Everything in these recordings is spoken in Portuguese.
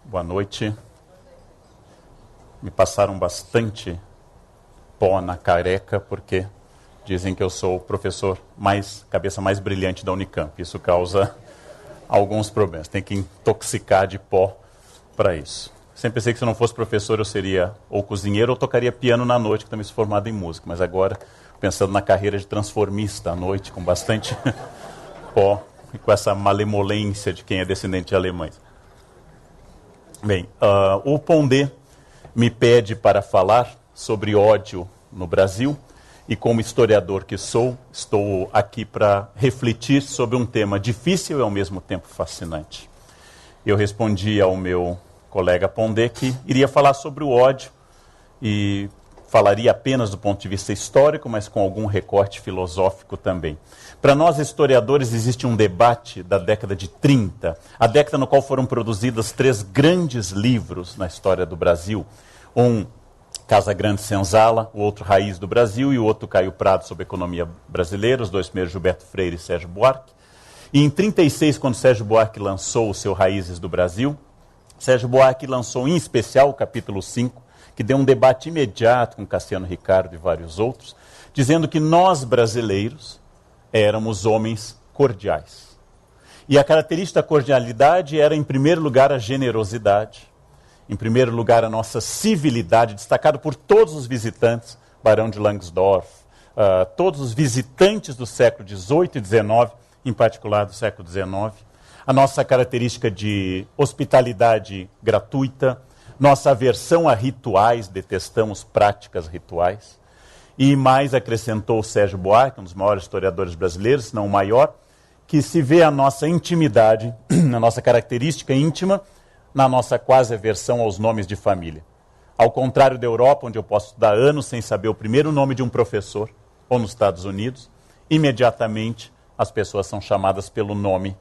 Boa noite. Me passaram bastante pó na careca porque dizem que eu sou o professor cabeça mais brilhante da Unicamp. Isso causa alguns problemas. Tem que intoxicar de pó para isso. Sempre pensei que se eu não fosse professor eu seria ou cozinheiro ou tocaria piano na noite, que também sou formado em música. Mas agora, pensando na carreira de transformista à noite, com bastante pó e com essa malemolência de quem é descendente de alemães. Bem, o Pondé me pede para falar sobre ódio no Brasil e como historiador que sou, estou aqui para refletir sobre um tema difícil e ao mesmo tempo fascinante. Eu respondi ao meu colega Pondé que iria falar sobre o ódio e falaria apenas do ponto de vista histórico, mas com algum recorte filosófico também. Para nós historiadores existe um debate da década de 30, a década no qual foram produzidos 3 grandes livros na história do Brasil. Um, Casa Grande Senzala, o outro Raiz do Brasil e o outro Caio Prado sobre economia brasileira, os 2 primeiros Gilberto Freire e Sérgio Buarque. E em 36, quando Sérgio Buarque lançou o seu Raízes do Brasil, Sérgio Buarque lançou em especial o capítulo 5, que deu um debate imediato com Cassiano Ricardo e vários outros, dizendo que nós brasileiros éramos homens cordiais. E a característica da cordialidade era, em primeiro lugar, a generosidade, em primeiro lugar, a nossa civilidade, destacado por todos os visitantes, Barão de Langsdorff, todos os visitantes do século XVIII e XIX, em particular do século XIX, a nossa característica de hospitalidade gratuita, nossa aversão a rituais, detestamos práticas rituais, e mais acrescentou Sérgio Buarque, um dos maiores historiadores brasileiros, se não o maior, que se vê a nossa intimidade, a nossa característica íntima, na nossa quase aversão aos nomes de família. Ao contrário da Europa, onde eu posso estudar anos sem saber o primeiro nome de um professor, ou nos Estados Unidos, imediatamente as pessoas são chamadas pelo nome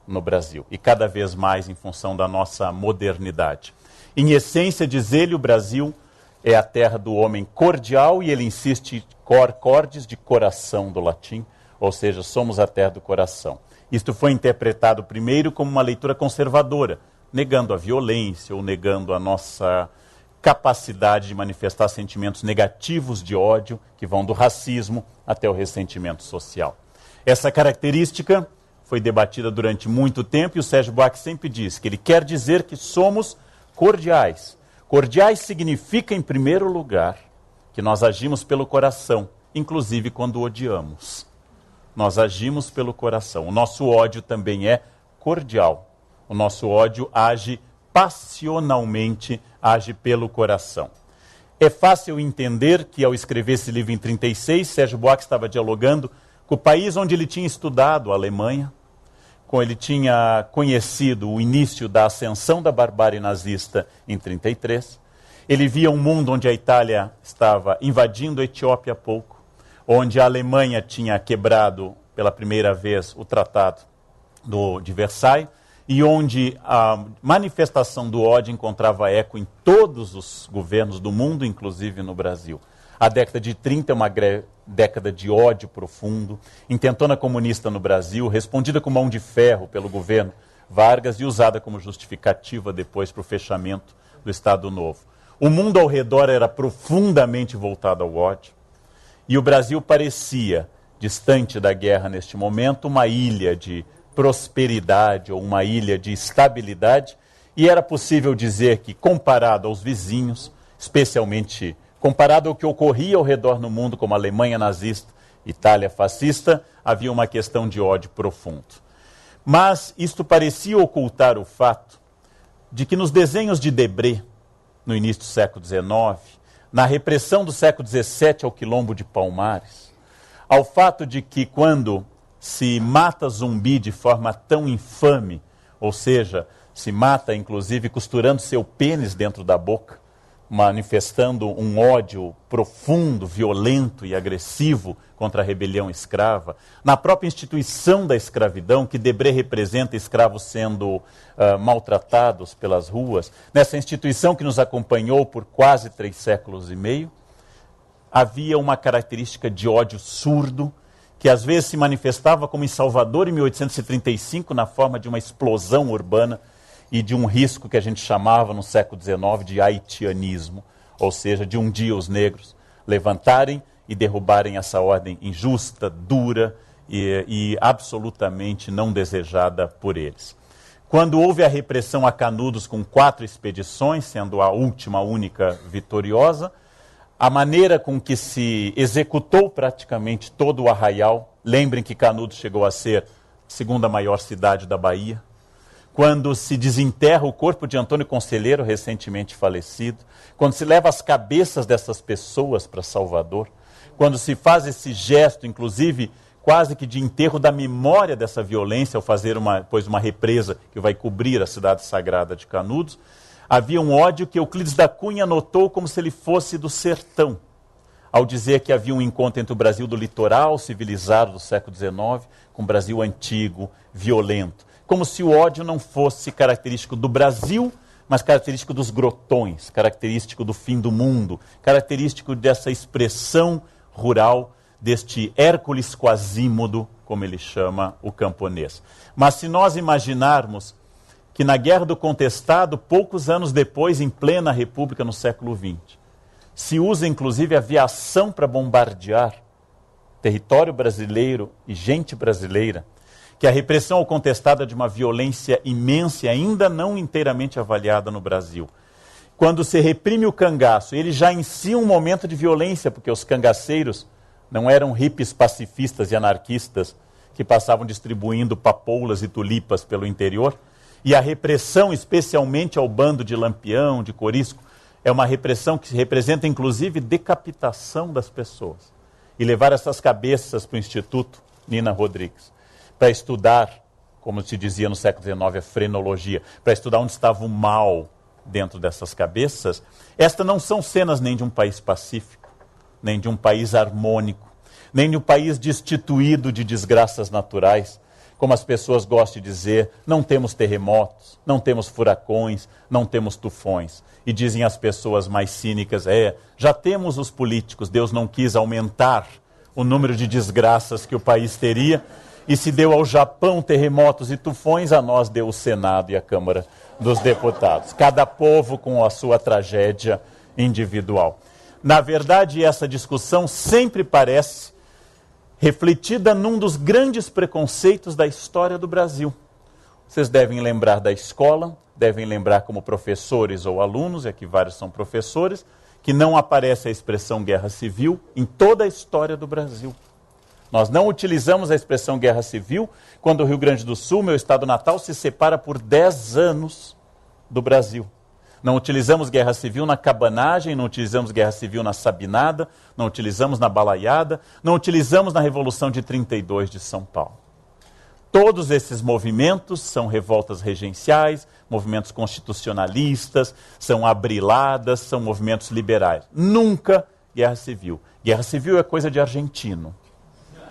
no Brasil, e cada vez mais em função da nossa modernidade. Em essência, diz ele, o Brasil é a terra do homem cordial, e ele insiste, cor cordis, de coração do latim, ou seja, somos a terra do coração. Isto foi interpretado primeiro como uma leitura conservadora, negando a violência ou negando a nossa capacidade de manifestar sentimentos negativos de ódio, que vão do racismo até o ressentimento social. Essa característica foi debatida durante muito tempo e o Sérgio Buarque sempre diz que ele quer dizer que somos cordiais. Cordiais significa, em primeiro lugar, que nós agimos pelo coração, inclusive quando odiamos. Nós agimos pelo coração. O nosso ódio também é cordial. O nosso ódio age passionalmente, age pelo coração. É fácil entender que, ao escrever esse livro em 36, Sérgio Buarque estava dialogando com o país onde ele tinha estudado, a Alemanha, quando ele tinha conhecido o início da ascensão da barbárie nazista em 33. Ele via um mundo onde a Itália estava invadindo a Etiópia há pouco, onde a Alemanha tinha quebrado pela primeira vez o Tratado de Versailles, e onde a manifestação do ódio encontrava eco em todos os governos do mundo, inclusive no Brasil. A década de 30 é uma década de ódio profundo, intentona comunista no Brasil, respondida com mão de ferro pelo governo Vargas e usada como justificativa depois para o fechamento do Estado Novo. O mundo ao redor era profundamente voltado ao ódio e o Brasil parecia, distante da guerra neste momento, uma ilha de prosperidade ou uma ilha de estabilidade, e era possível dizer que, comparado aos vizinhos, especialmente comparado ao que ocorria ao redor no mundo, como a Alemanha nazista, Itália fascista, havia uma questão de ódio profundo. Mas isto parecia ocultar o fato de que nos desenhos de Debré, no início do século XIX, na repressão do século XVII ao quilombo de Palmares, ao fato de que quando se mata zumbi de forma tão infame, ou seja, se mata inclusive costurando seu pênis dentro da boca, manifestando um ódio profundo, violento e agressivo contra a rebelião escrava, na própria instituição da escravidão, que Debré representa escravos sendo maltratados pelas ruas, nessa instituição que nos acompanhou por quase 3 séculos e meio, havia uma característica de ódio surdo, que às vezes se manifestava como em Salvador em 1835, na forma de uma explosão urbana, e de um risco que a gente chamava no século XIX de haitianismo, ou seja, de um dia os negros levantarem e derrubarem essa ordem injusta, dura e absolutamente não desejada por eles. Quando houve a repressão a Canudos com 4 expedições, sendo a última, única vitoriosa, a maneira com que se executou praticamente todo o arraial, lembrem que Canudos chegou a ser a segunda maior cidade da Bahia, quando se desenterra o corpo de Antônio Conselheiro, recentemente falecido, quando se leva as cabeças dessas pessoas para Salvador, quando se faz esse gesto, inclusive, quase que de enterro da memória dessa violência, ao fazer uma represa que vai cobrir a cidade sagrada de Canudos, havia um ódio que Euclides da Cunha notou como se ele fosse do sertão, ao dizer que havia um encontro entre o Brasil do litoral, civilizado do século XIX, com o Brasil antigo, violento. Como se o ódio não fosse característico do Brasil, mas característico dos grotões, característico do fim do mundo, característico dessa expressão rural, deste Hércules Quasímodo, como ele chama o camponês. Mas se nós imaginarmos que na Guerra do Contestado, poucos anos depois, em plena República, no século XX, se usa inclusive aviação para bombardear território brasileiro e gente brasileira, que a repressão ao contestado é de uma violência imensa e ainda não inteiramente avaliada no Brasil. Quando se reprime o cangaço, ele já em si um momento de violência, porque os cangaceiros não eram hippies pacifistas e anarquistas que passavam distribuindo papoulas e tulipas pelo interior. E a repressão, especialmente ao bando de Lampião, de Corisco, é uma repressão que representa inclusive decapitação das pessoas. E levar essas cabeças para o Instituto Nina Rodrigues, para estudar, como se dizia no século XIX, a frenologia, para estudar onde estava o mal dentro dessas cabeças. Estas não são cenas nem de um país pacífico, nem de um país harmônico, nem de um país destituído de desgraças naturais, como as pessoas gostam de dizer, não temos terremotos, não temos furacões, não temos tufões. E dizem as pessoas mais cínicas, já temos os políticos, Deus não quis aumentar o número de desgraças que o país teria, e se deu ao Japão terremotos e tufões, a nós deu o Senado e a Câmara dos Deputados. Cada povo com a sua tragédia individual. Na verdade, essa discussão sempre parece refletida num dos grandes preconceitos da história do Brasil. Vocês devem lembrar da escola, devem lembrar como professores ou alunos, e aqui vários são professores, que não aparece a expressão guerra civil em toda a história do Brasil. Nós não utilizamos a expressão guerra civil quando o Rio Grande do Sul, meu estado natal, se separa por 10 anos do Brasil. Não utilizamos guerra civil na cabanagem, não utilizamos guerra civil na sabinada, não utilizamos na balaiada, não utilizamos na Revolução de 32 de São Paulo. Todos esses movimentos são revoltas regenciais, movimentos constitucionalistas, são abriladas, são movimentos liberais. Nunca guerra civil. Guerra civil é coisa de argentino.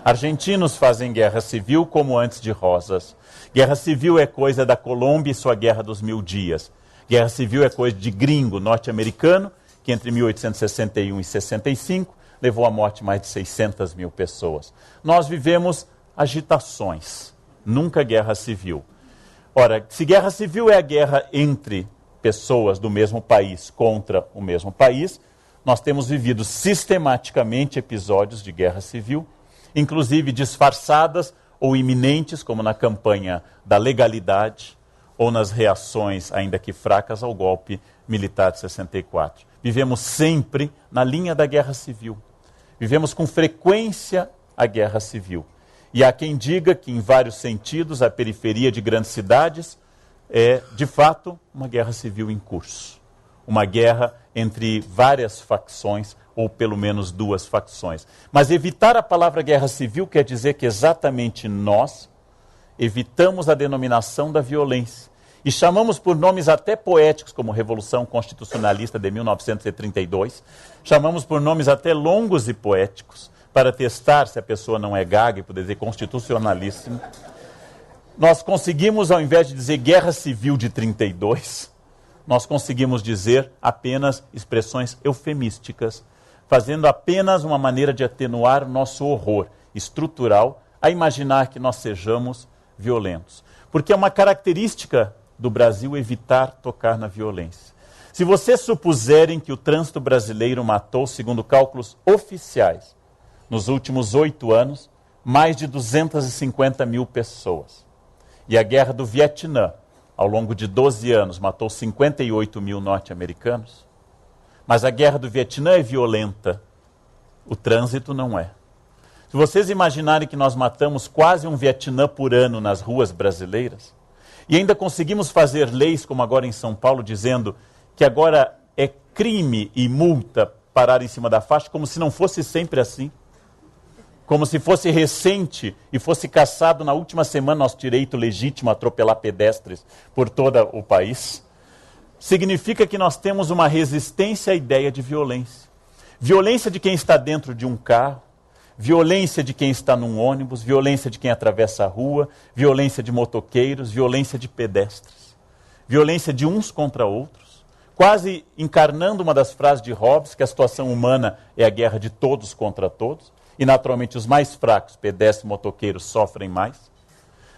Argentinos fazem guerra civil como antes de Rosas. Guerra civil é coisa da Colômbia e sua Guerra dos 1000 Dias. Guerra civil é coisa de gringo norte-americano, que entre 1861 e 65 levou à morte mais de 600 mil pessoas. Nós vivemos agitações, nunca guerra civil. Ora, se guerra civil é a guerra entre pessoas do mesmo país contra o mesmo país, nós temos vivido sistematicamente episódios de guerra civil, inclusive disfarçadas ou iminentes, como na campanha da legalidade, ou nas reações, ainda que fracas, ao golpe militar de 64. Vivemos sempre na linha da guerra civil. Vivemos com frequência a guerra civil. E há quem diga que, em vários sentidos, a periferia de grandes cidades é, de fato, uma guerra civil em curso. Uma guerra entre várias facções, ou pelo menos 2 facções. Mas evitar a palavra guerra civil quer dizer que exatamente nós evitamos a denominação da violência e chamamos por nomes até poéticos, como Revolução Constitucionalista de 1932, chamamos por nomes até longos e poéticos, para testar se a pessoa não é gaga e poder dizer constitucionalíssimo. Nós conseguimos, ao invés de dizer guerra civil de 32, nós conseguimos dizer apenas expressões eufemísticas, fazendo apenas uma maneira de atenuar o nosso horror estrutural a imaginar que nós sejamos violentos. Porque é uma característica do Brasil evitar tocar na violência. Se vocês supuserem que o trânsito brasileiro matou, segundo cálculos oficiais, nos últimos 8 anos, mais de 250 mil pessoas. E a guerra do Vietnã, ao longo de 12 anos, matou 58 mil norte-americanos. Mas a guerra do Vietnã é violenta, o trânsito não é. Se vocês imaginarem que nós matamos quase um Vietnã por ano nas ruas brasileiras, e ainda conseguimos fazer leis, como agora em São Paulo, dizendo que agora é crime e multa parar em cima da faixa, como se não fosse sempre assim. Como se fosse recente e fosse cassado na última semana nosso direito legítimo a atropelar pedestres por todo o país. Significa que nós temos uma resistência à ideia de violência. Violência de quem está dentro de um carro, violência de quem está num ônibus, violência de quem atravessa a rua, violência de motoqueiros, violência de pedestres. Violência de uns contra outros. Quase encarnando uma das frases de Hobbes, que a situação humana é a guerra de todos contra todos, e naturalmente os mais fracos, pedestres e motoqueiros, sofrem mais.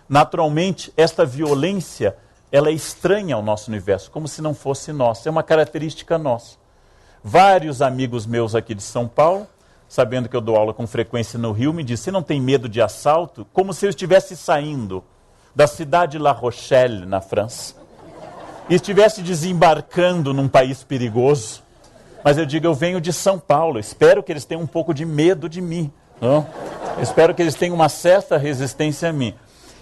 Naturalmente, esta violência, ela é estranha ao nosso universo, como se não fosse nossa, é uma característica nossa. Vários amigos meus aqui de São Paulo, sabendo que eu dou aula com frequência no Rio, me dizem, você não tem medo de assalto? Como se eu estivesse saindo da cidade de La Rochelle, na França, e estivesse desembarcando num país perigoso. Mas eu digo, eu venho de São Paulo, espero que eles tenham um pouco de medo de mim. Não? Espero que eles tenham uma certa resistência a mim.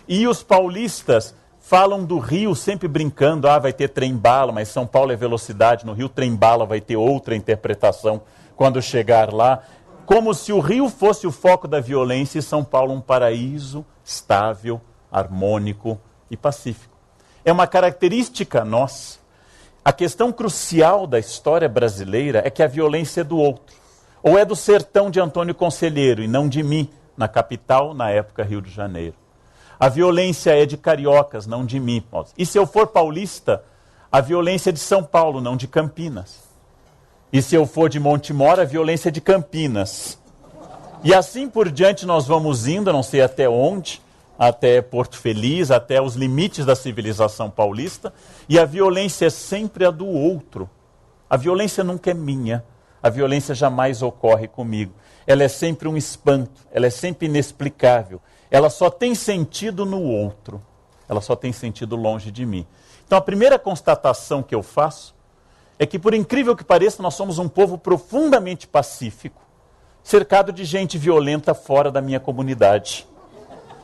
E os paulistas falam do Rio sempre brincando, vai ter trem-bala, mas São Paulo é velocidade, no Rio trem-bala vai ter outra interpretação quando chegar lá. Como se o Rio fosse o foco da violência e São Paulo um paraíso estável, harmônico e pacífico. É uma característica nossa. A questão crucial da história brasileira é que a violência é do outro. Ou é do sertão de Antônio Conselheiro e não de mim, na capital, na época Rio de Janeiro. A violência é de cariocas, não de mim. E se eu for paulista, a violência é de São Paulo, não de Campinas. E se eu for de Montemor, a violência é de Campinas. E assim por diante nós vamos indo, não sei até onde, até Porto Feliz, até os limites da civilização paulista, e a violência é sempre a do outro. A violência nunca é minha, a violência jamais ocorre comigo. Ela é sempre um espanto, ela é sempre inexplicável. Ela só tem sentido no outro, ela só tem sentido longe de mim. Então a primeira constatação que eu faço é que, por incrível que pareça, nós somos um povo profundamente pacífico, cercado de gente violenta fora da minha comunidade.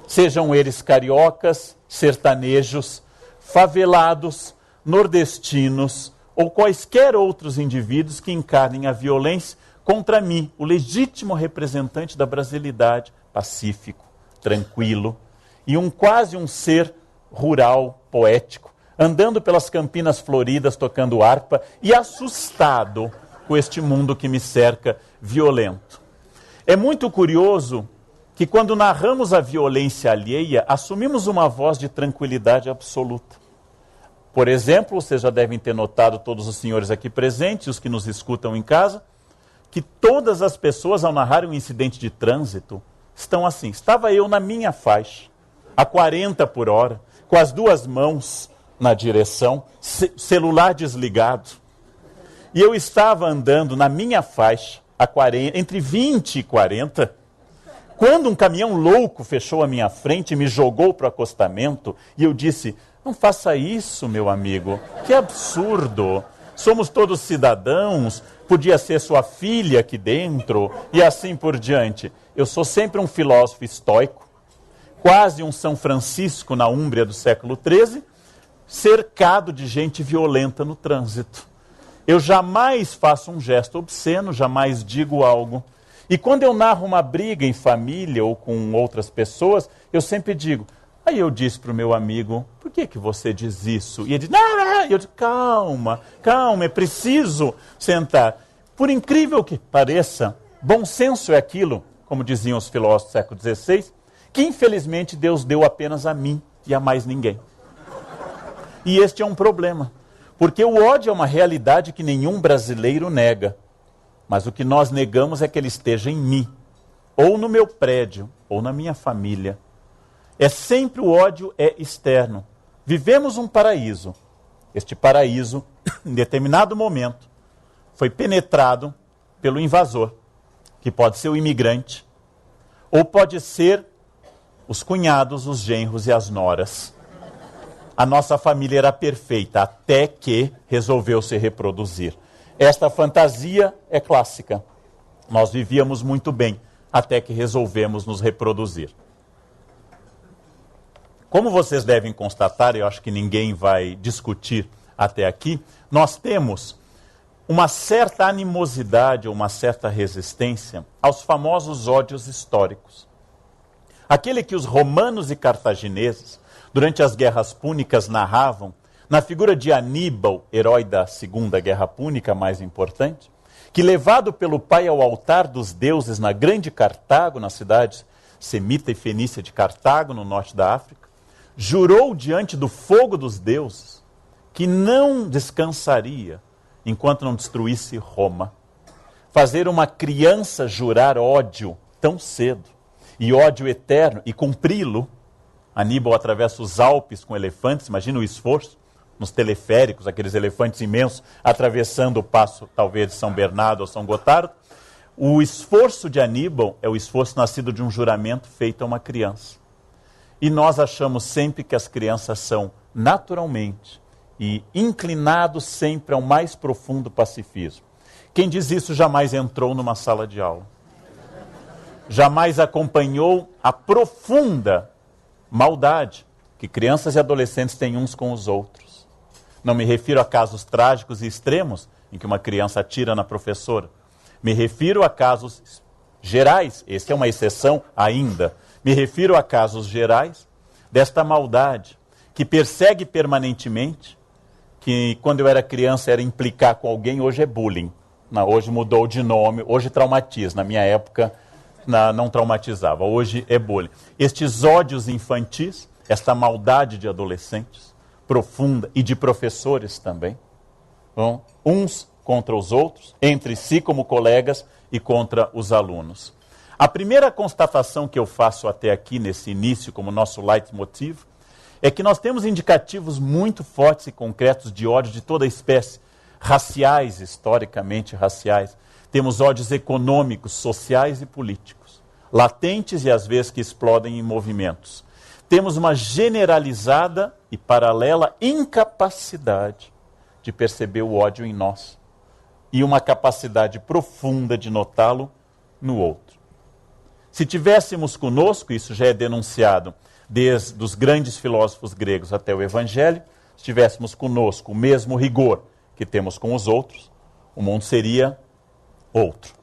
Sejam eles cariocas, sertanejos, favelados, nordestinos ou quaisquer outros indivíduos que encarnem a violência contra mim, o legítimo representante da brasilidade, pacífico, tranquilo, e quase um ser rural, poético, andando pelas campinas floridas, tocando harpa e assustado com este mundo que me cerca violento. É muito curioso que quando narramos a violência alheia, assumimos uma voz de tranquilidade absoluta. Por exemplo, vocês já devem ter notado, todos os senhores aqui presentes, os que nos escutam em casa, que todas as pessoas, ao narrarem um incidente de trânsito, estão assim. Estava eu na minha faixa, a 40 por hora, com as duas mãos na direção, celular desligado. E eu estava andando na minha faixa, a 40, entre 20 e 40, quando um caminhão louco fechou a minha frente e me jogou para o acostamento, e eu disse, não faça isso, meu amigo, que absurdo. Somos todos cidadãos, podia ser sua filha aqui dentro, e assim por diante. Eu sou sempre um filósofo estoico, quase um São Francisco na Úmbria do século XIII, cercado de gente violenta no trânsito. Eu jamais faço um gesto obsceno, jamais digo algo. E quando eu narro uma briga em família ou com outras pessoas, eu sempre digo, aí eu disse para o meu amigo, por que você diz isso? E ele diz, não. E eu digo, calma, é preciso sentar. Por incrível que pareça, bom senso é aquilo, como diziam os filósofos do século XVI, que infelizmente Deus deu apenas a mim e a mais ninguém. E este é um problema, porque o ódio é uma realidade que nenhum brasileiro nega. Mas o que nós negamos é que ele esteja em mim, ou no meu prédio, ou na minha família. É sempre o ódio é externo. vivemos um paraíso. Este paraíso, em determinado momento, foi penetrado pelo invasor, que pode ser o imigrante, ou pode ser os cunhados, os genros e as noras. A nossa família era perfeita, até que resolveu se reproduzir. Esta fantasia é clássica. Nós vivíamos muito bem, até que resolvemos nos reproduzir. Como vocês devem constatar, eu acho que ninguém vai discutir até aqui, nós temos uma certa animosidade ou uma certa resistência aos famosos ódios históricos. Aquele que os romanos e cartagineses, durante as guerras púnicas, narravam na figura de Aníbal, herói da Segunda Guerra Púnica, mais importante, que levado pelo pai ao altar dos deuses na grande Cartago, na cidade semita e fenícia de Cartago, no norte da África, jurou diante do fogo dos deuses que não descansaria enquanto não destruísse Roma. Fazer uma criança jurar ódio tão cedo, e ódio eterno, e cumpri-lo. Aníbal atravessa os Alpes com elefantes, imagina o esforço, nos teleféricos, aqueles elefantes imensos, atravessando o passo, talvez, de São Bernardo ou São Gotardo. O esforço de Aníbal é o esforço nascido de um juramento feito a uma criança. E nós achamos sempre que as crianças são naturalmente e inclinados sempre ao mais profundo pacifismo. Quem diz isso jamais entrou numa sala de aula. Jamais acompanhou a profunda maldade que crianças e adolescentes têm uns com os outros. Não me refiro a casos trágicos e extremos em que uma criança atira na professora. Me refiro a casos gerais, essa é uma exceção ainda. Me refiro a casos gerais desta maldade que persegue permanentemente, que quando eu era criança era implicar com alguém, hoje é bullying. Não, hoje mudou de nome, hoje traumatiza. Na minha época não traumatizava, hoje é bullying. Estes ódios infantis, esta maldade de adolescentes, profunda, e de professores também, bom, uns contra os outros, entre si como colegas e contra os alunos. A primeira constatação que eu faço até aqui, nesse início, como nosso leitmotiv, é que nós temos indicativos muito fortes e concretos de ódio de toda espécie, raciais, historicamente raciais. Temos ódios econômicos, sociais e políticos, latentes e às vezes que explodem em movimentos. Temos uma generalizada e paralela incapacidade de perceber o ódio em nós e uma capacidade profunda de notá-lo no outro. Se tivéssemos conosco, isso já é denunciado desde os grandes filósofos gregos até o Evangelho, se tivéssemos conosco o mesmo rigor que temos com os outros, o mundo seria outro.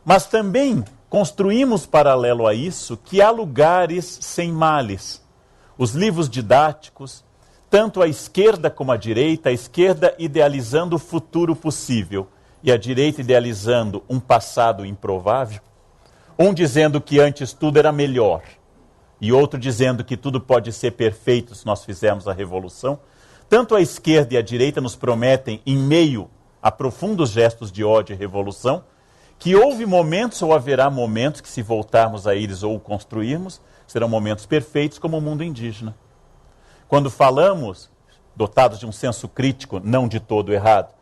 Mas também construímos paralelo a isso que há lugares sem males. Os livros didáticos, tanto a esquerda como a esquerda idealizando o futuro possível e a direita idealizando um passado improvável, um dizendo que antes tudo era melhor e outro dizendo que tudo pode ser perfeito se nós fizermos a revolução. Tanto a esquerda e a direita nos prometem, em meio a profundos gestos de ódio e revolução, que houve momentos ou haverá momentos que, se voltarmos a eles ou o construirmos, serão momentos perfeitos como o mundo indígena. Quando falamos, dotados de um senso crítico não de todo errado,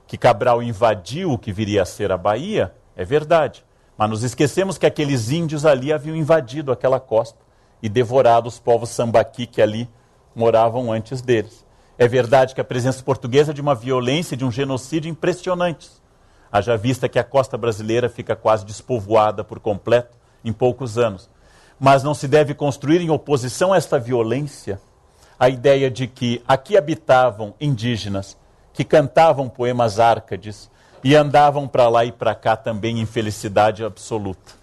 que Cabral invadiu o que viria a ser a Bahia, é verdade. Mas nos esquecemos que aqueles índios ali haviam invadido aquela costa e devorado os povos sambaqui que ali moravam antes deles. É verdade que a presença portuguesa é de uma violência, de um genocídio impressionantes. Haja vista que a costa brasileira fica quase despovoada por completo em poucos anos. Mas não se deve construir em oposição a esta violência a ideia de que aqui habitavam indígenas que cantavam poemas árcades e andavam para lá e para cá também em felicidade absoluta.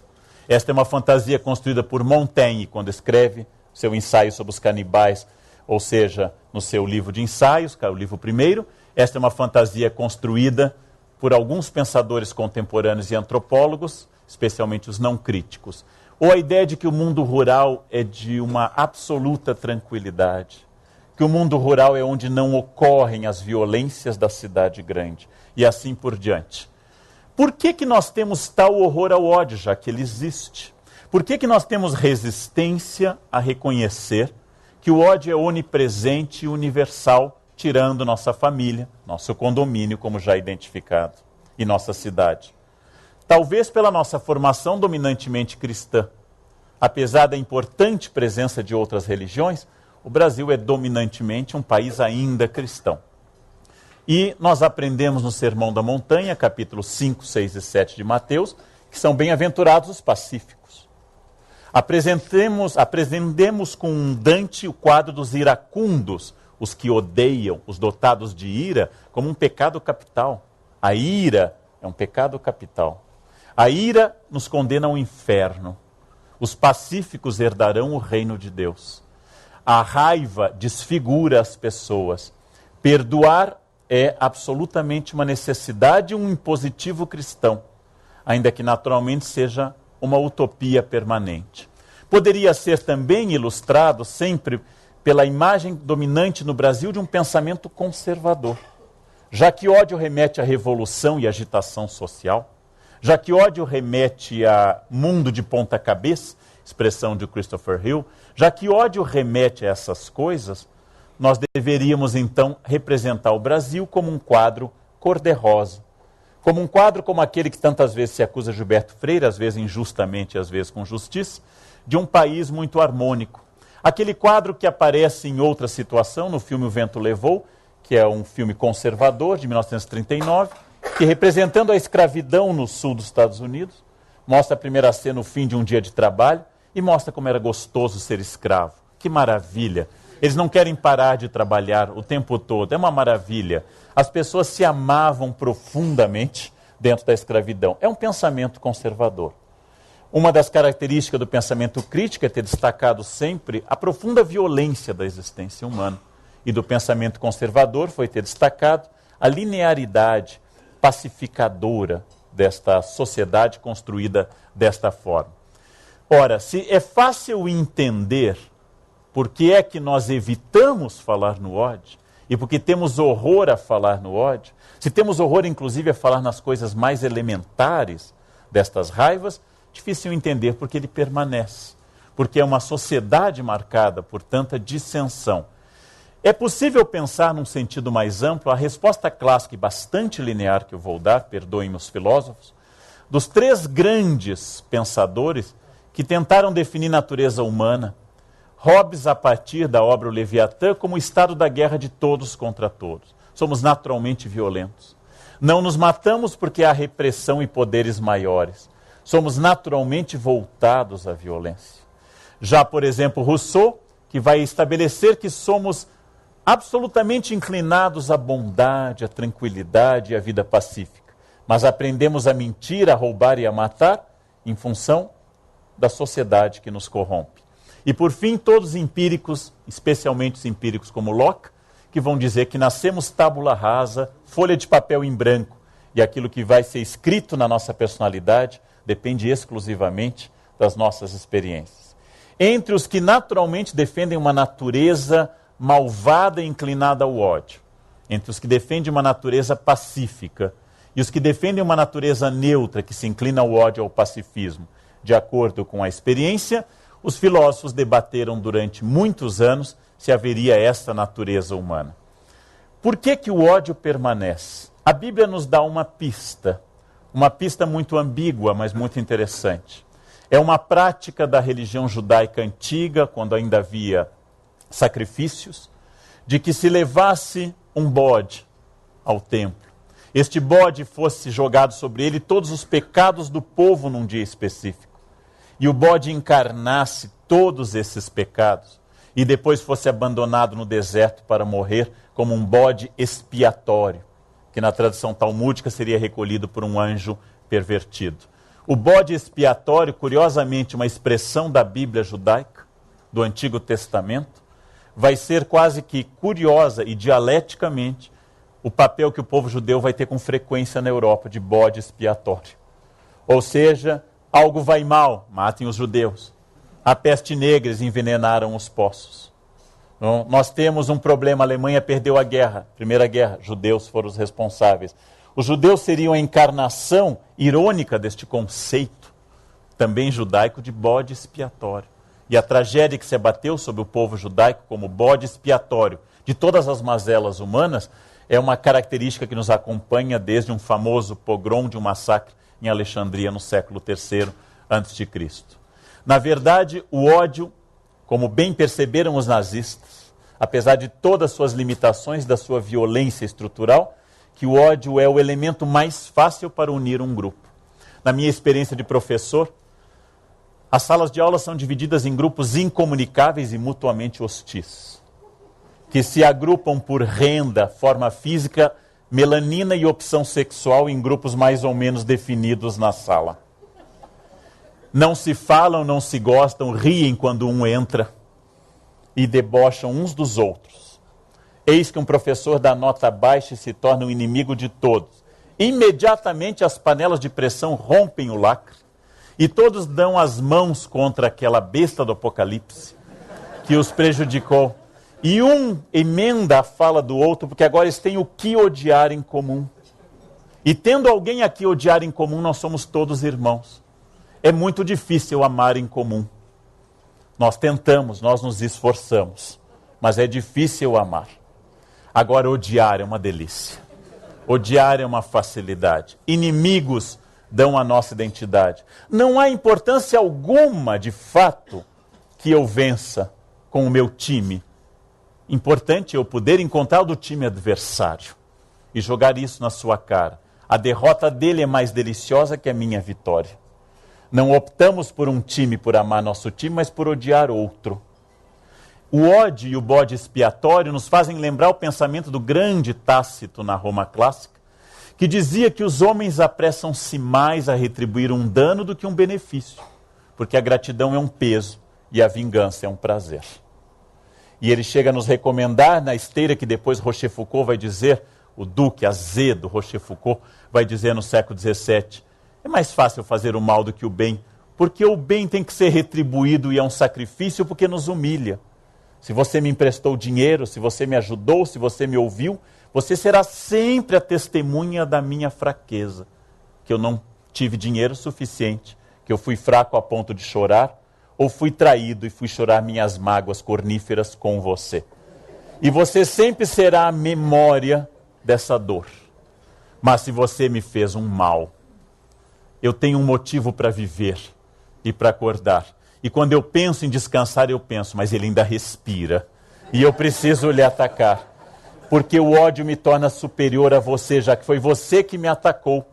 Esta é uma fantasia construída por Montaigne quando escreve seu ensaio sobre os canibais, ou seja, no seu livro de ensaios, que é o livro primeiro. Esta é uma fantasia construída por alguns pensadores contemporâneos e antropólogos, especialmente os não críticos. Ou a ideia de que o mundo rural é de uma absoluta tranquilidade, que o mundo rural é onde não ocorrem as violências da cidade grande, e assim por diante. Por que nós temos tal horror ao ódio, já que ele existe? Por que nós temos resistência a reconhecer que o ódio é onipresente e universal, tirando nossa família, nosso condomínio, como já identificado, e nossa cidade. Talvez pela nossa formação dominantemente cristã. Apesar da importante presença de outras religiões, o Brasil é dominantemente um país ainda cristão. E nós aprendemos no Sermão da Montanha, capítulos 5, 6 e 7 de Mateus, que são bem-aventurados os pacíficos. Aprendemos com Dante o quadro dos iracundos, os que odeiam, os dotados de ira, como um pecado capital. A ira é um pecado capital. A ira nos condena ao inferno. Os pacíficos herdarão o reino de Deus. A raiva desfigura as pessoas. Perdoar é absolutamente uma necessidade e um impositivo cristão, ainda que naturalmente seja uma utopia permanente. Poderia ser também ilustrado sempre pela imagem dominante no Brasil de um pensamento conservador. Já que ódio remete à revolução e agitação social, já que ódio remete a mundo de ponta cabeça, expressão de Christopher Hill, já que ódio remete a essas coisas, nós deveríamos então representar o Brasil como um quadro cor-de-rosa, como um quadro como aquele que tantas vezes se acusa Gilberto Freire, às vezes injustamente, às vezes com justiça, de um país muito harmônico. Aquele quadro que aparece em outra situação, no filme O Vento Levou, que é um filme conservador, de 1939, que, representando a escravidão no sul dos Estados Unidos, mostra a primeira cena, o fim de um dia de trabalho, e mostra como era gostoso ser escravo. Que maravilha! Eles não querem parar de trabalhar o tempo todo, é uma maravilha. As pessoas se amavam profundamente dentro da escravidão. É um pensamento conservador. Uma das características do pensamento crítico é ter destacado sempre a profunda violência da existência humana. E do pensamento conservador foi ter destacado a linearidade pacificadora desta sociedade construída desta forma. Ora, se é fácil entender por que é que nós evitamos falar no ódio, e porque temos horror a falar no ódio, se temos horror inclusive a falar nas coisas mais elementares destas raivas, difícil entender porque ele permanece, porque é uma sociedade marcada por tanta dissensão. É possível pensar num sentido mais amplo, a resposta clássica e bastante linear que eu vou dar, perdoem-me os filósofos, dos três grandes pensadores que tentaram definir natureza humana. Hobbes, a partir da obra O Leviatã, como o estado da guerra de todos contra todos. Somos naturalmente violentos. Não nos matamos porque há repressão e poderes maiores. Somos naturalmente voltados à violência. Já, por exemplo, Rousseau, que vai estabelecer que somos absolutamente inclinados à bondade, à tranquilidade e à vida pacífica. Mas aprendemos a mentir, a roubar e a matar em função da sociedade que nos corrompe. E por fim, todos empíricos, especialmente os empíricos como Locke, que vão dizer que nascemos tábula rasa, folha de papel em branco, e aquilo que vai ser escrito na nossa personalidade depende exclusivamente das nossas experiências. Entre os que naturalmente defendem uma natureza malvada e inclinada ao ódio, entre os que defendem uma natureza pacífica e os que defendem uma natureza neutra que se inclina ao ódio e ao pacifismo, de acordo com a experiência, os filósofos debateram durante muitos anos se haveria essa natureza humana. Por que que o ódio permanece? A Bíblia nos dá uma pista muito ambígua, mas muito interessante. É uma prática da religião judaica antiga, quando ainda havia sacrifícios, de que se levasse um bode ao templo. Este bode fosse jogado sobre ele todos os pecados do povo num dia específico. E o bode encarnasse todos esses pecados e depois fosse abandonado no deserto para morrer como um bode expiatório, que na tradição talmúdica seria recolhido por um anjo pervertido. O bode expiatório, curiosamente uma expressão da Bíblia judaica, do Antigo Testamento, vai ser quase que curiosa e dialeticamente o papel que o povo judeu vai ter com frequência na Europa de bode expiatório. Ou seja, algo vai mal, matem os judeus. A peste negra, eles envenenaram os poços. Nós temos um problema, a Alemanha perdeu a guerra, Primeira Guerra, judeus foram os responsáveis. Os judeus seriam a encarnação irônica deste conceito, também judaico, de bode expiatório. E a tragédia que se abateu sobre o povo judaico como bode expiatório de todas as mazelas humanas é uma característica que nos acompanha desde um famoso pogrom de um massacre em Alexandria no século III a.C. Na verdade, o ódio, como bem perceberam os nazistas, apesar de todas as suas limitações da sua violência estrutural, que o ódio é o elemento mais fácil para unir um grupo. Na minha experiência de professor, as salas de aula são divididas em grupos incomunicáveis e mutuamente hostis, que se agrupam por renda, forma física, melanina e opção sexual em grupos mais ou menos definidos na sala. Não se falam, não se gostam, riem quando um entra e debocham uns dos outros. Eis que um professor dá nota baixa e se torna um inimigo de todos. Imediatamente as panelas de pressão rompem o lacre e todos dão as mãos contra aquela besta do Apocalipse que os prejudicou. E um emenda a fala do outro, porque agora eles têm o que odiar em comum. E tendo alguém a que odiar em comum, nós somos todos irmãos. É muito difícil amar em comum. Nós tentamos, nós nos esforçamos, mas é difícil amar. Agora, odiar é uma delícia. Odiar é uma facilidade. Inimigos dão a nossa identidade. Não há importância alguma, de fato, que eu vença com o meu time. Importante eu poder encontrar o do time adversário e jogar isso na sua cara. A derrota dele é mais deliciosa que a minha vitória. Não optamos por um time, por amar nosso time, mas por odiar outro. O ódio e o bode expiatório nos fazem lembrar o pensamento do grande Tácito na Roma clássica, que dizia que os homens apressam-se mais a retribuir um dano do que um benefício, porque a gratidão é um peso e a vingança é um prazer. E ele chega a nos recomendar, na esteira que depois Rochefoucauld vai dizer, o duque azedo Rochefoucauld vai dizer no século XVII, é mais fácil fazer o mal do que o bem, porque o bem tem que ser retribuído e é um sacrifício porque nos humilha. Se você me emprestou dinheiro, se você me ajudou, se você me ouviu, você será sempre a testemunha da minha fraqueza, que eu não tive dinheiro suficiente, que eu fui fraco a ponto de chorar, ou fui traído e fui chorar minhas mágoas corníferas com você. E você sempre será a memória dessa dor. Mas se você me fez um mal, eu tenho um motivo para viver e para acordar. E quando eu penso em descansar, eu penso, mas ele ainda respira. E eu preciso lhe atacar. Porque o ódio me torna superior a você, já que foi você que me atacou.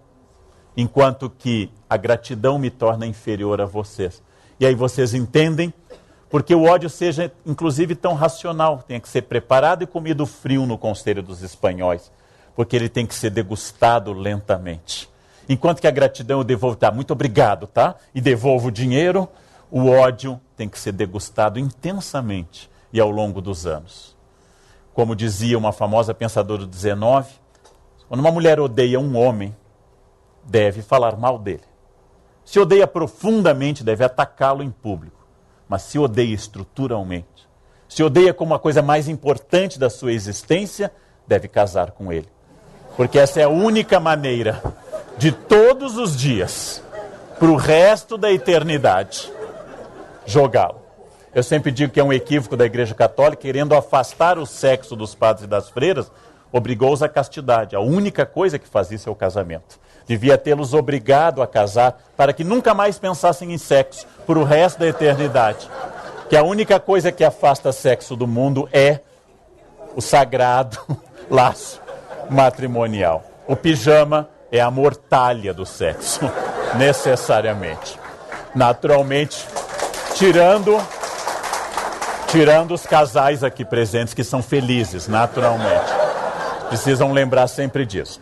Enquanto que a gratidão me torna inferior a vocês. E aí vocês entendem porque o ódio seja, inclusive, tão racional. Tem que ser preparado e comido frio no Conselho dos Espanhóis. Porque ele tem que ser degustado lentamente. Enquanto que a gratidão eu devolvo, tá, muito obrigado, tá? E devolvo o dinheiro, o ódio tem que ser degustado intensamente e ao longo dos anos. Como dizia uma famosa pensadora do XIX, quando uma mulher odeia um homem, deve falar mal dele. Se odeia profundamente, deve atacá-lo em público. Mas se odeia estruturalmente, se odeia como a coisa mais importante da sua existência, deve casar com ele. Porque essa é a única maneira de todos os dias, para o resto da eternidade, jogá-lo. Eu sempre digo que é um equívoco da Igreja Católica, querendo afastar o sexo dos padres e das freiras, obrigou-os à castidade. A única coisa que faz isso é o casamento. Devia tê-los obrigado a casar para que nunca mais pensassem em sexo por o resto da eternidade. Que a única coisa que afasta sexo do mundo é o sagrado laço matrimonial. O pijama é a mortalha do sexo, necessariamente. Naturalmente, tirando os casais aqui presentes que são felizes, naturalmente. Precisam lembrar sempre disso.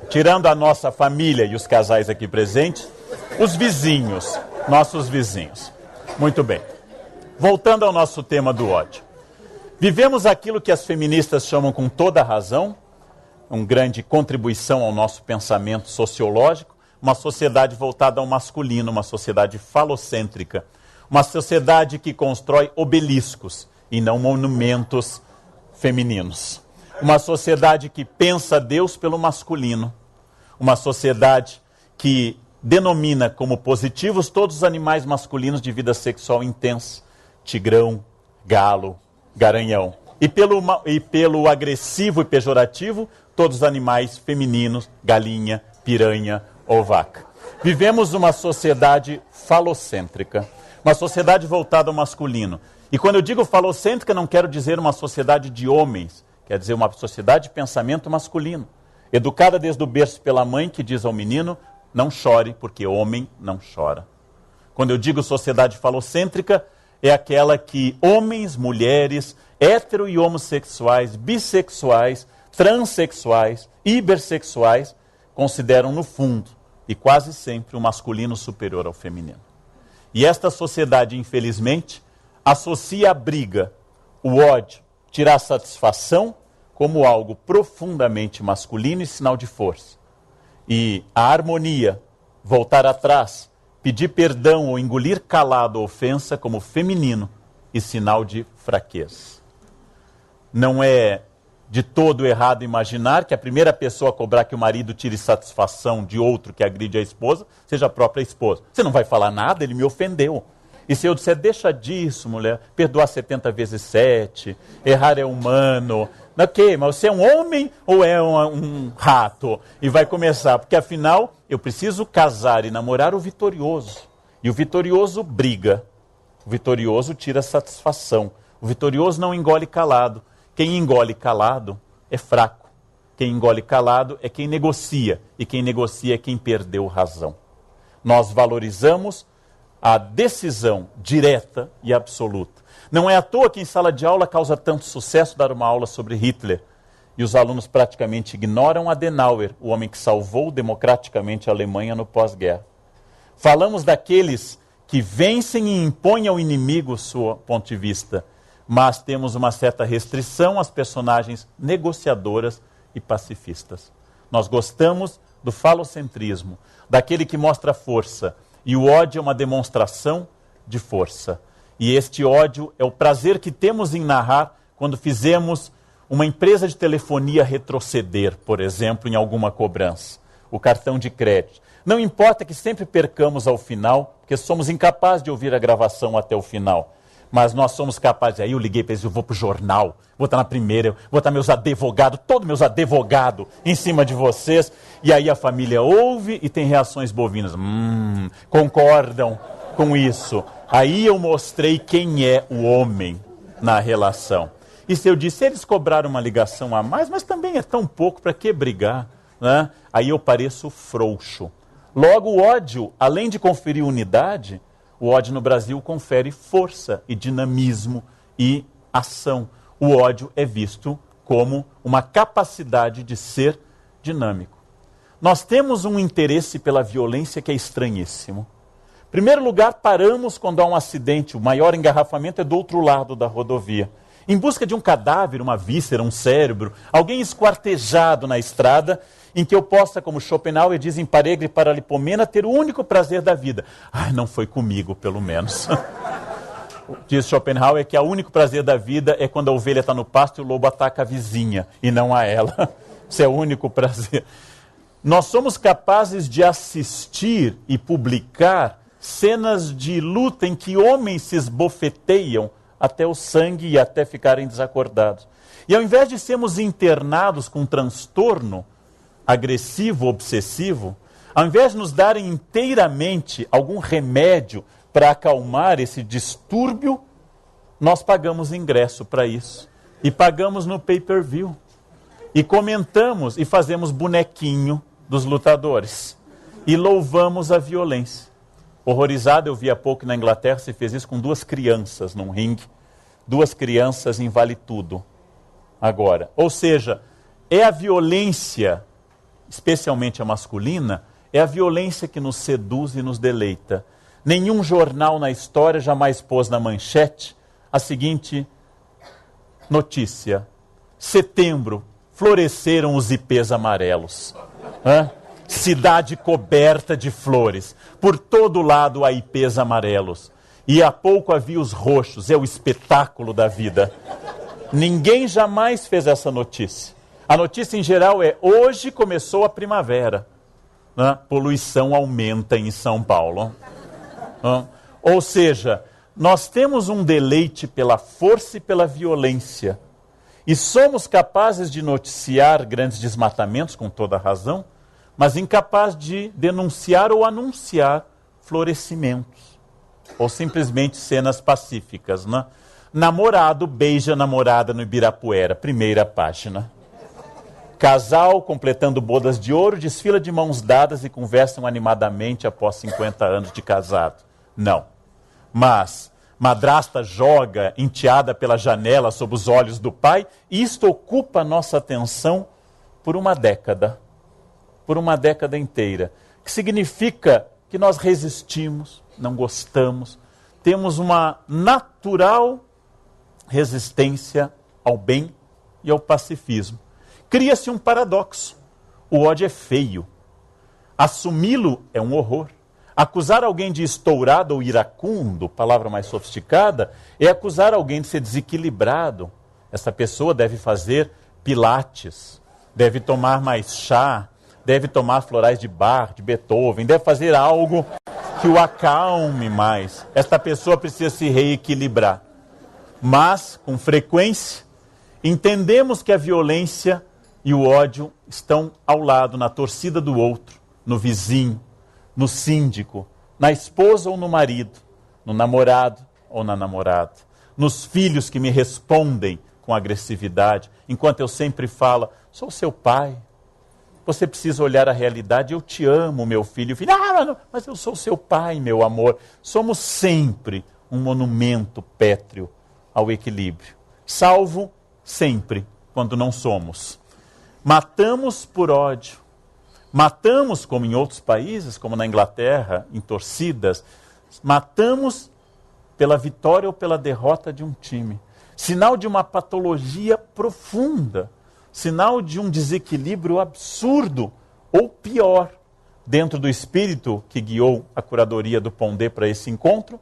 Tirando a nossa família e os casais aqui presentes, os vizinhos, nossos vizinhos. Muito bem. Voltando ao nosso tema do ódio. Vivemos aquilo que as feministas chamam com toda razão, uma grande contribuição ao nosso pensamento sociológico, uma sociedade voltada ao masculino, uma sociedade falocêntrica, uma sociedade que constrói obeliscos e não monumentos femininos. Uma sociedade que pensa Deus pelo masculino, uma sociedade que denomina como positivos todos os animais masculinos de vida sexual intensa, tigrão, galo, garanhão. E pelo agressivo e pejorativo, todos os animais femininos, galinha, piranha ou vaca. Vivemos uma sociedade falocêntrica, uma sociedade voltada ao masculino. E quando eu digo falocêntrica, não quero dizer uma sociedade de homens, quer dizer uma sociedade de pensamento masculino, educada desde o berço pela mãe que diz ao menino, não chore, porque homem não chora. Quando eu digo sociedade falocêntrica, é aquela que homens, mulheres, hétero e homossexuais, bissexuais, transexuais, hipersexuais, consideram no fundo, e quase sempre, o masculino superior ao feminino. E esta sociedade, infelizmente, associa a briga, o ódio, tirar satisfação como algo profundamente masculino e sinal de força. E a harmonia, voltar atrás, pedir perdão ou engolir calado a ofensa como feminino e sinal de fraqueza. Não é de todo errado imaginar que a primeira pessoa a cobrar que o marido tire satisfação de outro que agride a esposa seja a própria esposa. Você não vai falar nada, ele me ofendeu. E se eu disser, deixa disso, mulher, perdoar 70 vezes 7, errar é humano. Ok, mas você é um homem ou é um rato? E vai começar, porque afinal eu preciso casar e namorar o vitorioso. E o vitorioso briga. O vitorioso tira satisfação. O vitorioso não engole calado. Quem engole calado é fraco. Quem engole calado é quem negocia. E quem negocia é quem perdeu razão. Nós valorizamos a decisão direta e absoluta. Não é à toa que em sala de aula causa tanto sucesso dar uma aula sobre Hitler. E os alunos praticamente ignoram Adenauer, o homem que salvou democraticamente a Alemanha no pós-guerra. Falamos daqueles que vencem e impõem ao inimigo o seu ponto de vista, mas temos uma certa restrição às personagens negociadoras e pacifistas. Nós gostamos do falocentrismo, daquele que mostra força, e o ódio é uma demonstração de força. E este ódio é o prazer que temos em narrar quando fizemos uma empresa de telefonia retroceder, por exemplo, em alguma cobrança, o cartão de crédito. Não importa que sempre percamos ao final, porque somos incapazes de ouvir a gravação até o final. Mas nós somos capazes. Aí eu liguei para eles, eu vou para o jornal, vou estar na primeira, vou estar meus advogados, todos meus advogados em cima de vocês. E aí a família ouve e tem reações bovinas. Concordam com isso. Aí eu mostrei quem é o homem na relação. E se eu disse, eles cobraram uma ligação a mais, mas também é tão pouco, para que brigar? Né? Aí eu pareço frouxo. Logo, o ódio, além de conferir unidade, o ódio no Brasil confere força e dinamismo e ação. O ódio é visto como uma capacidade de ser dinâmico. Nós temos um interesse pela violência que é estranhíssimo. Em primeiro lugar, paramos quando há um acidente, o maior engarrafamento é do outro lado da rodovia. Em busca de um cadáver, uma víscera, um cérebro, alguém esquartejado na estrada, em que eu possa, como Schopenhauer diz em Paregre para Lipomena, ter o único prazer da vida. Ai, não foi comigo, pelo menos. Diz Schopenhauer que o único prazer da vida é quando a ovelha está no pasto e o lobo ataca a vizinha, e não a ela. Isso é o único prazer. Nós somos capazes de assistir e publicar cenas de luta em que homens se esbofeteiam até o sangue e até ficarem desacordados. E ao invés de sermos internados com transtorno agressivo, obsessivo, ao invés de nos darem inteiramente algum remédio para acalmar esse distúrbio, nós pagamos ingresso para isso. E pagamos no pay-per-view. E comentamos e fazemos bonequinho dos lutadores. E louvamos a violência. Horrorizado, eu vi há pouco na Inglaterra, se fez isso com 2 crianças num ringue. 2 crianças em Vale Tudo. Agora, ou seja, é a violência, especialmente a masculina, é a violência que nos seduz e nos deleita. Nenhum jornal na história jamais pôs na manchete a seguinte notícia. Setembro, floresceram os ipês amarelos. Cidade coberta de flores. Por todo lado há ipês amarelos. E há pouco havia os roxos, é o espetáculo da vida. Ninguém jamais fez essa notícia. A notícia em geral é, hoje começou a primavera. né? Poluição aumenta em São Paulo. Ou seja, nós temos um deleite pela força e pela violência. E somos capazes de noticiar grandes desmatamentos, com toda a razão, mas incapazes de denunciar ou anunciar florescimentos. Ou simplesmente cenas pacíficas, né? Namorado beija namorada no Ibirapuera, primeira página. Casal, completando bodas de ouro, desfila de mãos dadas e conversam animadamente após 50 anos de casado. Não. Mas madrasta joga enteada pela janela sob os olhos do pai, e isto ocupa a nossa atenção por uma década inteira. Que significa que nós resistimos, não gostamos, temos uma natural resistência ao bem e ao pacifismo. Cria-se um paradoxo. O ódio é feio. Assumi-lo é um horror. Acusar alguém de estourado ou iracundo, palavra mais sofisticada, é acusar alguém de ser desequilibrado. Essa pessoa deve fazer pilates, deve tomar mais chá, deve tomar florais de Bach, de Beethoven, deve fazer algo que o acalme mais. Esta pessoa precisa se reequilibrar. Mas, com frequência, entendemos que a violência e o ódio estão ao lado, na torcida do outro, no vizinho, no síndico, na esposa ou no marido, no namorado ou na namorada, nos filhos que me respondem com agressividade, enquanto eu sempre falo, sou seu pai, você precisa olhar a realidade, eu te amo, meu filho. Filho, mas eu sou seu pai, meu amor. Somos sempre um monumento pétreo ao equilíbrio, salvo sempre quando não somos. Matamos por ódio. Matamos, como em outros países, como na Inglaterra, em torcidas, matamos pela vitória ou pela derrota de um time. Sinal de uma patologia profunda, sinal de um desequilíbrio absurdo, ou pior, dentro do espírito que guiou a curadoria do Pondé para esse encontro,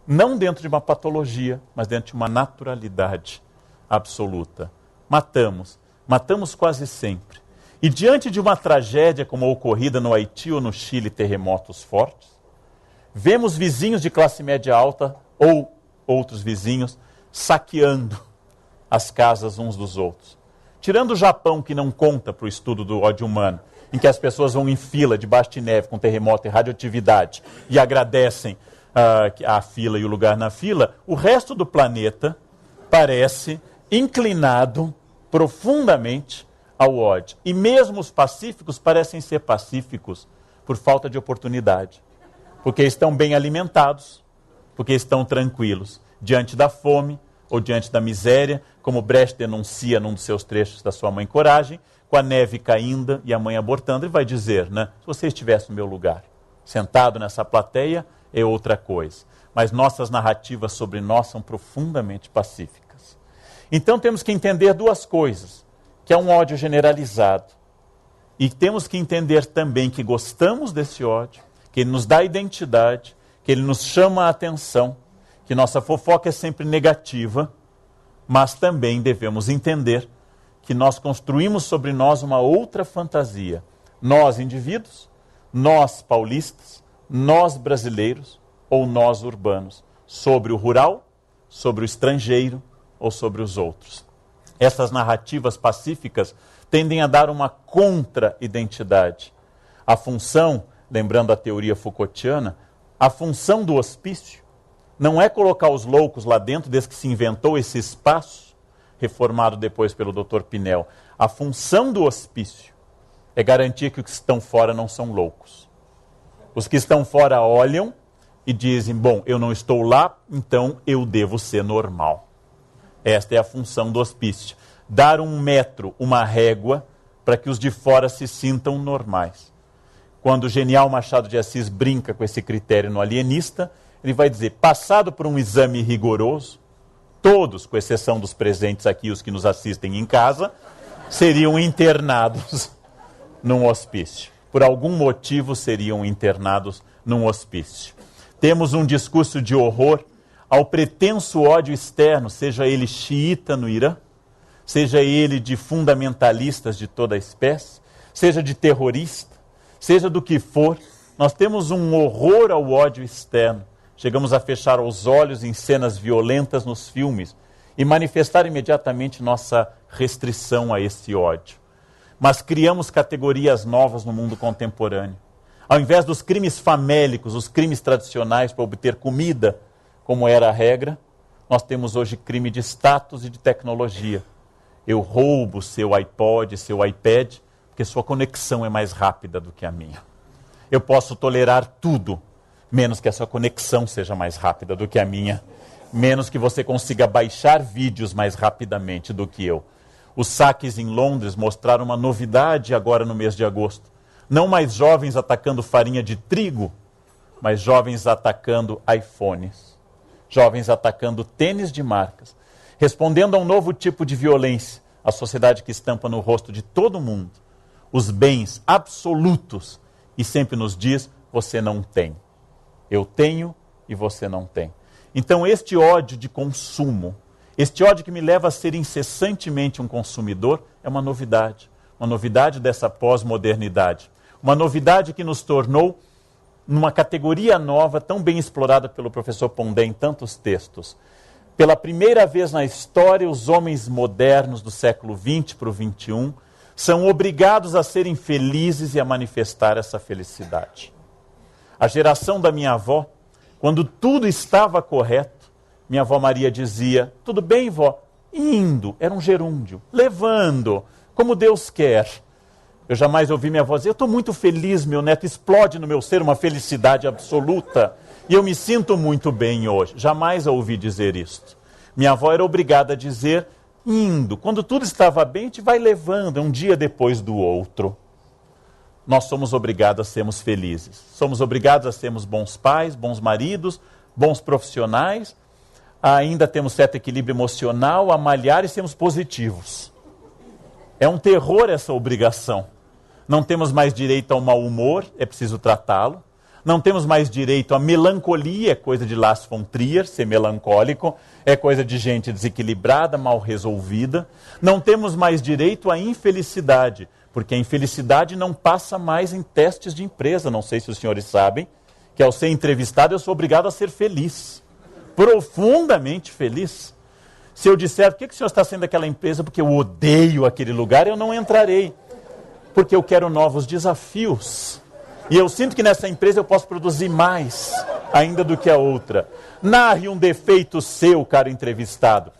não dentro de uma patologia, mas dentro de uma naturalidade absoluta. Matamos quase sempre. E diante de uma tragédia como a ocorrida no Haiti ou no Chile, terremotos fortes, vemos vizinhos de classe média alta ou outros vizinhos saqueando as casas uns dos outros. Tirando o Japão, que não conta para o estudo do ódio humano, em que as pessoas vão em fila debaixo de neve com terremoto e radioatividade e agradecem a fila e o lugar na fila, o resto do planeta parece inclinado profundamente ao ódio. E mesmo os pacíficos parecem ser pacíficos por falta de oportunidade. Porque estão bem alimentados, porque estão tranquilos diante da fome ou diante da miséria, como Brecht denuncia num dos seus trechos da sua Mãe Coragem, com a neve caindo e a mãe abortando, ele vai dizer, né, se você estivesse no meu lugar, sentado nessa plateia, é outra coisa. Mas nossas narrativas sobre nós são profundamente pacíficas. Então temos que entender duas coisas. Que é um ódio generalizado. E temos que entender também que gostamos desse ódio, que ele nos dá identidade, que ele nos chama a atenção, que nossa fofoca é sempre negativa, mas também devemos entender que nós construímos sobre nós uma outra fantasia. Nós, indivíduos, nós, paulistas, nós, brasileiros, ou nós, urbanos, sobre o rural, sobre o estrangeiro ou sobre os outros. Essas narrativas pacíficas tendem a dar uma contra-identidade. A função, lembrando a teoria Foucaultiana, a função do hospício não é colocar os loucos lá dentro, desde que se inventou esse espaço, reformado depois pelo Dr. Pinel. A função do hospício é garantir que os que estão fora não são loucos. Os que estão fora olham e dizem, bom, eu não estou lá, então eu devo ser normal. Esta é a função do hospício. Dar um metro, uma régua, para que os de fora se sintam normais. Quando o genial Machado de Assis brinca com esse critério no Alienista, ele vai dizer, passado por um exame rigoroso, todos, com exceção dos presentes aqui, os que nos assistem em casa, seriam internados num hospício. Por algum motivo seriam internados num hospício. Temos um discurso de horror ao pretenso ódio externo, seja ele xiita no Irã, seja ele de fundamentalistas de toda a espécie, seja de terrorista, seja do que for, nós temos um horror ao ódio externo. Chegamos a fechar os olhos em cenas violentas nos filmes e manifestar imediatamente nossa restrição a esse ódio. Mas criamos categorias novas no mundo contemporâneo. Ao invés dos crimes famélicos, os crimes tradicionais para obter comida, como era a regra, nós temos hoje crime de status e de tecnologia. Eu roubo seu iPod, seu iPad, porque sua conexão é mais rápida do que a minha. Eu posso tolerar tudo, menos que a sua conexão seja mais rápida do que a minha, menos que você consiga baixar vídeos mais rapidamente do que eu. Os saques em Londres mostraram uma novidade agora no mês de agosto. Não mais jovens atacando farinha de trigo, mas jovens atacando iPhones. Jovens atacando tênis de marcas. Respondendo a um novo tipo de violência, a sociedade que estampa no rosto de todo mundo os bens absolutos e sempre nos diz, você não tem. Eu tenho e você não tem. Então este ódio de consumo, este ódio que me leva a ser incessantemente um consumidor, é uma novidade dessa pós-modernidade. Uma novidade que nos tornou numa categoria nova, tão bem explorada pelo professor Pondé em tantos textos. Pela primeira vez na história, os homens modernos do século XX para o XXI são obrigados a serem felizes e a manifestar essa felicidade. A geração da minha avó, quando tudo estava correto, minha avó Maria dizia, tudo bem, vó? Indo, era um gerúndio, levando, como Deus quer. Eu jamais ouvi minha avó dizer, eu estou muito feliz, meu neto, explode no meu ser uma felicidade absoluta. E eu me sinto muito bem hoje. Jamais a ouvi dizer isto. Minha avó era obrigada a dizer, indo. Quando tudo estava bem, a gente vai levando, é um dia depois do outro. Nós somos obrigados a sermos felizes. Somos obrigados a sermos bons pais, bons maridos, bons profissionais. Ainda temos certo equilíbrio emocional, a malhar e sermos positivos. É um terror essa obrigação. Não temos mais direito ao mau humor, é preciso tratá-lo. Não temos mais direito à melancolia, é coisa de Lars von Trier, ser melancólico, é coisa de gente desequilibrada, mal resolvida. Não temos mais direito à infelicidade, porque a infelicidade não passa mais em testes de empresa. Não sei se os senhores sabem, que ao ser entrevistado eu sou obrigado a ser feliz, profundamente feliz. Se eu disser, por que o senhor está saindo daquela empresa? Porque eu odeio aquele lugar, eu não entrarei. Porque eu quero novos desafios. E eu sinto que nessa empresa eu posso produzir mais ainda do que a outra. Narre um defeito seu, caro entrevistado.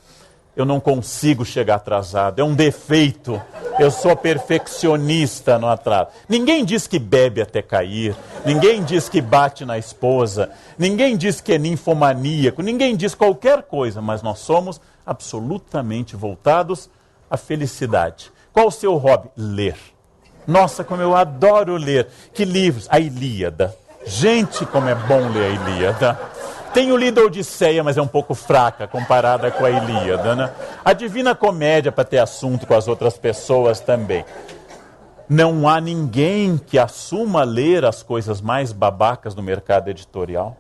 Eu não consigo chegar atrasado, é um defeito. Eu sou perfeccionista no atraso. Ninguém diz que bebe até cair, ninguém diz que bate na esposa, ninguém diz que é ninfomaníaco, ninguém diz qualquer coisa, mas nós somos absolutamente voltados à felicidade. Qual o seu hobby? Ler. Nossa, como eu adoro ler. Que livros? A Ilíada. Gente, como é bom ler a Ilíada. Tenho lido a Odisseia, mas é um pouco fraca comparada com a Ilíada, né? A Divina Comédia para ter assunto com as outras pessoas também. Não há ninguém que assuma ler as coisas mais babacas do mercado editorial,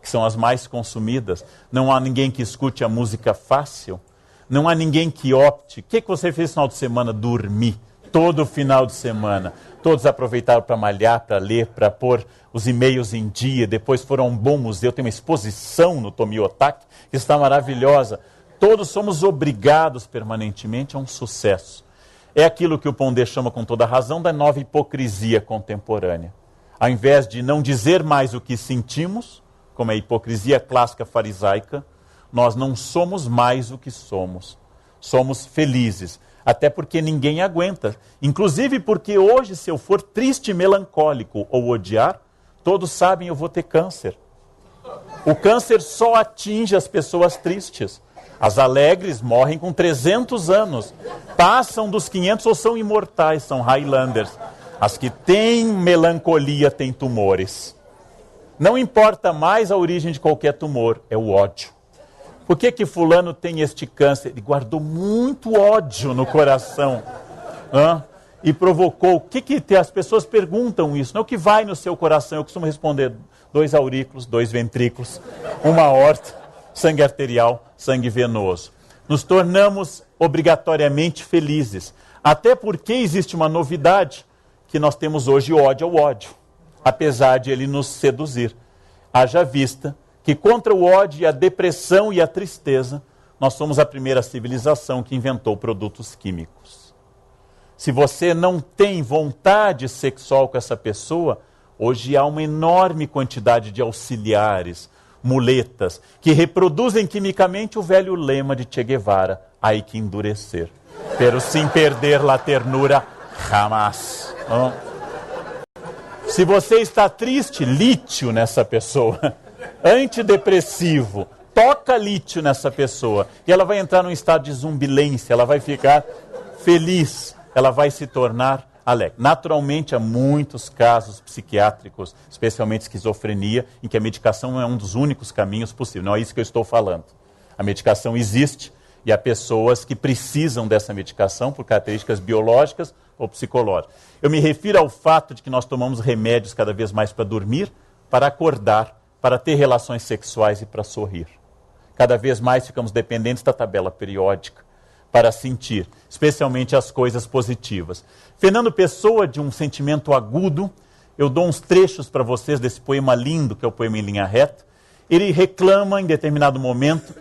que são as mais consumidas. Não há ninguém que escute a música fácil. Não há ninguém que opte. O que você fez no final de semana? Dormir. Todo final de semana. Todos aproveitaram para malhar, para ler, para pôr os e-mails em dia. Depois foram a um bom museu. Tem uma exposição no Tomiotaki que está maravilhosa. Todos somos obrigados permanentemente a um sucesso. É aquilo que o Pondé chama com toda razão da nova hipocrisia contemporânea. Ao invés de não dizer mais o que sentimos, como é a hipocrisia clássica farisaica, nós não somos mais o que somos. Somos felizes. Até porque ninguém aguenta. Inclusive porque hoje, se eu for triste, melancólico ou odiar, todos sabem eu vou ter câncer. O câncer só atinge as pessoas tristes. As alegres morrem com 300 anos. Passam dos 500 ou são imortais, são Highlanders. As que têm melancolia têm tumores. Não importa mais a origem de qualquer tumor, é o ódio. Por que fulano tem este câncer? Ele guardou muito ódio no coração. E provocou. As pessoas perguntam isso. Não, o que vai no seu coração? Eu costumo responder 2 aurículos, 2 ventrículos, uma aorta, sangue arterial, sangue venoso. Nos tornamos obrigatoriamente felizes. Até porque existe uma novidade que nós temos hoje ódio ao ódio, apesar de ele nos seduzir. Haja vista que contra o ódio, a depressão e a tristeza, nós somos a primeira civilização que inventou produtos químicos. Se você não tem vontade sexual com essa pessoa, hoje há uma enorme quantidade de auxiliares, muletas, que reproduzem quimicamente o velho lema de Che Guevara, hay que endurecer, pero sin perder la ternura jamás. Se você está triste, lítio nessa pessoa, antidepressivo, toca lítio nessa pessoa, e ela vai entrar num estado de zumbilência, ela vai ficar feliz, ela vai se tornar alegre. Naturalmente, há muitos casos psiquiátricos, especialmente esquizofrenia, em que a medicação é um dos únicos caminhos possíveis. Não é isso que eu estou falando. A medicação existe e há pessoas que precisam dessa medicação por características biológicas ou psicológicas. Eu me refiro ao fato de que nós tomamos remédios cada vez mais para dormir, para acordar, para ter relações sexuais e para sorrir. Cada vez mais ficamos dependentes da tabela periódica para sentir, especialmente as coisas positivas. Fernando Pessoa, de um sentimento agudo, eu dou uns trechos para vocês desse poema lindo, que é o poema Em Linha Reta. Ele reclama, em determinado momento,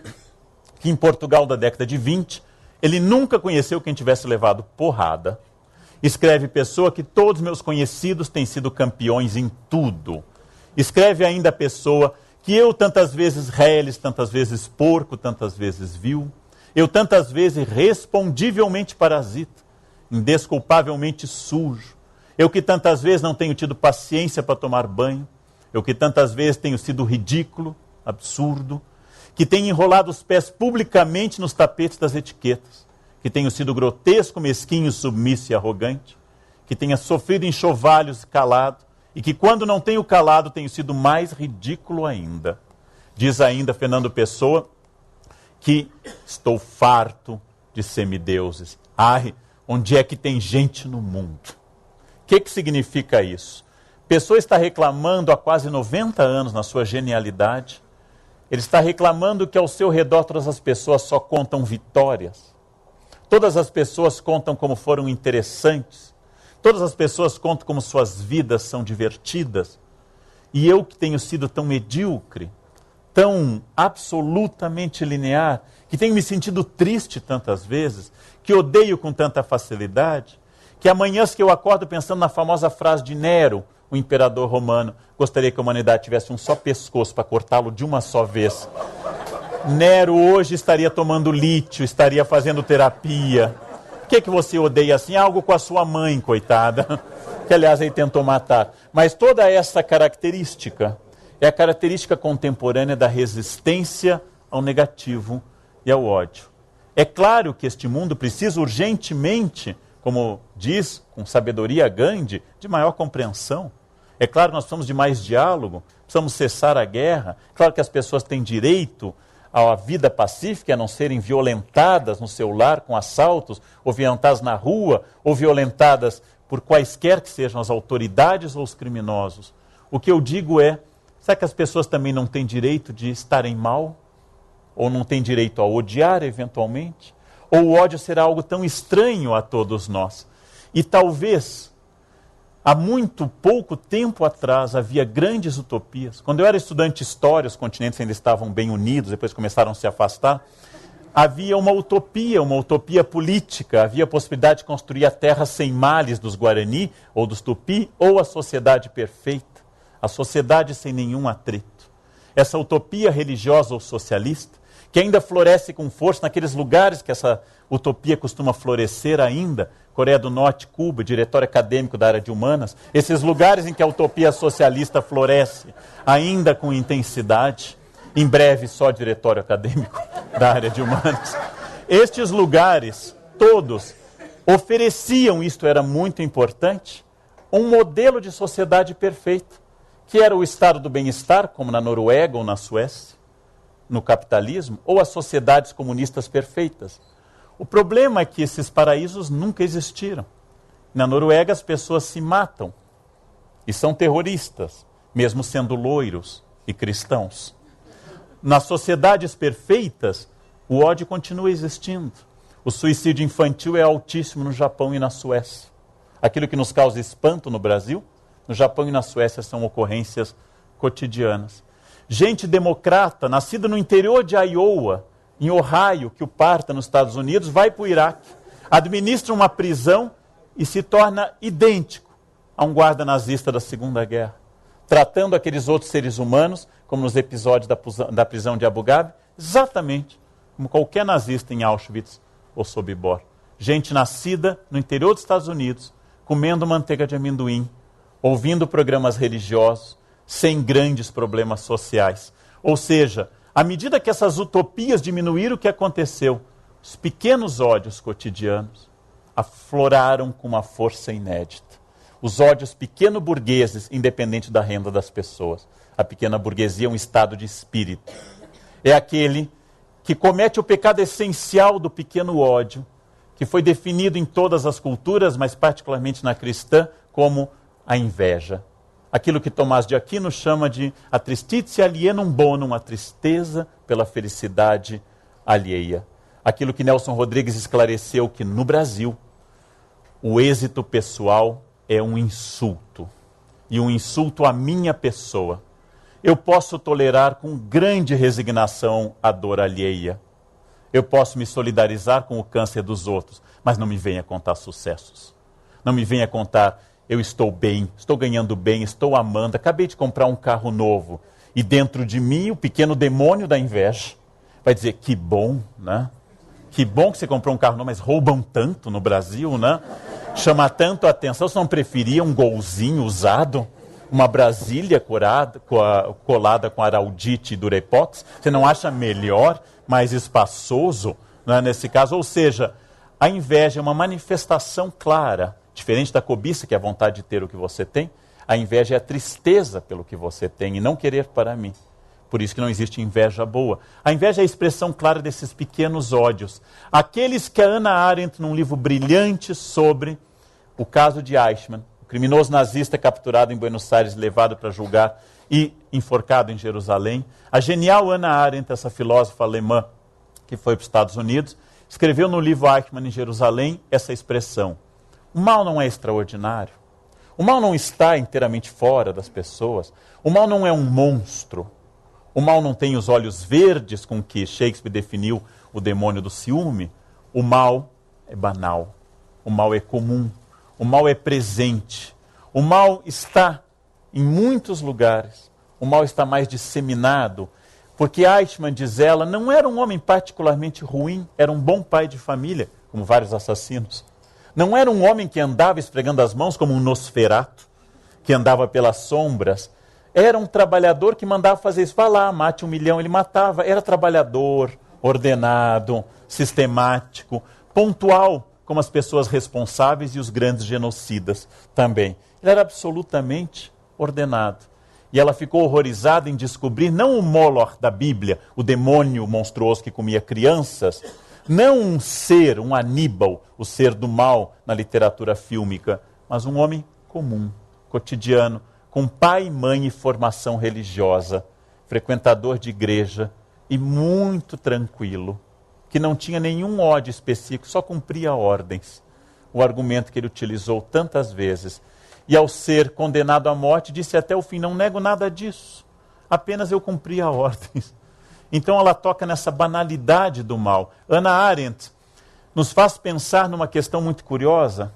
que em Portugal da década de 20, ele nunca conheceu quem tivesse levado porrada. Escreve Pessoa que todos meus conhecidos têm sido campeões em tudo. Escreve ainda Pessoa que eu tantas vezes reles, tantas vezes porco, tantas vezes vil. Eu tantas vezes respondivelmente parasita, indesculpavelmente sujo. Eu que tantas vezes não tenho tido paciência para tomar banho. Eu que tantas vezes tenho sido ridículo, absurdo. Que tenho enrolado os pés publicamente nos tapetes das etiquetas. Que tenho sido grotesco, mesquinho, submisso e arrogante. Que tenha sofrido enxovalhos e calado. E que quando não tenho calado, tenho sido mais ridículo ainda. Diz ainda Fernando Pessoa que estou farto de semideuses. Ai, onde é que tem gente no mundo? O que significa isso? Pessoa está reclamando há quase 90 anos na sua genialidade. Ele está reclamando que ao seu redor todas as pessoas só contam vitórias. Todas as pessoas contam como foram interessantes. Todas as pessoas contam como suas vidas são divertidas. E eu que tenho sido tão medíocre, tão absolutamente linear, que tenho me sentido triste tantas vezes, que odeio com tanta facilidade, que há manhãs que eu acordo pensando na famosa frase de Nero, o imperador romano, gostaria que a humanidade tivesse um só pescoço para cortá-lo de uma só vez. Nero hoje estaria tomando lítio, estaria fazendo terapia. O que você odeia assim? Algo com a sua mãe, coitada, que aliás ele tentou matar. Mas toda essa característica é a característica contemporânea da resistência ao negativo e ao ódio. É claro que este mundo precisa urgentemente, como diz com sabedoria Gandhi, de maior compreensão. É claro que nós precisamos de mais diálogo, precisamos cessar a guerra. É claro que as pessoas têm direito à vida pacífica, a não serem violentadas no seu lar com assaltos, ou violentadas na rua, ou violentadas por quaisquer que sejam as autoridades ou os criminosos. O que eu digo é, será que as pessoas também não têm direito de estarem mal? Ou não têm direito a odiar eventualmente? Ou o ódio será algo tão estranho a todos nós? E talvez, há muito pouco tempo atrás, havia grandes utopias. Quando eu era estudante de história, os continentes ainda estavam bem unidos, depois começaram a se afastar. Havia uma utopia política, havia a possibilidade de construir a terra sem males dos Guarani, ou dos Tupi, ou a sociedade perfeita, a sociedade sem nenhum atrito. Essa utopia religiosa ou socialista, que ainda floresce com força naqueles lugares que essa utopia costuma florescer ainda, Coreia do Norte, Cuba, diretório acadêmico da área de humanas, esses lugares em que a utopia socialista floresce ainda com intensidade, em breve só diretório acadêmico da área de humanas. Estes lugares, todos, ofereciam, isto era muito importante, um modelo de sociedade perfeita, que era o estado do bem-estar, como na Noruega ou na Suécia, no capitalismo, ou as sociedades comunistas perfeitas. O problema é que esses paraísos nunca existiram. Na Noruega as pessoas se matam e são terroristas, mesmo sendo loiros e cristãos. Nas sociedades perfeitas, o ódio continua existindo. O suicídio infantil é altíssimo no Japão e na Suécia. aquilo que nos causa espanto no Brasil, no Japão e na Suécia são ocorrências cotidianas. Gente democrata, nascida no interior de Iowa, em Ohio, que o parta nos Estados Unidos, vai para o Iraque, administra uma prisão e se torna idêntico a um guarda nazista da Segunda Guerra, tratando aqueles outros seres humanos, como nos episódios da prisão de Abu Ghraib, exatamente como qualquer nazista em Auschwitz ou Sobibor. Gente nascida no interior dos Estados Unidos, comendo manteiga de amendoim, ouvindo programas religiosos, sem grandes problemas sociais. Ou seja, à medida que essas utopias diminuíram, o que aconteceu? Os pequenos ódios cotidianos afloraram com uma força inédita. Os ódios pequeno-burgueses, independente da renda das pessoas. A pequena burguesia é um estado de espírito. É aquele que comete o pecado essencial do pequeno ódio, que foi definido em todas as culturas, mas particularmente na cristã, como a inveja. Aquilo que Tomás de Aquino chama de a tristitia alienum bonum, a tristeza pela felicidade alheia. Aquilo que Nelson Rodrigues esclareceu, que no Brasil o êxito pessoal é um insulto, e um insulto à minha pessoa. Eu posso tolerar com grande resignação a dor alheia. Eu posso me solidarizar com o câncer dos outros, mas não me venha contar sucessos. Não me venha contar, eu estou bem, estou ganhando bem, estou amando, acabei de comprar um carro novo. E dentro de mim, o pequeno demônio da inveja vai dizer, que bom, né? Que bom que você comprou um carro novo, mas roubam tanto no Brasil, né? Chama tanto a atenção, você não preferia um golzinho usado? Uma Brasília colada com araldite e durepox? Você não acha melhor, mais espaçoso, né, nesse caso? Ou seja, a inveja é uma manifestação clara, diferente da cobiça, que é a vontade de ter o que você tem. A inveja é a tristeza pelo que você tem e não querer para mim. Por isso que não existe inveja boa. A inveja é a expressão clara desses pequenos ódios. Aqueles que a Hannah Arendt, num livro brilhante sobre o caso de Eichmann, o criminoso nazista capturado em Buenos Aires, levado para julgar e enforcado em Jerusalém. A genial Hannah Arendt, essa filósofa alemã que foi para os Estados Unidos, escreveu no livro Eichmann em Jerusalém essa expressão. O mal não é extraordinário. O mal não está inteiramente fora das pessoas. O mal não é um monstro. O mal não tem os olhos verdes com que Shakespeare definiu o demônio do ciúme. O mal é banal. O mal é comum. O mal é presente. O mal está em muitos lugares. O mal está mais disseminado. Porque Eichmann, diz ela, não era um homem particularmente ruim, era um bom pai de família, como vários assassinos. Não era um homem que andava esfregando as mãos como um Nosferatu, que andava pelas sombras. Era um trabalhador que mandava fazer isso. Vá lá, mate 1 milhão, ele matava. Era trabalhador, ordenado, sistemático, pontual, como as pessoas responsáveis e os grandes genocidas também. Ele era absolutamente ordenado. E ela ficou horrorizada em descobrir não o Moloch da Bíblia, o demônio monstruoso que comia crianças, não um ser, um Aníbal, o ser do mal na literatura fílmica, mas um homem comum, cotidiano, com pai, mãe e formação religiosa, frequentador de igreja e muito tranquilo, que não tinha nenhum ódio específico, só cumpria ordens. O argumento que ele utilizou tantas vezes. E ao ser condenado à morte, disse até o fim, não nego nada disso, apenas eu cumpria ordens. Então ela toca nessa banalidade do mal. Hannah Arendt nos faz pensar numa questão muito curiosa,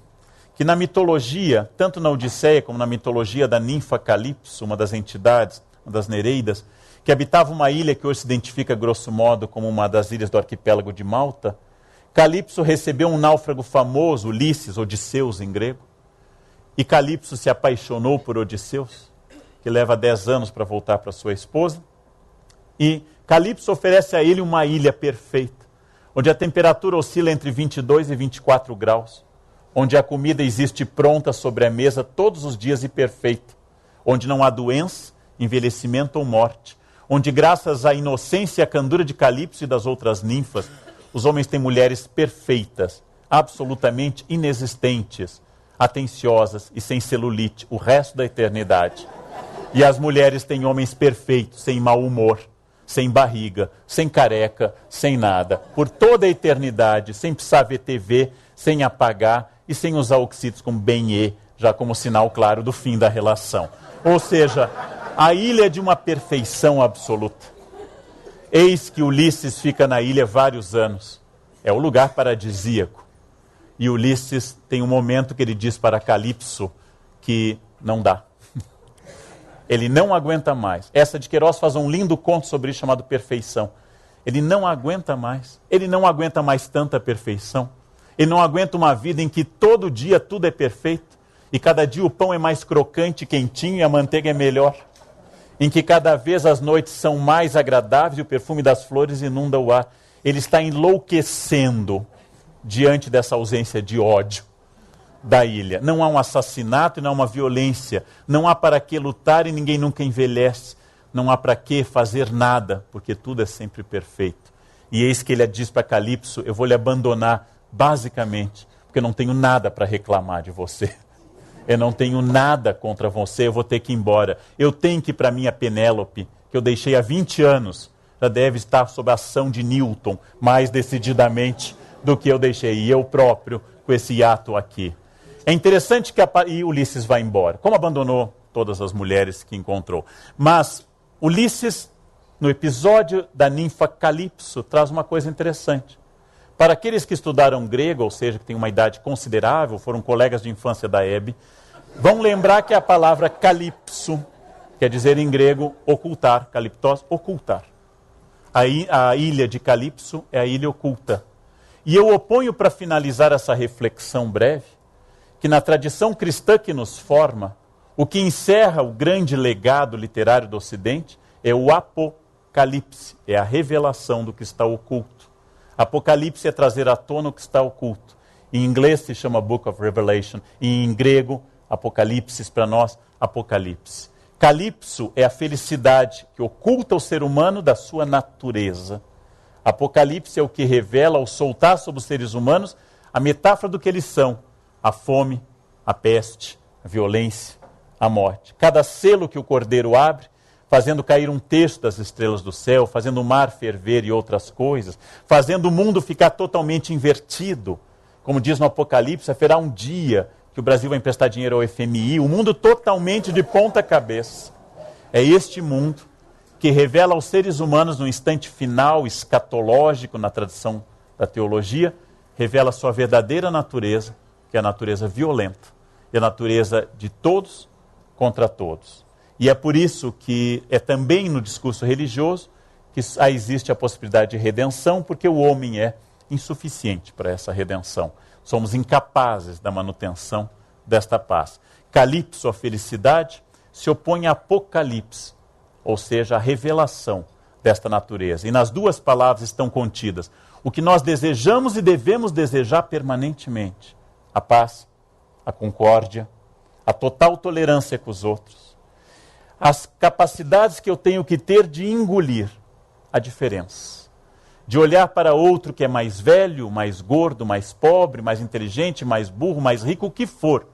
que na mitologia, tanto na Odisseia como na mitologia da ninfa Calipso, uma das entidades, uma das Nereidas, que habitava uma ilha que hoje se identifica grosso modo como uma das ilhas do arquipélago de Malta, Calipso recebeu um náufrago famoso, Ulisses, Odisseus em grego, e Calipso se apaixonou por Odisseus, que leva 10 anos para voltar para sua esposa, e Calipso oferece a ele uma ilha perfeita, onde a temperatura oscila entre 22 e 24 graus, onde a comida existe pronta sobre a mesa todos os dias e perfeita, onde não há doença, envelhecimento ou morte, onde graças à inocência e à candura de Calipso e das outras ninfas, os homens têm mulheres perfeitas, absolutamente inexistentes, atenciosas e sem celulite, o resto da eternidade. E as mulheres têm homens perfeitos, sem mau humor, sem barriga, sem careca, sem nada, por toda a eternidade, sem precisar ver TV, sem apagar e sem usar oxítodos como bem-e, já como sinal claro do fim da relação. Ou seja, a ilha é de uma perfeição absoluta. Eis que Ulisses fica na ilha vários anos. É o lugar paradisíaco. E Ulisses tem um momento que ele diz para Calipso que não dá. Ele não aguenta mais. Essa de Queiroz faz um lindo conto sobre isso chamado Perfeição. Ele não aguenta mais. Ele não aguenta mais tanta perfeição. Ele não aguenta uma vida em que todo dia tudo é perfeito. E cada dia o pão é mais crocante, quentinho e a manteiga é melhor. Em que cada vez as noites são mais agradáveis e o perfume das flores inunda o ar. Ele está enlouquecendo diante dessa ausência de ódio da ilha. Não há um assassinato e não há uma violência. Não há para que lutar e ninguém nunca envelhece. Não há para que fazer nada, porque tudo é sempre perfeito. E eis que ele diz para Calipso, eu vou lhe abandonar basicamente, porque eu não tenho nada para reclamar de você. Eu não tenho nada contra você, eu vou ter que ir embora. Eu tenho que ir para minha Penélope, que eu deixei há 20 anos. Já deve estar sob a ação de Newton, mais decididamente do que eu deixei. E eu próprio, com esse hiato aqui. É interessante que e Ulisses vai embora. Como abandonou todas as mulheres que encontrou. Mas Ulisses, no episódio da ninfa Calipso, traz uma coisa interessante. Para aqueles que estudaram grego, ou seja, que têm uma idade considerável, foram colegas de infância da Hebe, vão lembrar que a palavra calipso quer dizer em grego ocultar, caliptos, ocultar. A ilha de Calipso é a ilha oculta. E eu oponho para finalizar essa reflexão breve, que na tradição cristã que nos forma, o que encerra o grande legado literário do Ocidente é o apocalipse, é a revelação do que está oculto. Apocalipse é trazer à tona o que está oculto. Em inglês se chama Book of Revelation, e em grego, Apocalipse, para nós, Apocalipse. Calipso é a felicidade que oculta o ser humano da sua natureza. Apocalipse é o que revela, ao soltar sobre os seres humanos, a metáfora do que eles são: a fome, a peste, a violência, a morte. Cada selo que o cordeiro abre, fazendo cair um terço das estrelas do céu, fazendo o mar ferver e outras coisas, fazendo o mundo ficar totalmente invertido. Como diz no Apocalipse, haverá um dia que o Brasil vai emprestar dinheiro ao FMI, o mundo totalmente de ponta cabeça. É este mundo que revela aos seres humanos, no instante final, escatológico, na tradição da teologia, revela a sua verdadeira natureza, que é a natureza violenta, e a natureza de todos contra todos. E é por isso que é também no discurso religioso que existe a possibilidade de redenção, porque o homem é insuficiente para essa redenção. Somos incapazes da manutenção desta paz. Calipso, a felicidade, se opõe a apocalipse, ou seja, a revelação desta natureza. E nas duas palavras estão contidas o que nós desejamos e devemos desejar permanentemente: a paz, a concórdia, a total tolerância com os outros, as capacidades que eu tenho que ter de engolir a diferença, de olhar para outro que é mais velho, mais gordo, mais pobre, mais inteligente, mais burro, mais rico, o que for,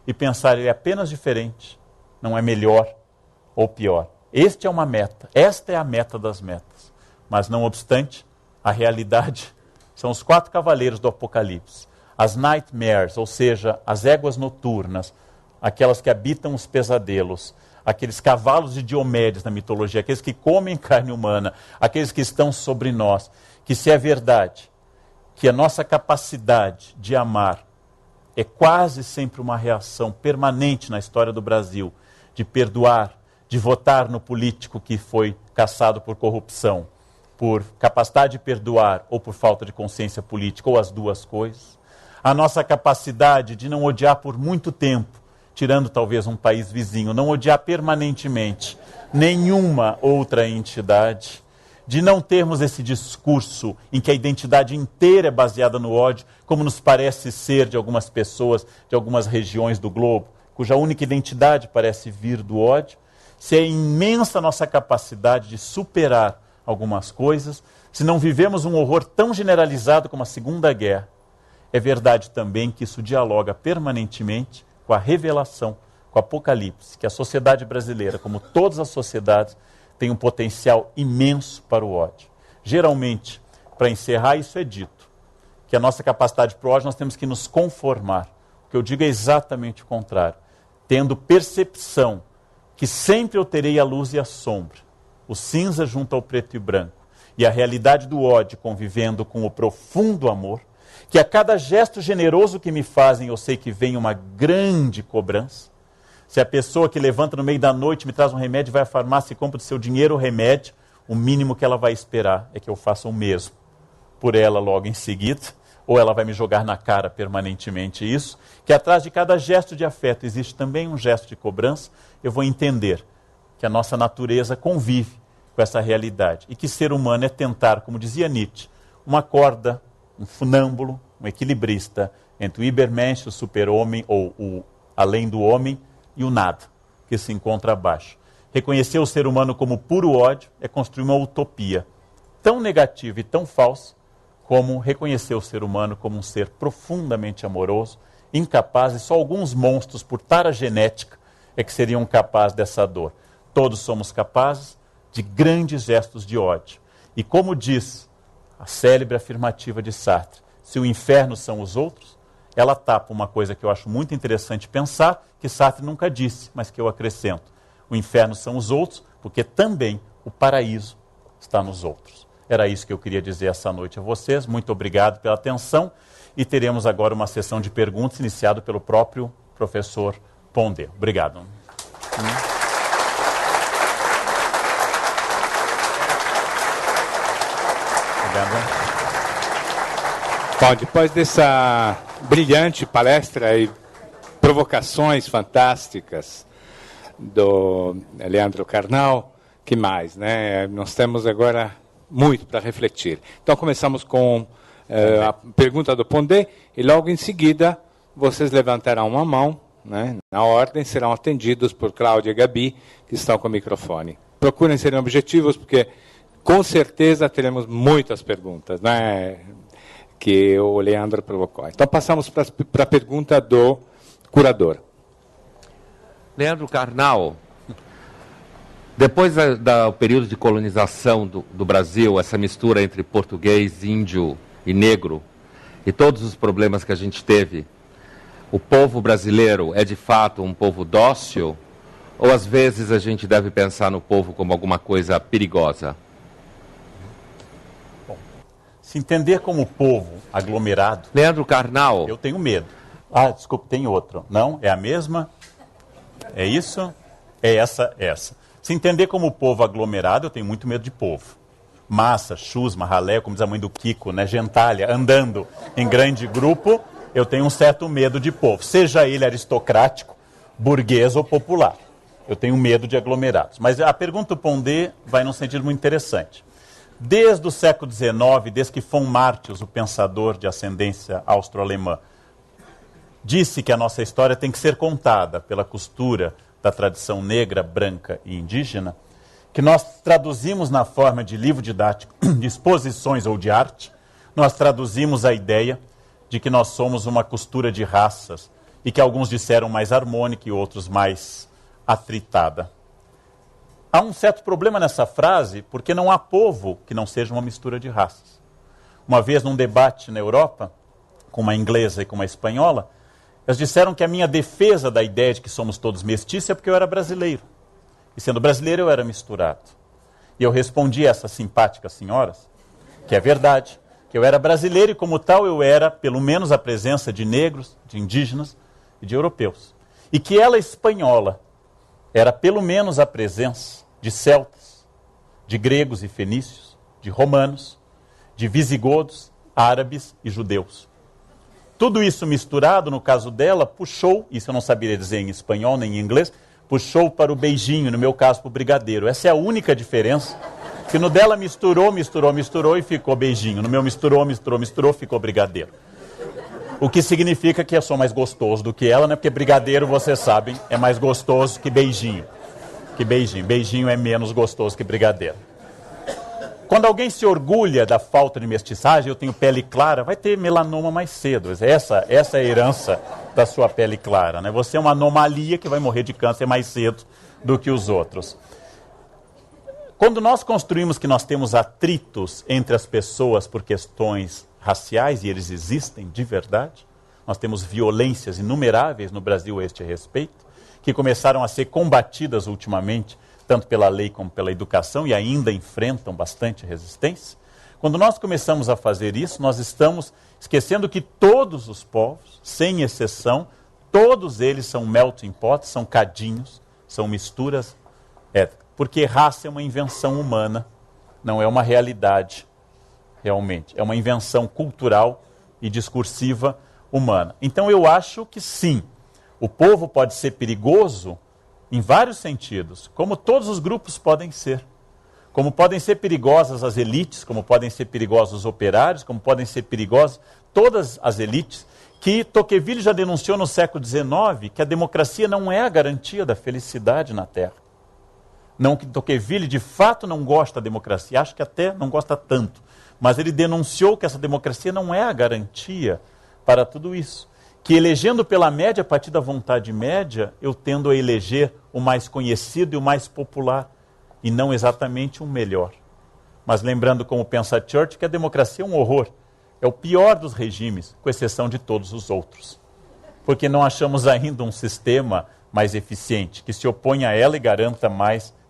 e pensar, ele é apenas diferente, não é melhor ou pior. Esta é uma meta, esta é a meta das metas. Mas não obstante, a realidade são os 4 cavaleiros do Apocalipse, as nightmares, ou seja, as éguas noturnas, aquelas que habitam os pesadelos, aqueles cavalos de Diomedes na mitologia, aqueles que comem carne humana, aqueles que estão sobre nós, que se é verdade que a nossa capacidade de amar é quase sempre uma reação permanente na história do Brasil, de perdoar, de votar no político que foi caçado por corrupção, por capacidade de perdoar ou por falta de consciência política, ou as duas coisas, a nossa capacidade de não odiar por muito tempo, tirando talvez um país vizinho, não odiar permanentemente nenhuma outra entidade, de não termos esse discurso em que a identidade inteira é baseada no ódio, como nos parece ser de algumas pessoas, de algumas regiões do globo, cuja única identidade parece vir do ódio, se é imensa a nossa capacidade de superar algumas coisas, se não vivemos um horror tão generalizado como a Segunda Guerra, é verdade também que isso dialoga permanentemente com a revelação, com o Apocalipse, que a sociedade brasileira, como todas as sociedades, tem um potencial imenso para o ódio. Geralmente, para encerrar, isso é dito, que a nossa capacidade para o ódio nós temos que nos conformar. que eu digo é exatamente o contrário. Tendo percepção que sempre eu terei a luz e a sombra, o cinza junto ao preto e branco, e a realidade do ódio convivendo com o profundo amor, que a cada gesto generoso que me fazem eu sei que vem uma grande cobrança. Se a pessoa que levanta no meio da noite me traz um remédio, vai à farmácia e compra do seu dinheiro o remédio, o mínimo que ela vai esperar é que eu faça o mesmo por ela logo em seguida, ou ela vai me jogar na cara permanentemente isso, que atrás de cada gesto de afeto existe também um gesto de cobrança. Eu vou entender que a nossa natureza convive com essa realidade e que ser humano é tentar, como dizia Nietzsche, uma corda, um funâmbulo, um equilibrista entre o Übermensch, o super-homem ou o além do homem e o nada, que se encontra abaixo. Reconhecer o ser humano como puro ódio é construir uma utopia tão negativa e tão falsa como reconhecer o ser humano como um ser profundamente amoroso, incapaz, e só alguns monstros, por tara genética, é que seriam capazes dessa dor. Todos somos capazes de grandes gestos de ódio. E como diz a célebre afirmativa de Sartre, se o inferno são os outros, ela tapa uma coisa que eu acho muito interessante pensar, que Sartre nunca disse, mas que eu acrescento. O inferno são os outros, porque também o paraíso está nos outros. Era isso que eu queria dizer essa noite a vocês. Muito obrigado pela atenção. E teremos agora uma sessão de perguntas iniciada pelo próprio professor Pondé. Obrigado. Obrigado. Bom, depois dessa brilhante palestra e provocações fantásticas do Leandro Carnal, que mais, né? Nós temos agora muito para refletir. Então, começamos com a pergunta do Pondé e logo em seguida vocês levantarão uma mão, né? Na ordem, serão atendidos por Cláudia e Gabi, que estão com o microfone. Procurem serem objetivos, porque com certeza teremos muitas perguntas, né? Que o Leandro provocou. Então, passamos para a pergunta do curador. Leandro Carnal, depois do período de colonização do Brasil, essa mistura entre português, índio e negro, e todos os problemas que a gente teve, o povo brasileiro é de fato um povo dócil, ou às vezes a gente deve pensar no povo como alguma coisa perigosa? Bom, se entender como povo aglomerado... Leandro Carnal... Eu tenho medo. Ah, desculpe, tem outro. Não? É a mesma? É isso? É essa. Se entender como povo aglomerado, eu tenho muito medo de povo. Massa, chusma, ralé, como diz a mãe do Kiko, né? Gentalha, andando em grande grupo, eu tenho um certo medo de povo. Seja ele aristocrático, burguês ou popular. Eu tenho medo de aglomerados. Mas a pergunta do Pondé vai num sentido muito interessante. Desde o século XIX, desde que von Martius, o pensador de ascendência austro-alemã, disse que a nossa história tem que ser contada pela costura da tradição negra, branca e indígena, que nós traduzimos na forma de livro didático, de exposições ou de arte, nós traduzimos a ideia de que nós somos uma costura de raças e que alguns disseram mais harmônica e outros mais atritada. Há um certo problema nessa frase, porque não há povo que não seja uma mistura de raças. Uma vez, num debate na Europa, com uma inglesa e com uma espanhola, elas disseram que a minha defesa da ideia de que somos todos mestiços é porque eu era brasileiro. E sendo brasileiro, eu era misturado. E eu respondi a essas simpáticas senhoras que é verdade, que eu era brasileiro e, como tal, eu era, pelo menos, a presença de negros, de indígenas e de europeus. E que ela, espanhola, era, pelo menos, a presença de celtas, de gregos e fenícios, de romanos, de visigodos, árabes e judeus. Tudo isso misturado, no caso dela, puxou, isso eu não saberia dizer em espanhol nem em inglês, puxou para o beijinho, no meu caso, para o brigadeiro. Essa é a única diferença, que no dela misturou e ficou beijinho. No meu misturou, ficou brigadeiro. O que significa que eu sou mais gostoso do que ela, né? Porque brigadeiro, vocês sabem, é mais gostoso que beijinho. Beijinho é menos gostoso que brigadeiro. Quando alguém se orgulha da falta de mestiçagem, eu tenho pele clara, vai ter melanoma mais cedo. Essa é a herança da sua pele clara, né? Você é uma anomalia que vai morrer de câncer mais cedo do que os outros. Quando nós construímos que nós temos atritos entre as pessoas por questões raciais, e eles existem de verdade, Nós temos violências inumeráveis no Brasil a este respeito, que começaram a ser combatidas ultimamente, tanto pela lei como pela educação, e ainda enfrentam bastante resistência. Quando nós começamos a fazer isso, nós estamos esquecendo que todos os povos, sem exceção, todos eles são melting pots, são cadinhos, são misturas étnicas. Porque raça é uma invenção humana, não é uma realidade, realmente. É uma invenção cultural e discursiva humana. Então eu acho que sim, o povo pode ser perigoso em vários sentidos, como todos os grupos podem ser. Como podem ser perigosas as elites, como podem ser perigosos os operários, como podem ser perigosas todas as elites, que Tocqueville já denunciou no século XIX que a democracia não é a garantia da felicidade na Terra. Não que Tocqueville de fato não gosta da democracia, acho que até não gosta tanto, mas ele denunciou que essa democracia não é a garantia para tudo isso. Que elegendo pela média, a partir da vontade média, eu tendo a eleger o mais conhecido e o mais popular, e não exatamente um melhor. Mas lembrando, como pensa Churchill, que a democracia é um horror. É o pior dos regimes, com exceção de todos os outros. Porque não achamos ainda um sistema mais eficiente, que se oponha a ela e garanta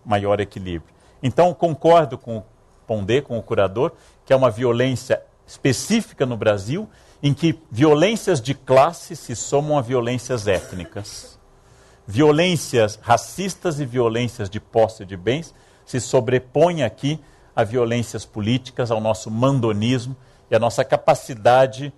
maior equilíbrio. Então, concordo com o Pondé, com o curador, que é uma violência específica no Brasil, em que violências de classe se somam a violências étnicas. Violências racistas e violências de posse de bens se sobrepõem aqui a violências políticas, ao nosso mandonismo e à nossa capacidade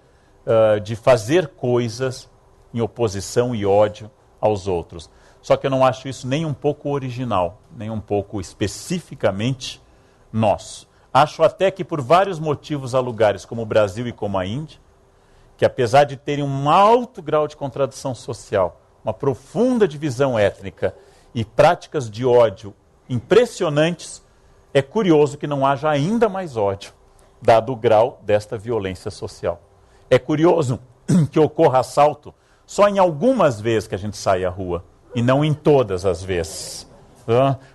de fazer coisas em oposição e ódio aos outros. Só que eu não acho isso nem um pouco original, nem um pouco especificamente nosso. Acho até que por vários motivos há lugares como o Brasil e como a Índia, que apesar de terem um alto grau de contradição social, uma profunda divisão étnica e práticas de ódio impressionantes, é curioso que não haja ainda mais ódio, dado o grau desta violência social. É curioso que ocorra assalto só em algumas vezes que a gente sai à rua, e não em todas as vezes.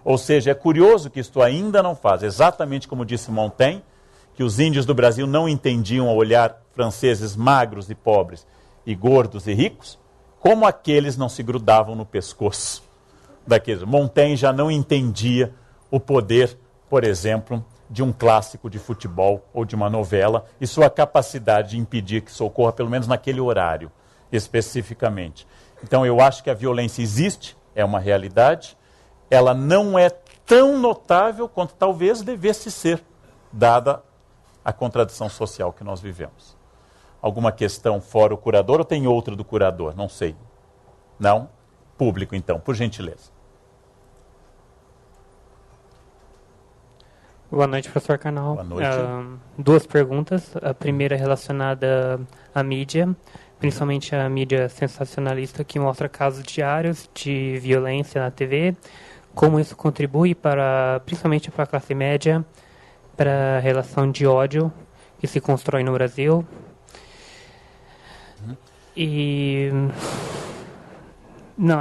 Ou seja, é curioso que isto ainda não faz, exatamente como disse Montaigne, que os índios do Brasil não entendiam ao olhar franceses magros e pobres, e gordos e ricos, como aqueles não se grudavam no pescoço daqueles. Montaigne já não entendia o poder, por exemplo, de um clássico de futebol ou de uma novela e sua capacidade de impedir que isso ocorra, pelo menos naquele horário, especificamente. Então eu acho que a violência existe, é uma realidade, ela não é tão notável quanto talvez devesse ser, dada a contradição social que nós vivemos. Alguma questão fora o curador ou tem outra do curador? Não sei. Não? Público, então, por gentileza. Boa noite, professor Karnal. Boa noite. Duas perguntas. A primeira é relacionada à mídia, principalmente a mídia sensacionalista, que mostra casos diários de violência na TV. Como isso contribui principalmente para a classe média, para a relação de ódio que se constrói no Brasil. E... Não,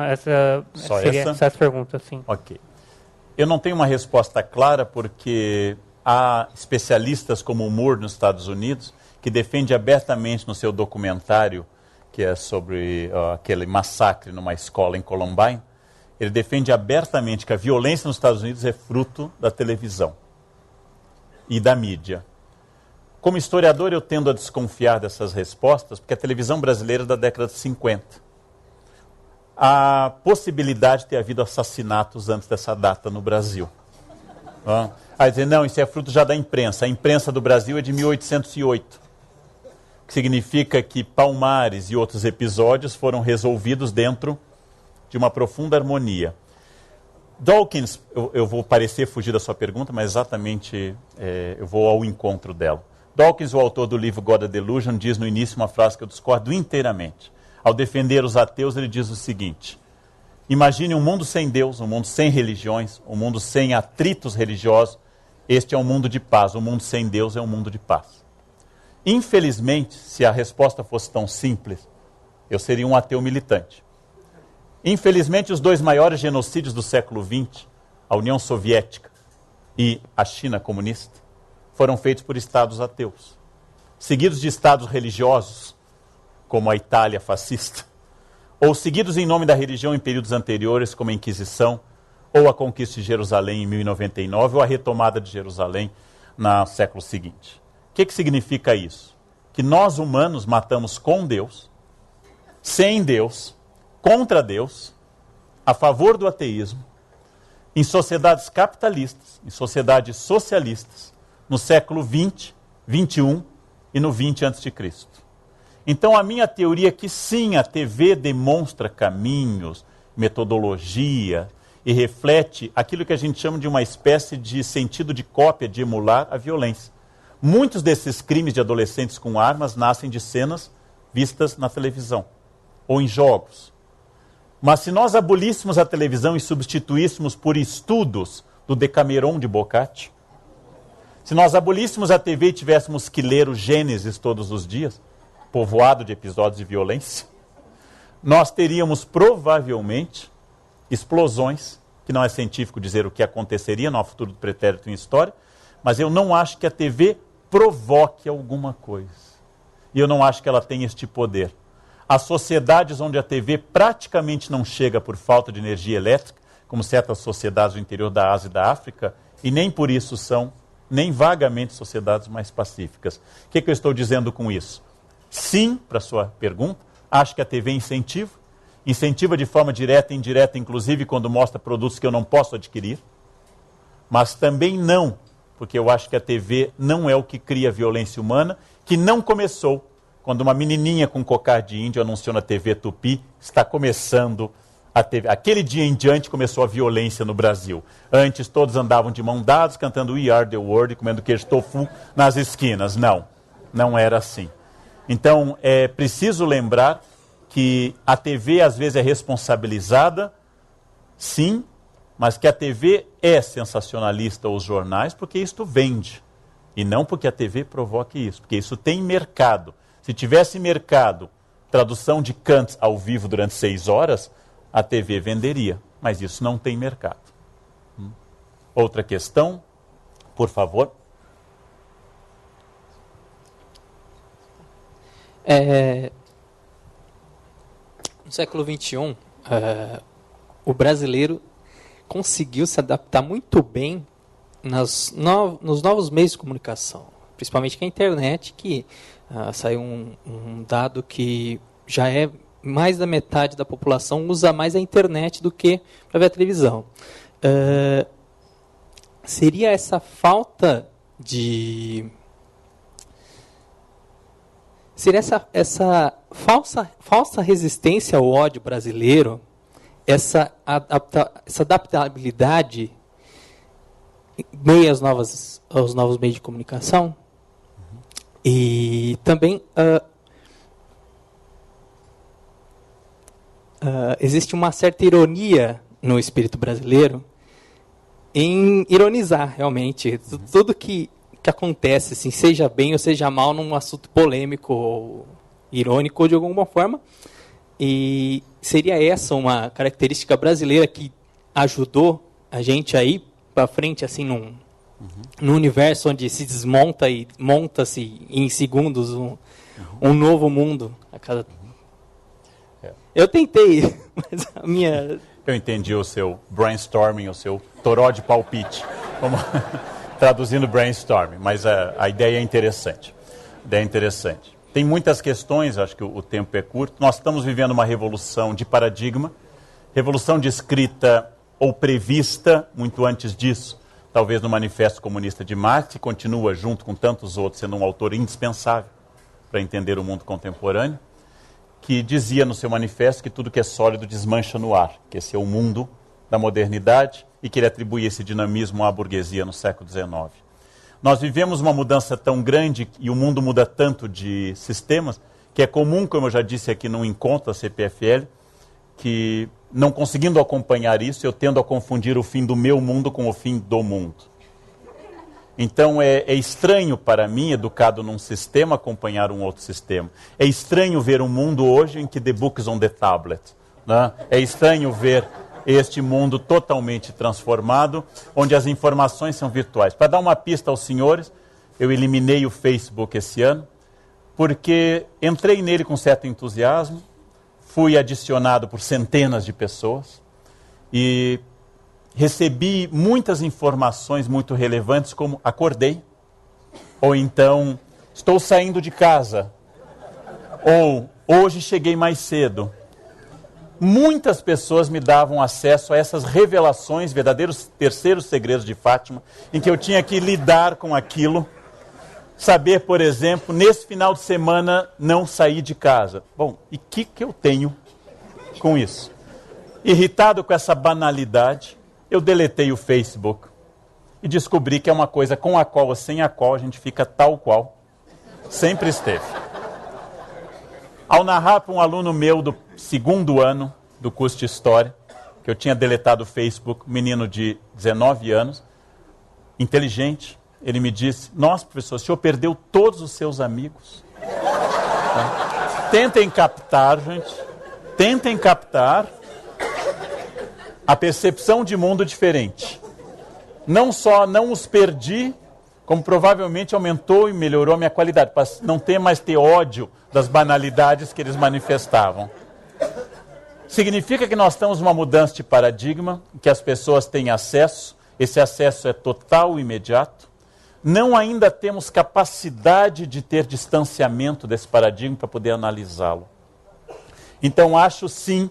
seria essa pergunta, sim. Ok. Eu não tenho uma resposta clara porque há especialistas como o Moore nos Estados Unidos que defende abertamente no seu documentário, que é sobre aquele massacre numa escola em Columbine, ele defende abertamente que a violência nos Estados Unidos é fruto da televisão e da mídia. Como historiador, eu tendo a desconfiar dessas respostas, porque a televisão brasileira é da década de 50. A possibilidade de ter havido assassinatos antes dessa data no Brasil. Aí dizer, não, isso é fruto já da imprensa. A imprensa do Brasil é de 1808, que significa que Palmares e outros episódios foram resolvidos dentro de uma profunda harmonia. Dawkins, eu vou parecer fugir da sua pergunta, mas exatamente eu vou ao encontro dela. Dawkins, o autor do livro God a Delusion, diz no início uma frase que eu discordo inteiramente. Ao defender os ateus, ele diz o seguinte: imagine um mundo sem Deus, um mundo sem religiões, um mundo sem atritos religiosos. Este é um mundo de paz. Um mundo sem Deus é um mundo de paz. Infelizmente, se a resposta fosse tão simples, eu seria um ateu militante. Infelizmente, os dois maiores genocídios do século XX, a União Soviética e a China comunista, foram feitos por estados ateus, seguidos de estados religiosos, como a Itália fascista, ou seguidos em nome da religião em períodos anteriores, como a Inquisição, ou a conquista de Jerusalém em 1099, ou a retomada de Jerusalém no século seguinte. O que significa isso? Que nós humanos matamos com Deus, sem Deus, contra Deus, a favor do ateísmo, em sociedades capitalistas, em sociedades socialistas, no século XX, XXI e no 20 a.C. Então a minha teoria é que sim, a TV demonstra caminhos, metodologia e reflete aquilo que a gente chama de uma espécie de sentido de cópia, de emular a violência. Muitos desses crimes de adolescentes com armas nascem de cenas vistas na televisão ou em jogos. Mas se nós abolíssemos a televisão e substituíssemos por estudos do Decameron de Boccaccio, se nós abolíssemos a TV e tivéssemos que ler o Gênesis todos os dias, povoado de episódios de violência, nós teríamos provavelmente explosões, que não é científico dizer o que aconteceria no futuro do pretérito em história, mas eu não acho que a TV provoque alguma coisa. E eu não acho que ela tenha este poder. As sociedades onde a TV praticamente não chega por falta de energia elétrica, como certas sociedades do interior da Ásia e da África, e nem por isso são, nem vagamente, sociedades mais pacíficas. O que eu estou dizendo com isso? Sim, para a sua pergunta, acho que a TV incentiva de forma direta e indireta, inclusive quando mostra produtos que eu não posso adquirir, mas também não, porque eu acho que a TV não é o que cria violência humana, que não começou quando uma menininha com cocar de índio anunciou na TV Tupi, está começando a TV. Aquele dia em diante começou a violência no Brasil. Antes todos andavam de mão dadas, cantando We Are The World e comendo queijo tofu nas esquinas. Não era assim. Então, é preciso lembrar que a TV às vezes é responsabilizada, sim, mas que a TV é sensacionalista, os jornais, porque isto vende. E não porque a TV provoque isso, porque isso tem mercado. Se tivesse mercado, tradução de Kant ao vivo durante 6 horas, a TV venderia. Mas isso não tem mercado. Outra questão, por favor. No século XXI, o brasileiro conseguiu se adaptar muito bem nos novos meios de comunicação, principalmente com a internet, que saiu um dado que já é mais da metade da população usa mais a internet do que para ver a televisão. Seria essa falta de... Seria essa falsa resistência ao ódio brasileiro, essa adaptabilidade meio aos novos meios de comunicação? E também existe uma certa ironia no espírito brasileiro em ironizar, realmente, tudo que acontece, assim, seja bem ou seja mal, num assunto polêmico ou irônico ou de alguma forma. E seria essa uma característica brasileira que ajudou a gente a ir para frente, assim, num universo onde se desmonta e monta-se em segundos um novo mundo a cada... Eu tentei, mas a minha... Eu entendi o seu brainstorming, o seu toró de palpite, traduzindo brainstorming, mas a ideia é interessante. Tem muitas questões, acho que o tempo é curto. Nós estamos vivendo uma revolução de paradigma, revolução de escrita ou prevista muito antes disso, talvez no Manifesto Comunista de Marx, que continua junto com tantos outros, sendo um autor indispensável para entender o mundo contemporâneo, que dizia no seu manifesto que tudo que é sólido desmancha no ar, que esse é o mundo da modernidade e que ele atribui esse dinamismo à burguesia no século XIX. Nós vivemos uma mudança tão grande e o mundo muda tanto de sistemas que é comum, como eu já disse aqui num encontro da CPFL, que não conseguindo acompanhar isso, eu tendo a confundir o fim do meu mundo com o fim do mundo. Então é estranho para mim, educado num sistema, acompanhar um outro sistema. É estranho ver um mundo hoje em que the book is on the tablet. Né? É estranho ver este mundo totalmente transformado, onde as informações são virtuais. Para dar uma pista aos senhores, eu eliminei o Facebook esse ano, porque entrei nele com certo entusiasmo, fui adicionado por centenas de pessoas e recebi muitas informações muito relevantes, como acordei, ou então estou saindo de casa, ou hoje cheguei mais cedo. Muitas pessoas me davam acesso a essas revelações, verdadeiros terceiros segredos de Fátima, em que eu tinha que lidar com aquilo. Saber, por exemplo, nesse final de semana não sair de casa. Bom, e o que eu tenho com isso? Irritado com essa banalidade, eu deletei o Facebook e descobri que é uma coisa com a qual ou sem a qual a gente fica tal qual sempre esteve. Ao narrar para um aluno meu do 2º ano do curso de História, que eu tinha deletado o Facebook, um menino de 19 anos, inteligente, ele me disse: nossa, professor, o senhor perdeu todos os seus amigos. Tá? Tentem captar, gente, tentem captar a percepção de mundo diferente. Não só não os perdi, como provavelmente aumentou e melhorou a minha qualidade, para não ter mais ódio das banalidades que eles manifestavam. Significa que nós estamos numa mudança de paradigma, que as pessoas têm acesso, esse acesso é total e imediato. Não ainda temos capacidade de ter distanciamento desse paradigma para poder analisá-lo. Então acho sim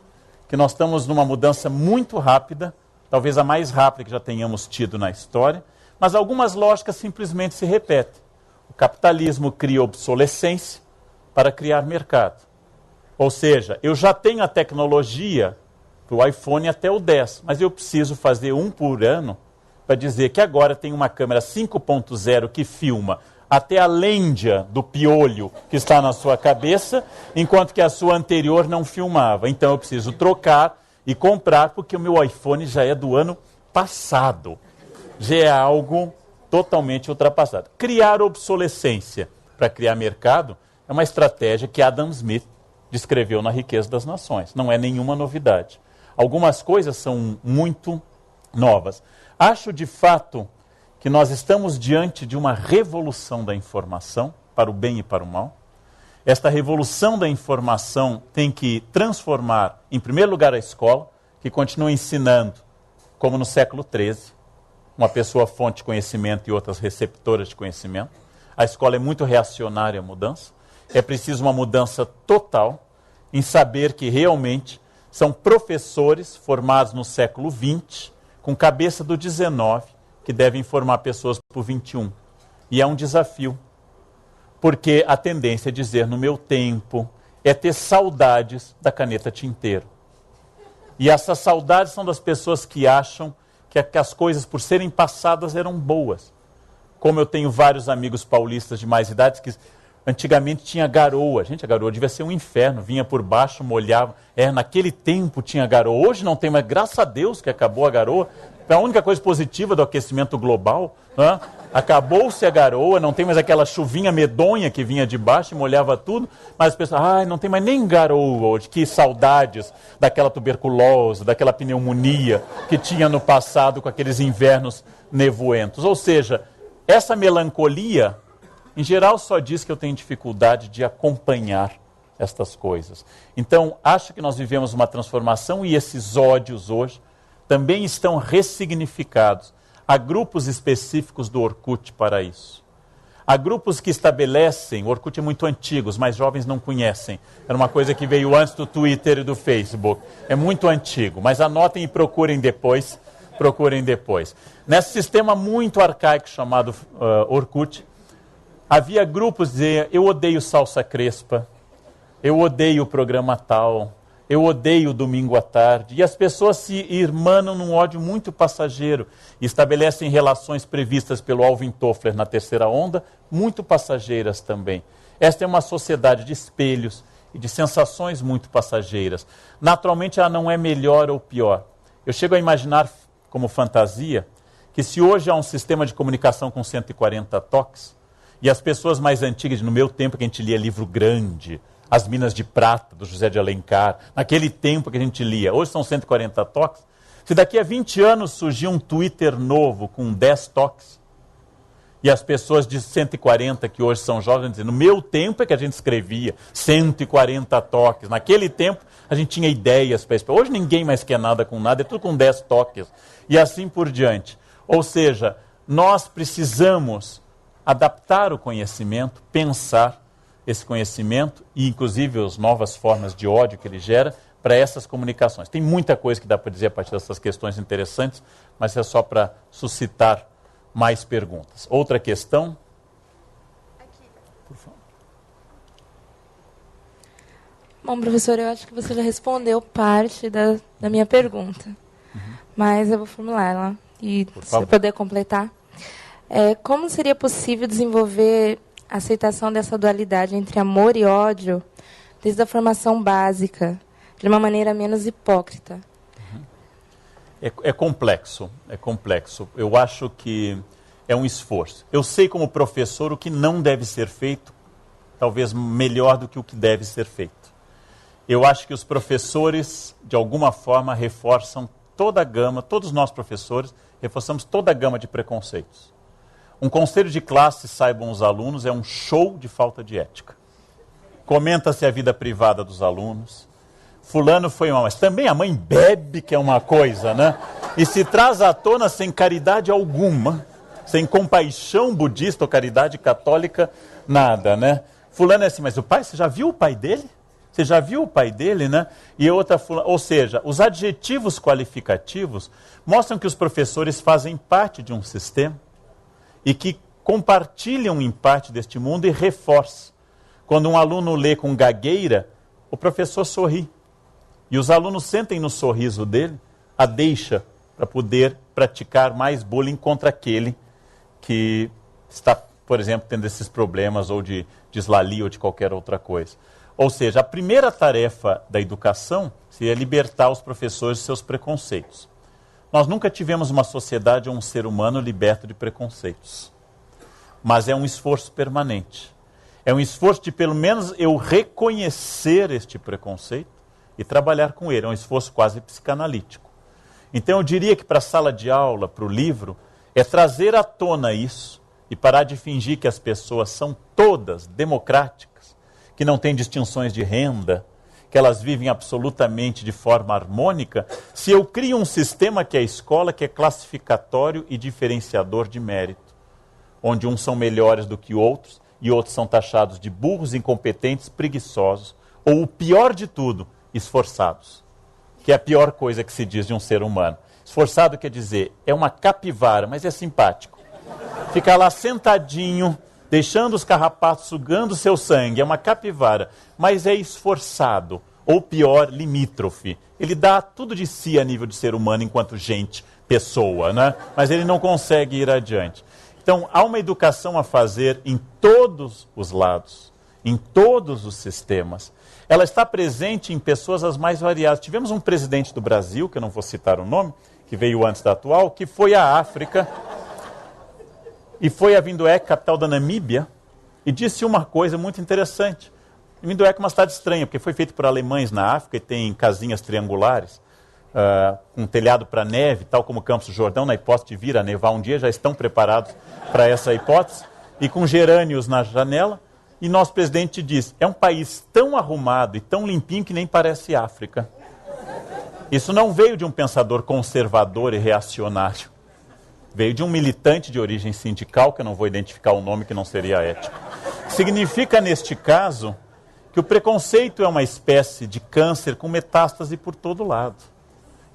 que nós estamos numa mudança muito rápida, talvez a mais rápida que já tenhamos tido na história, mas algumas lógicas simplesmente se repetem. O capitalismo cria obsolescência para criar mercado. Ou seja, eu já tenho a tecnologia para o iPhone até o 10, mas eu preciso fazer um por ano para dizer que agora tem uma câmera 5.0 que filma até a lêndia do piolho que está na sua cabeça, enquanto que a sua anterior não filmava. Então eu preciso trocar e comprar, porque o meu iPhone já é do ano passado. Já é algo totalmente ultrapassado. Criar obsolescência para criar mercado é uma estratégia que Adam Smith descreveu na Riqueza das Nações. Não é nenhuma novidade. Algumas coisas são muito novas. Acho, de fato, que nós estamos diante de uma revolução da informação, para o bem e para o mal. Esta revolução da informação tem que transformar, em primeiro lugar, a escola, que continua ensinando, como no século XIII, uma pessoa fonte de conhecimento e outras receptoras de conhecimento. A escola é muito reacionária à mudança. É preciso uma mudança total em saber que realmente são professores formados no século XX, com cabeça do XIX, que devem formar pessoas para o XXI. E é um desafio, porque a tendência é dizer no meu tempo, é ter saudades da caneta tinteiro. E essas saudades são das pessoas que acham que as coisas, por serem passadas, eram boas. Como eu tenho vários amigos paulistas de mais idade que antigamente tinha garoa. Gente, a garoa devia ser um inferno, vinha por baixo, molhava. Naquele tempo tinha garoa. Hoje não tem, mas graças a Deus que acabou a garoa. É a única coisa positiva do aquecimento global. Né? Acabou-se a garoa, não tem mais aquela chuvinha medonha que vinha de baixo e molhava tudo. Mas as pessoas, não tem mais nem garoa hoje. Que saudades daquela tuberculose, daquela pneumonia que tinha no passado com aqueles invernos nevoentos. Ou seja, essa melancolia, em geral, só diz que eu tenho dificuldade de acompanhar estas coisas. Então, acho que nós vivemos uma transformação e esses ódios hoje também estão ressignificados. Há grupos específicos do Orkut para isso. Há grupos que estabelecem, o Orkut é muito antigo, os mais jovens não conhecem. Era uma coisa que veio antes do Twitter e do Facebook. É muito antigo, mas anotem e procurem depois. Nesse sistema muito arcaico chamado Orkut, havia grupos dizendo: eu odeio salsa crespa, eu odeio o programa tal, eu odeio o domingo à tarde. E as pessoas se irmanam num ódio muito passageiro e estabelecem relações previstas pelo Alvin Toffler na terceira onda, muito passageiras também. Esta é uma sociedade de espelhos e de sensações muito passageiras. Naturalmente, ela não é melhor ou pior. Eu chego a imaginar, como fantasia, que se hoje há um sistema de comunicação com 140 toques, e as pessoas mais antigas, no meu tempo que a gente lia livro grande, As Minas de Prata, do José de Alencar, naquele tempo que a gente lia, hoje são 140 toques, se daqui a 20 anos surgir um Twitter novo com 10 toques, E as pessoas de 140 que hoje são jovens dizem, no meu tempo é que a gente escrevia 140 toques. Naquele tempo a gente tinha ideias para isso. Hoje ninguém mais quer nada com nada, é tudo com 10 toques. E assim por diante. Ou seja, nós precisamos adaptar o conhecimento, pensar esse conhecimento e inclusive as novas formas de ódio que ele gera para essas comunicações. Tem muita coisa que dá para dizer a partir dessas questões interessantes, mas é só para suscitar mais perguntas. Outra questão? Aqui. Por favor. Bom, professor, eu acho que você já respondeu parte da minha pergunta, mas eu vou formular ela e se eu puder completar. Como seria possível desenvolver a aceitação dessa dualidade entre amor e ódio desde a formação básica, de uma maneira menos hipócrita? É complexo. Eu acho que é um esforço. Eu sei como professor o que não deve ser feito, talvez melhor do que o que deve ser feito. Eu acho que os professores, de alguma forma, reforçam toda a gama, todos nós professores, reforçamos toda a gama de preconceitos. Um conselho de classe, saibam os alunos, é um show de falta de ética. Comenta-se a vida privada dos alunos. Fulano foi mal, mas também a mãe bebe, que é uma coisa, né? E se traz à tona sem caridade alguma, sem compaixão budista ou caridade católica, nada, né? Fulano é assim, mas o pai, você já viu o pai dele? Você já viu o pai dele, né? E outra, ou seja, os adjetivos qualificativos mostram que os professores fazem parte de um sistema e que compartilham em parte deste mundo e reforçam. Quando um aluno lê com gagueira, o professor sorri. E os alunos sentem no sorriso dele a deixa para poder praticar mais bullying contra aquele que está, por exemplo, tendo esses problemas ou de dislalia ou de qualquer outra coisa. Ou seja, a primeira tarefa da educação seria libertar os professores de seus preconceitos. Nós nunca tivemos uma sociedade ou um ser humano liberto de preconceitos. Mas é um esforço permanente. É um esforço de, pelo menos, eu reconhecer este preconceito e trabalhar com ele. É um esforço quase psicanalítico. Então, eu diria que para a sala de aula, para o livro, é trazer à tona isso e parar de fingir que as pessoas são todas democráticas, que não têm distinções de renda, que elas vivem absolutamente de forma harmônica, se eu crio um sistema que é a escola, que é classificatório e diferenciador de mérito, onde uns são melhores do que outros e outros são taxados de burros, incompetentes, preguiçosos, ou o pior de tudo, esforçados, que é a pior coisa que se diz de um ser humano. Esforçado quer dizer, é uma capivara, mas é simpático. Fica lá sentadinho, deixando os carrapatos sugando seu sangue, é uma capivara, mas é esforçado, ou pior, limítrofe. Ele dá tudo de si a nível de ser humano enquanto gente, pessoa, né? Mas ele não consegue ir adiante. Então, há uma educação a fazer em todos os lados, em todos os sistemas. Ela está presente em pessoas as mais variadas. Tivemos um presidente do Brasil, que eu não vou citar o nome, que veio antes da atual, que foi à África e foi a Windhoek, capital da Namíbia, e disse uma coisa muito interessante. Windhoek é uma cidade estranha, porque foi feito por alemães na África e tem casinhas triangulares, com telhado para neve, tal como Campos do Jordão, na hipótese de vir a nevar um dia, já estão preparados para essa hipótese, e com gerânios na janela. E nosso presidente disse, é um país tão arrumado e tão limpinho que nem parece África. Isso não veio de um pensador conservador e reacionário. Veio de um militante de origem sindical, que eu não vou identificar o nome, que não seria ético. Significa, neste caso, que o preconceito é uma espécie de câncer com metástase por todo lado.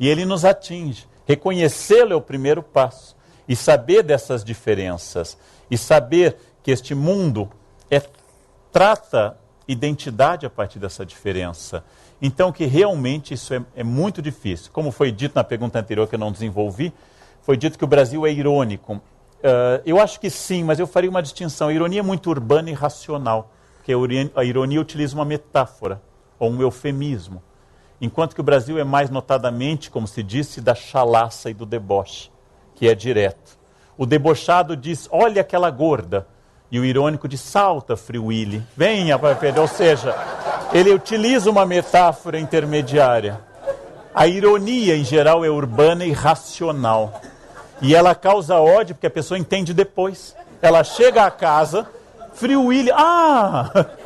E ele nos atinge. Reconhecê-lo é o primeiro passo. E saber dessas diferenças. E saber que este mundo trata identidade a partir dessa diferença. Então, que realmente isso é muito difícil. Como foi dito na pergunta anterior, que eu não desenvolvi, foi dito que o Brasil é irônico. Eu acho que sim, mas eu faria uma distinção. A ironia é muito urbana e racional, porque a ironia utiliza uma metáfora, ou um eufemismo. Enquanto que o Brasil é mais notadamente, como se disse, da chalaça e do deboche, que é direto. O debochado diz, olha aquela gorda, e o irônico diz, salta, Free Willy, venha, vai perder. Ou seja, ele utiliza uma metáfora intermediária. A ironia, em geral, é urbana e racional. E ela causa ódio porque a pessoa entende depois. Ela chega a casa, Free Willy,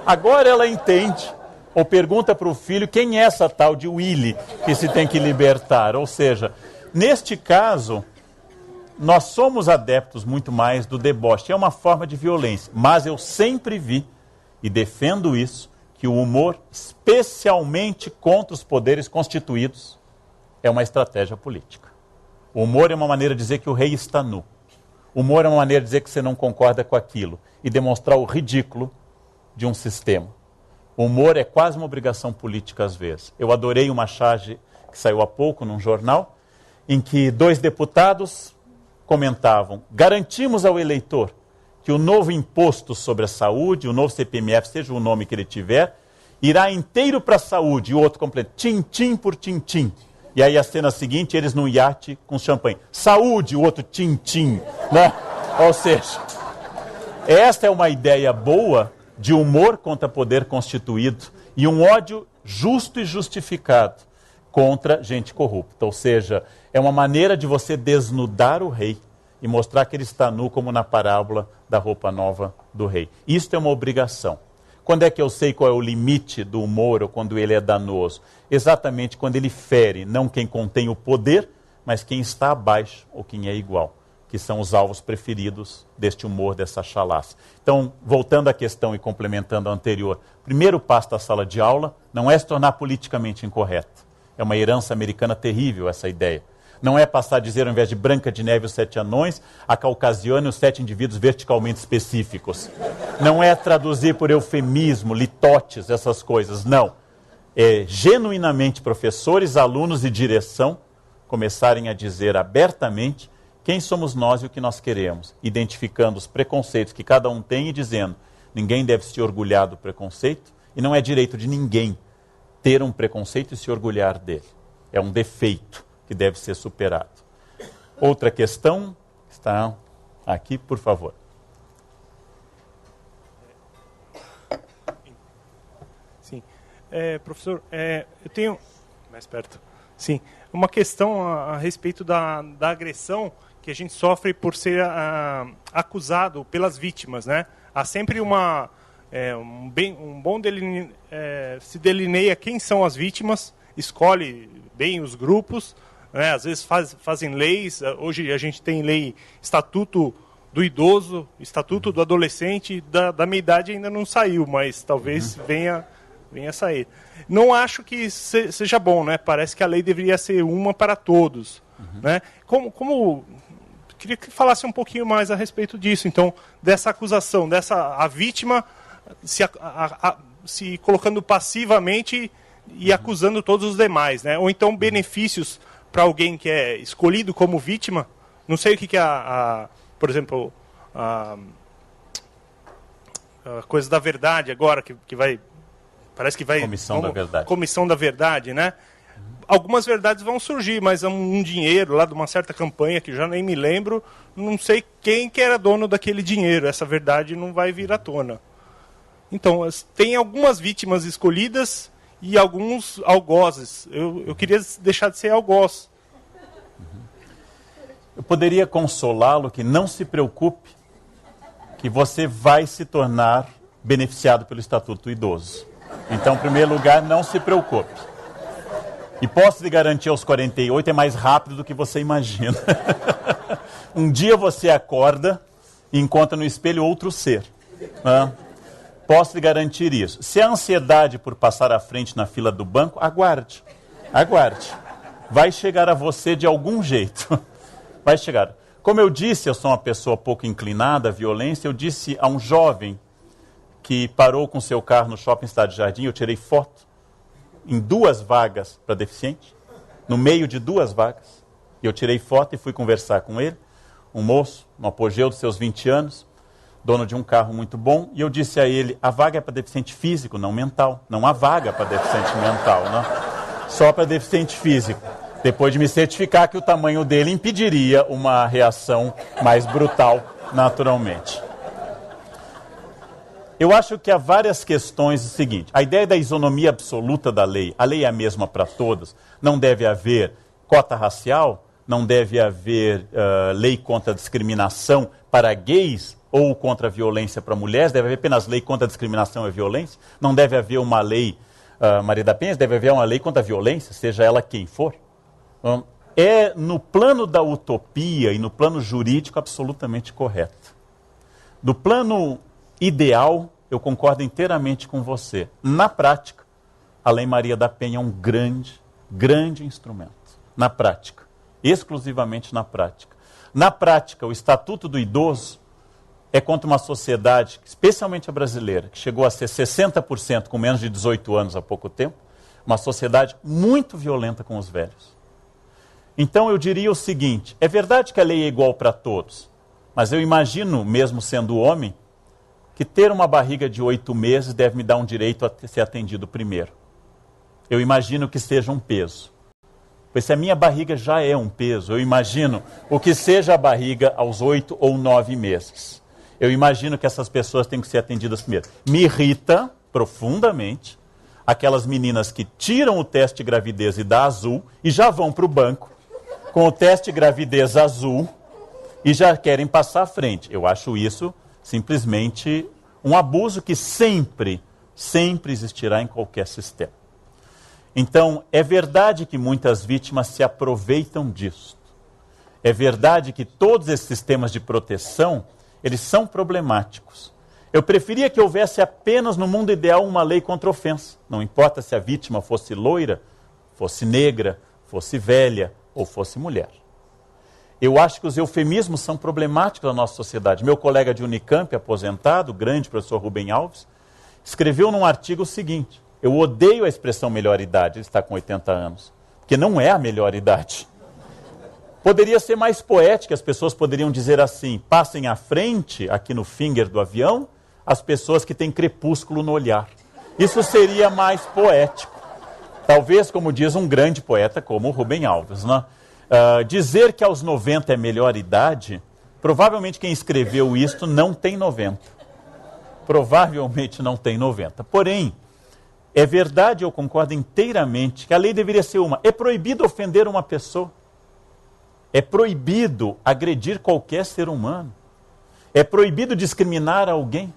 agora ela entende. Ou pergunta para o filho quem é essa tal de Willy que se tem que libertar. Ou seja, neste caso, nós somos adeptos muito mais do deboche. É uma forma de violência, mas eu sempre vi, e defendo isso, que o humor, especialmente contra os poderes constituídos, é uma estratégia política. O humor é uma maneira de dizer que o rei está nu. O humor é uma maneira de dizer que você não concorda com aquilo e demonstrar o ridículo de um sistema. O humor é quase uma obrigação política às vezes. Eu adorei uma charge que saiu há pouco num jornal, em que 2 deputados comentavam: garantimos ao eleitor que o novo imposto sobre a saúde, o novo CPMF, seja o nome que ele tiver, irá inteiro para a saúde. E o outro completa, tim-tim por tim-tim. E aí a cena seguinte, eles num iate com champanhe. Saúde, o outro tim-tim. Né? Ou seja, esta é uma ideia boa de humor contra poder constituído e um ódio justo e justificado contra gente corrupta. Ou seja, é uma maneira de você desnudar o rei e mostrar que ele está nu, como na parábola da roupa nova do rei. Isto é uma obrigação. Quando é que eu sei qual é o limite do humor ou quando ele é danoso? Exatamente quando ele fere não quem contém o poder, mas quem está abaixo ou quem é igual, que são os alvos preferidos deste humor, dessa chalaça. Então, voltando à questão e complementando a anterior, primeiro passo da sala de aula não é se tornar politicamente incorreto. É uma herança americana terrível essa ideia. Não é passar a dizer, ao invés de Branca de Neve e os 7 anões, a Caucasiana e os 7 indivíduos verticalmente específicos. Não é traduzir por eufemismo, litotes, essas coisas, não. É genuinamente professores, alunos e direção começarem a dizer abertamente quem somos nós e o que nós queremos, identificando os preconceitos que cada um tem e dizendo, ninguém deve se orgulhar do preconceito e não é direito de ninguém ter um preconceito e se orgulhar dele. É um defeito que deve ser superado. Outra questão está aqui, por favor. Sim. Professor, eu tenho... Mais perto. Sim. Uma questão a respeito da agressão que a gente sofre por ser acusado pelas vítimas, né? Há sempre se delineia quem são as vítimas, escolhe bem os grupos, né? Às vezes fazem leis. Hoje a gente tem lei, Estatuto do Idoso, Estatuto do Adolescente, da minha idade ainda não saiu, mas talvez venha a sair. Não acho que seja bom, né? Parece que a lei deveria ser uma para todos. Né? Queria que falasse um pouquinho mais a respeito disso, então, dessa acusação, a vítima se colocando passivamente e acusando todos os demais, né? Ou então benefícios para alguém que é escolhido como vítima. Não sei o que por exemplo, a coisa da verdade agora, que vai... Parece que vai... Comissão da Verdade. Comissão da Verdade, né? Algumas verdades vão surgir, mas um dinheiro lá de uma certa campanha, que já nem me lembro, não sei quem que era dono daquele dinheiro. Essa verdade não vai vir à tona. Então, tem algumas vítimas escolhidas e alguns algozes. Eu queria deixar de ser algoz. Eu poderia consolá-lo que não se preocupe, que você vai se tornar beneficiado pelo Estatuto do Idoso. Então, em primeiro lugar, não se preocupe. E posso lhe garantir, aos 48 é mais rápido do que você imagina. Um dia você acorda e encontra no espelho outro ser. Né? Posso lhe garantir isso. Se a ansiedade por passar à frente na fila do banco, aguarde. Aguarde. Vai chegar a você de algum jeito. Vai chegar. Como eu disse, eu sou uma pessoa pouco inclinada à violência. Eu disse a um jovem que parou com seu carro no Shopping Cidade Jardim, eu tirei foto em 2 vagas para deficiente, no meio de 2 vagas. E eu tirei foto e fui conversar com ele, um moço, no apogeu dos seus 20 anos, dono de um carro muito bom, e eu disse a ele, a vaga é para deficiente físico, não mental. Não há vaga para deficiente mental, não. Só para deficiente físico. Depois de me certificar que o tamanho dele impediria uma reação mais brutal, naturalmente. Eu acho que há várias questões. O seguinte, a ideia da isonomia absoluta da lei, a lei é a mesma para todos, não deve haver cota racial, não deve haver lei contra a discriminação para gays ou contra a violência para mulheres, deve haver apenas lei contra a discriminação e a violência, não deve haver uma lei, Maria da Penha, deve haver uma lei contra a violência, seja ela quem for. É no plano da utopia e no plano jurídico absolutamente correto. Do plano ideal, eu concordo inteiramente com você. Na prática, a Lei Maria da Penha é um grande, grande instrumento. Na prática, exclusivamente na prática. Na prática, o Estatuto do Idoso é contra uma sociedade, especialmente a brasileira, que chegou a ser 60% com menos de 18 anos há pouco tempo, uma sociedade muito violenta com os velhos. Então eu diria o seguinte, é verdade que a lei é igual para todos, mas eu imagino, mesmo sendo homem, que ter uma barriga de 8 meses deve me dar um direito a ser atendido primeiro. Eu imagino que seja um peso. Pois se a minha barriga já é um peso, eu imagino o que seja a barriga aos 8 ou 9 meses. Eu imagino que essas pessoas têm que ser atendidas primeiro. Me irrita profundamente aquelas meninas que tiram o teste de gravidez e dá azul e já vão para o banco com o teste de gravidez azul e já querem passar à frente. Eu acho isso simplesmente um abuso que sempre existirá em qualquer sistema. Então, é verdade que muitas vítimas se aproveitam disso. É verdade que todos esses sistemas de proteção, eles são problemáticos. Eu preferia que houvesse apenas no mundo ideal uma lei contra a ofensa. Não importa se a vítima fosse loira, fosse negra, fosse velha ou fosse mulher. Eu acho que os eufemismos são problemáticos na nossa sociedade. Meu colega de Unicamp, aposentado, o grande professor Rubem Alves, escreveu num artigo o seguinte: eu odeio a expressão melhor idade, ele está com 80 anos, porque não é a melhor idade. Poderia ser mais poética, as pessoas poderiam dizer assim: passem à frente, aqui no finger do avião, as pessoas que têm crepúsculo no olhar. Isso seria mais poético. Talvez, como diz um grande poeta como o Rubem Alves, né? Dizer que aos 90 é melhor idade, provavelmente quem escreveu isto não tem 90. Provavelmente não tem 90. Porém, é verdade, eu concordo inteiramente, que a lei deveria ser uma. É proibido ofender uma pessoa. É proibido agredir qualquer ser humano. É proibido discriminar alguém.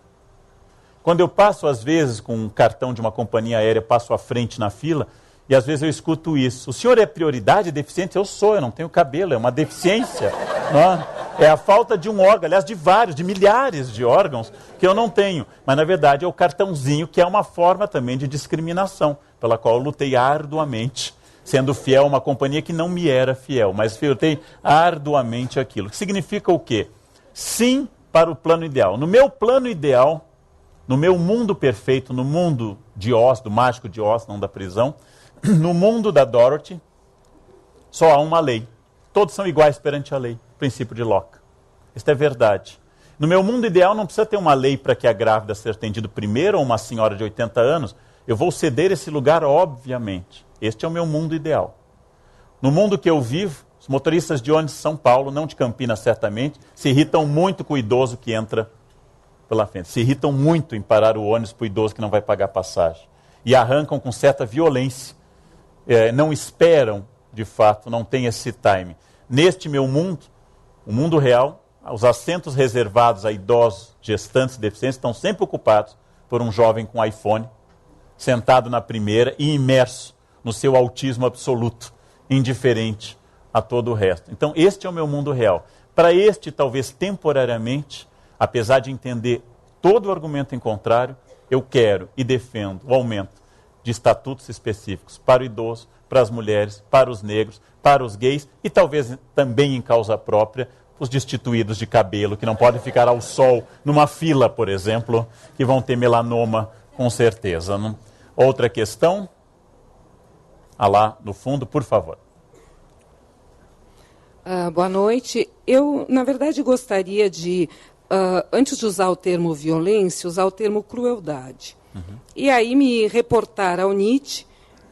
Quando eu passo, às vezes, com um cartão de uma companhia aérea, passo à frente na fila, e às vezes eu escuto isso: o senhor é prioridade, deficiente? Eu sou, eu não tenho cabelo, é uma deficiência. Não? É a falta de um órgão, aliás, de vários, de milhares de órgãos que eu não tenho. Mas, na verdade, é o cartãozinho, que é uma forma também de discriminação, pela qual eu lutei arduamente, sendo fiel a uma companhia que não me era fiel, mas eu lutei arduamente aquilo. Que significa o quê? Sim para o plano ideal. No meu plano ideal, no meu mundo perfeito, no mundo de Oz, do mágico de Oz, não da prisão, no mundo da Dorothy, só há uma lei. Todos são iguais perante a lei. Princípio de Locke. Isso é verdade. No meu mundo ideal não precisa ter uma lei para que a grávida seja atendida primeiro ou uma senhora de 80 anos. Eu vou ceder esse lugar, obviamente. Este é o meu mundo ideal. No mundo que eu vivo, os motoristas de ônibus de São Paulo, não de Campinas certamente, se irritam muito com o idoso que entra pela frente. Se irritam muito em parar o ônibus para o idoso que não vai pagar passagem. E arrancam com certa violência. Não esperam, de fato, não tem esse time. Neste meu mundo, o mundo real, os assentos reservados a idosos, gestantes e deficientes estão sempre ocupados por um jovem com iPhone, sentado na primeira e imerso no seu autismo absoluto, indiferente a todo o resto. Então, este é o meu mundo real. Para este, talvez temporariamente, apesar de entender todo o argumento em contrário, eu quero e defendo o aumento de estatutos específicos para o idoso, para as mulheres, para os negros, para os gays e talvez também em causa própria os destituídos de cabelo, que não podem ficar ao sol numa fila, por exemplo, que vão ter melanoma com certeza. Não? Outra questão? Lá no fundo, por favor. Boa noite. Eu, na verdade, gostaria de, antes de usar o termo violência, usar o termo crueldade. E aí me reportar ao Nietzsche,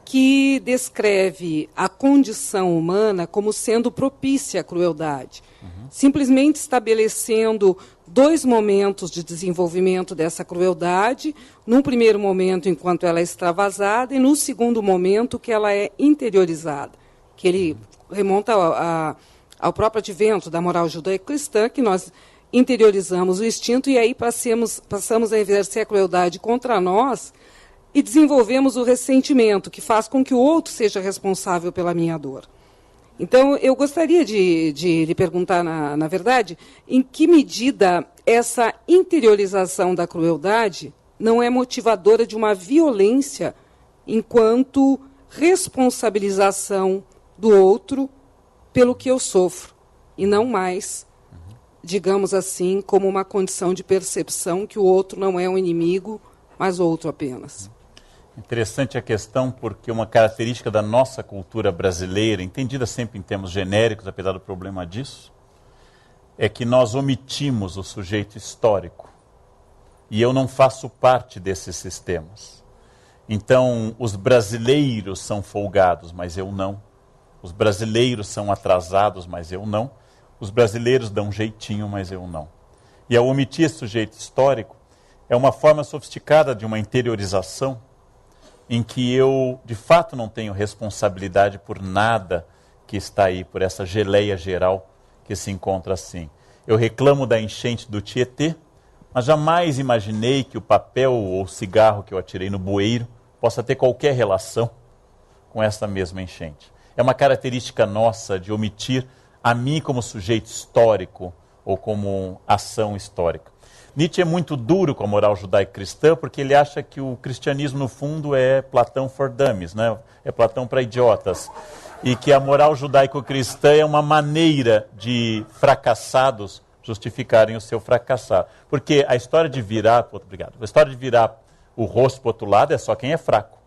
que descreve a condição humana como sendo propícia à crueldade, simplesmente estabelecendo dois momentos de desenvolvimento dessa crueldade, num primeiro momento enquanto ela é extravasada e no segundo momento que ela é interiorizada, que ele remonta ao próprio advento da moral judaico-cristã, que nós interiorizamos o instinto e aí passamos a exercer a crueldade contra nós e desenvolvemos o ressentimento, que faz com que o outro seja responsável pela minha dor. Então, eu gostaria de lhe perguntar, na verdade, em que medida essa interiorização da crueldade não é motivadora de uma violência enquanto responsabilização do outro pelo que eu sofro, e não mais, digamos assim, como uma condição de percepção que o outro não é um inimigo, mas outro apenas. Interessante a questão, porque uma característica da nossa cultura brasileira, entendida sempre em termos genéricos, apesar do problema disso, é que nós omitimos o sujeito histórico. E eu não faço parte desses sistemas. Então, os brasileiros são folgados, mas eu não. Os brasileiros são atrasados, mas eu não. Os brasileiros dão jeitinho, mas eu não. E ao omitir esse sujeito histórico, é uma forma sofisticada de uma interiorização em que eu, de fato, não tenho responsabilidade por nada que está aí, por essa geleia geral que se encontra assim. Eu reclamo da enchente do Tietê, mas jamais imaginei que o papel ou o cigarro que eu atirei no bueiro possa ter qualquer relação com essa mesma enchente. É uma característica nossa de omitir a mim como sujeito histórico ou como ação histórica. Nietzsche é muito duro com a moral judaico-cristã porque ele acha que o cristianismo, no fundo, é Platão for dummies, né? É Platão para idiotas. E que a moral judaico-cristã é uma maneira de fracassados justificarem o seu fracassar. Porque a história de virar... Obrigado. A história de virar o rosto para o outro lado é só quem é fraco.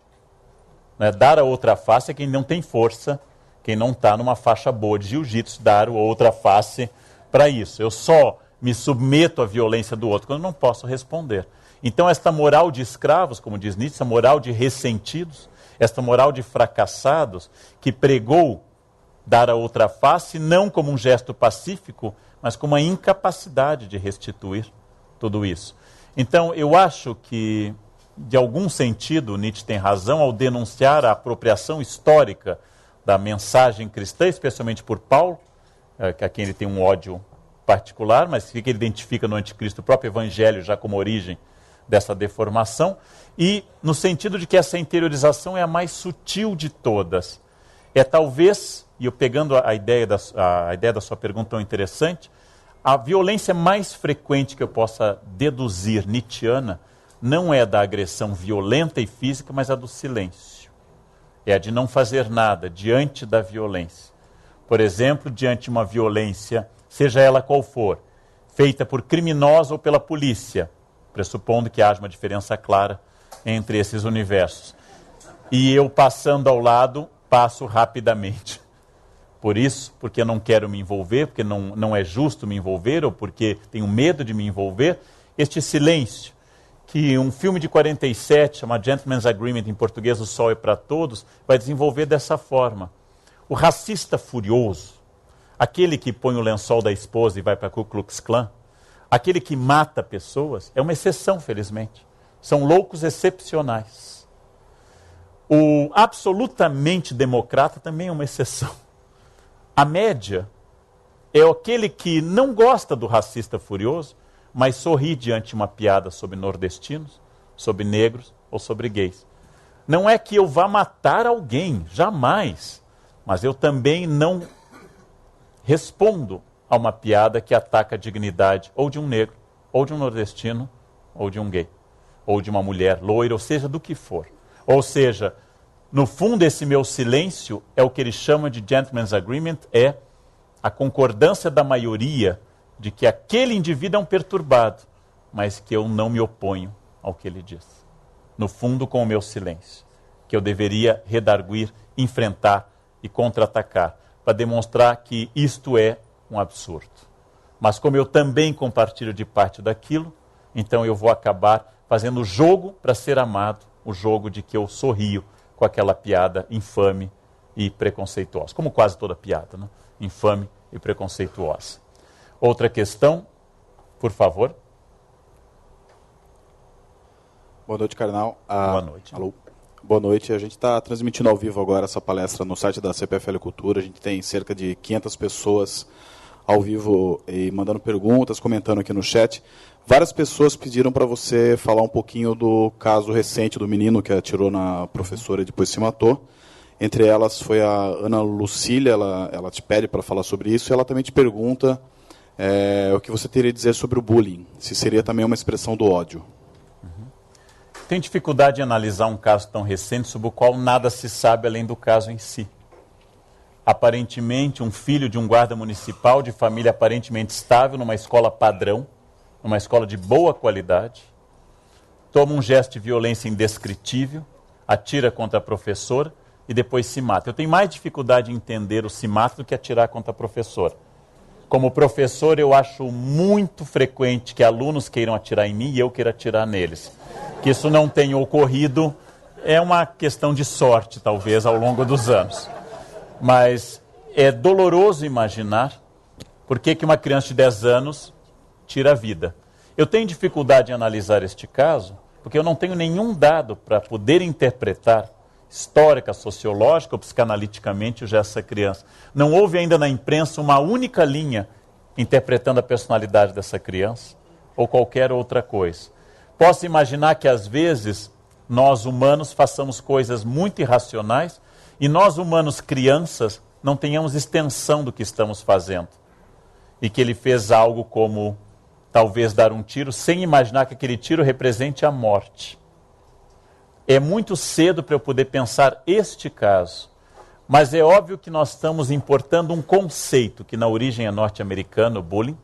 Né? Dar a outra face é quem não tem força, quem não está numa faixa boa de jiu-jitsu, dar a outra face para isso. Eu só me submeto à violência do outro quando não posso responder. Então, esta moral de escravos, como diz Nietzsche, essa moral de ressentidos, esta moral de fracassados, que pregou dar a outra face, não como um gesto pacífico, mas como uma incapacidade de restituir tudo isso. Então, eu acho que, de algum sentido, Nietzsche tem razão ao denunciar a apropriação histórica da mensagem cristã, especialmente por Paulo, a quem ele tem um ódio particular, mas que ele identifica no anticristo o próprio evangelho já como origem dessa deformação, e no sentido de que essa interiorização é a mais sutil de todas. É talvez, e eu pegando a ideia da sua pergunta tão interessante, a violência mais frequente que eu possa deduzir nietzschiana não é da agressão violenta e física, mas a do silêncio. É a de não fazer nada diante da violência. Por exemplo, diante de uma violência, seja ela qual for, feita por criminosos ou pela polícia, pressupondo que haja uma diferença clara entre esses universos. E eu, passando ao lado, passo rapidamente. Por isso, porque eu não quero me envolver, porque não é justo me envolver, ou porque tenho medo de me envolver, este silêncio, que um filme de 47, chamado Gentleman's Agreement, em português O Sol é para Todos, vai desenvolver dessa forma. O racista furioso, aquele que põe o lençol da esposa e vai para a Ku Klux Klan, aquele que mata pessoas, é uma exceção, felizmente. São loucos excepcionais. O absolutamente democrata também é uma exceção. A média é aquele que não gosta do racista furioso, mas sorri diante de uma piada sobre nordestinos, sobre negros ou sobre gays. Não é que eu vá matar alguém, jamais, mas eu também não respondo a uma piada que ataca a dignidade ou de um negro, ou de um nordestino, ou de um gay, ou de uma mulher loira, ou seja, do que for. Ou seja, no fundo, esse meu silêncio é o que ele chama de Gentleman's Agreement, é a concordância da maioria de que aquele indivíduo é um perturbado, mas que eu não me oponho ao que ele diz. No fundo, com o meu silêncio, que eu deveria redarguir, enfrentar e contra-atacar, para demonstrar que isto é um absurdo. Mas como eu também compartilho de parte daquilo, então eu vou acabar fazendo o jogo para ser amado, o jogo de que eu sorrio com aquela piada infame e preconceituosa. Como quase toda piada, né? Infame e preconceituosa. Outra questão, por favor. Boa noite, Karnal. Boa noite. Alô. Boa noite. A gente está transmitindo ao vivo agora essa palestra no site da CPFL Cultura. A gente tem cerca de 500 pessoas ao vivo e mandando perguntas, comentando aqui no chat. Várias pessoas pediram para você falar um pouquinho do caso recente do menino que atirou na professora e depois se matou. Entre elas foi a Ana Lucília, ela te pede para falar sobre isso, e ela também te pergunta o que você teria a dizer sobre o bullying, se seria também uma expressão do ódio. Tenho dificuldade em analisar um caso tão recente sobre o qual nada se sabe além do caso em si. Aparentemente, um filho de um guarda municipal de família aparentemente estável, numa escola padrão, numa escola de boa qualidade, toma um gesto de violência indescritível, atira contra a professora e depois se mata. Eu tenho mais dificuldade em entender o se mata do que atirar contra a professora. Como professor, eu acho muito frequente que alunos queiram atirar em mim e eu queira atirar neles. Que isso não tenha ocorrido é uma questão de sorte, talvez, ao longo dos anos. Mas é doloroso imaginar por que uma criança de 10 anos tira a vida. Eu tenho dificuldade em analisar este caso, porque eu não tenho nenhum dado para poder interpretar histórica, sociológica ou psicanaliticamente essa criança. Não houve ainda na imprensa uma única linha interpretando a personalidade dessa criança ou qualquer outra coisa. Posso imaginar que às vezes nós humanos façamos coisas muito irracionais e nós humanos crianças não tenhamos extensão do que estamos fazendo. E que ele fez algo como talvez dar um tiro sem imaginar que aquele tiro represente a morte. É muito cedo para eu poder pensar este caso, mas é óbvio que nós estamos importando um conceito que na origem é norte-americano, o bullying,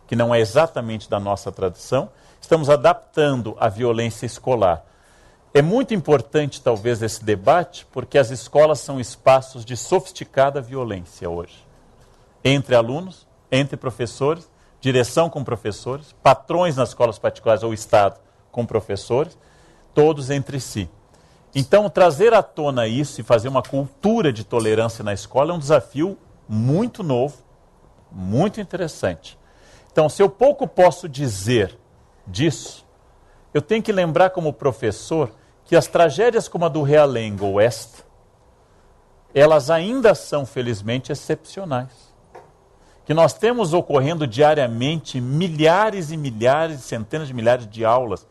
que não é exatamente da nossa tradição, estamos adaptando a violência escolar. É muito importante, talvez, esse debate, porque as escolas são espaços de sofisticada violência hoje. Entre alunos, entre professores, direção com professores, patrões nas escolas particulares ou Estado com professores, todos entre si. Então, trazer à tona isso e fazer uma cultura de tolerância na escola é um desafio muito novo, muito interessante. Então, se eu pouco posso dizer disso, eu tenho que lembrar como professor que as tragédias como a do Realengo Oeste, elas ainda são, felizmente, excepcionais. Que nós temos ocorrendo diariamente milhares e milhares, centenas de milhares de aulas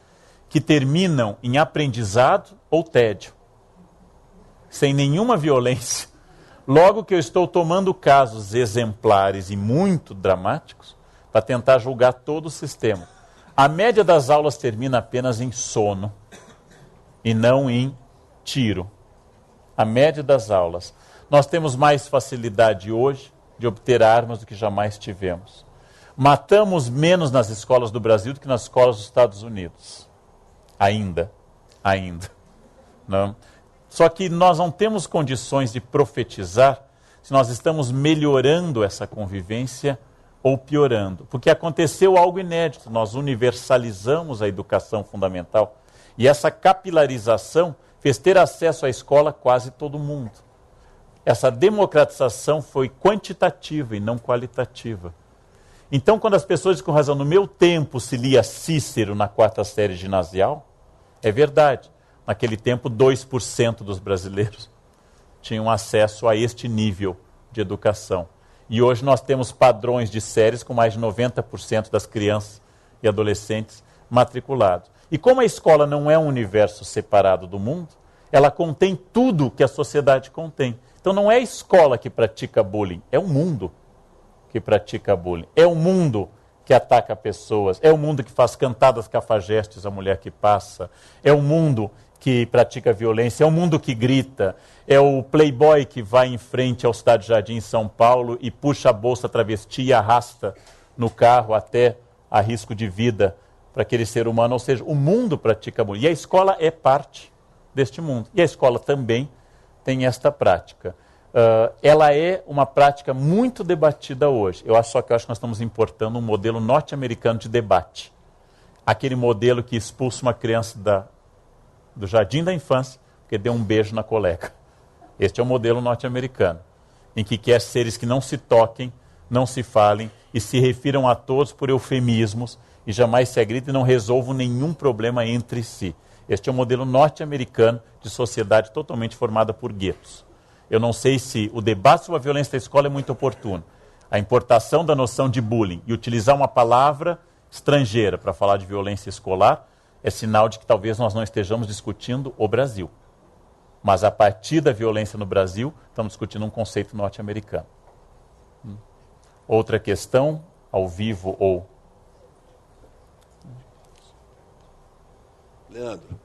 que terminam em aprendizado ou tédio, sem nenhuma violência. Logo que eu estou tomando casos exemplares e muito dramáticos para tentar julgar todo o sistema. A média das aulas termina apenas em sono e não em tiro. A média das aulas. Nós temos mais facilidade hoje de obter armas do que jamais tivemos. Matamos menos nas escolas do Brasil do que nas escolas dos Estados Unidos. Ainda. Não? Só que nós não temos condições de profetizar se nós estamos melhorando essa convivência ou piorando. Porque aconteceu algo inédito, nós universalizamos a educação fundamental e essa capilarização fez ter acesso à escola quase todo mundo. Essa democratização foi quantitativa e não qualitativa. Então, quando as pessoas dizem com razão, no meu tempo se lia Cícero na 4ª série ginasial, é verdade. Naquele tempo, 2% dos brasileiros tinham acesso a este nível de educação. E hoje nós temos padrões de séries com mais de 90% das crianças e adolescentes matriculados. E como a escola não é um universo separado do mundo, ela contém tudo que a sociedade contém. Então não é a escola que pratica bullying, é o mundo que pratica bullying. É o mundo que ataca pessoas, é o mundo que faz cantadas cafajestes à mulher que passa, é o mundo que pratica violência, é o mundo que grita, é o playboy que vai em frente ao Cidade Jardim em São Paulo e puxa a bolsa travesti e arrasta no carro até a risco de vida para aquele ser humano. Ou seja, o mundo pratica bullying. E a escola é parte deste mundo. E a escola também tem esta prática. Ela é uma prática muito debatida hoje. Eu acho que nós estamos importando um modelo norte-americano de debate. Aquele modelo que expulsa uma criança do jardim da infância porque deu um beijo na colega. Este é o modelo norte-americano, em que quer seres que não se toquem, não se falem e se refiram a todos por eufemismos e jamais se agridem e não resolvam nenhum problema entre si. Este é o modelo norte-americano de sociedade totalmente formada por guetos. Eu não sei se o debate sobre a violência da escola é muito oportuno. A importação da noção de bullying e utilizar uma palavra estrangeira para falar de violência escolar é sinal de que talvez nós não estejamos discutindo o Brasil. Mas a partir da violência no Brasil, estamos discutindo um conceito norte-americano. Outra questão, ao vivo ou... Leandro,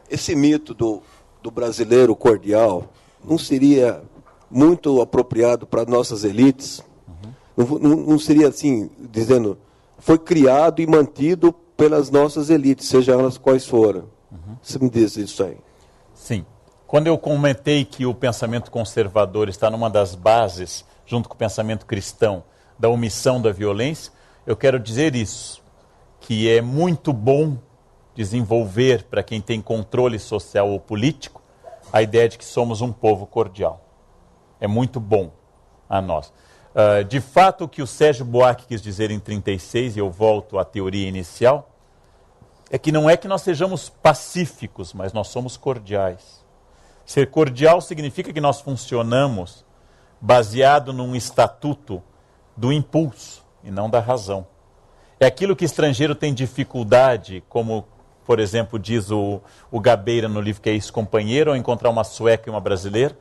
esse mito do brasileiro cordial não seria muito apropriado para nossas elites? Não seria assim, dizendo, foi criado e mantido pelas nossas elites, seja elas quais forem. Você me diz isso aí. Sim. Quando eu comentei que o pensamento conservador está numa das bases, junto com o pensamento cristão, da omissão da violência, eu quero dizer isso, que é muito bom desenvolver, para quem tem controle social ou político, a ideia de que somos um povo cordial. É muito bom a nós. De fato, o que o Sérgio Buarque quis dizer em 36, e eu volto à teoria inicial, é que não é que nós sejamos pacíficos, mas nós somos cordiais. Ser cordial significa que nós funcionamos baseado num estatuto do impulso e não da razão. É aquilo que estrangeiro tem dificuldade, como, por exemplo, diz o Gabeira no livro que é Ex-Companheiro, ao encontrar uma sueca e uma brasileira,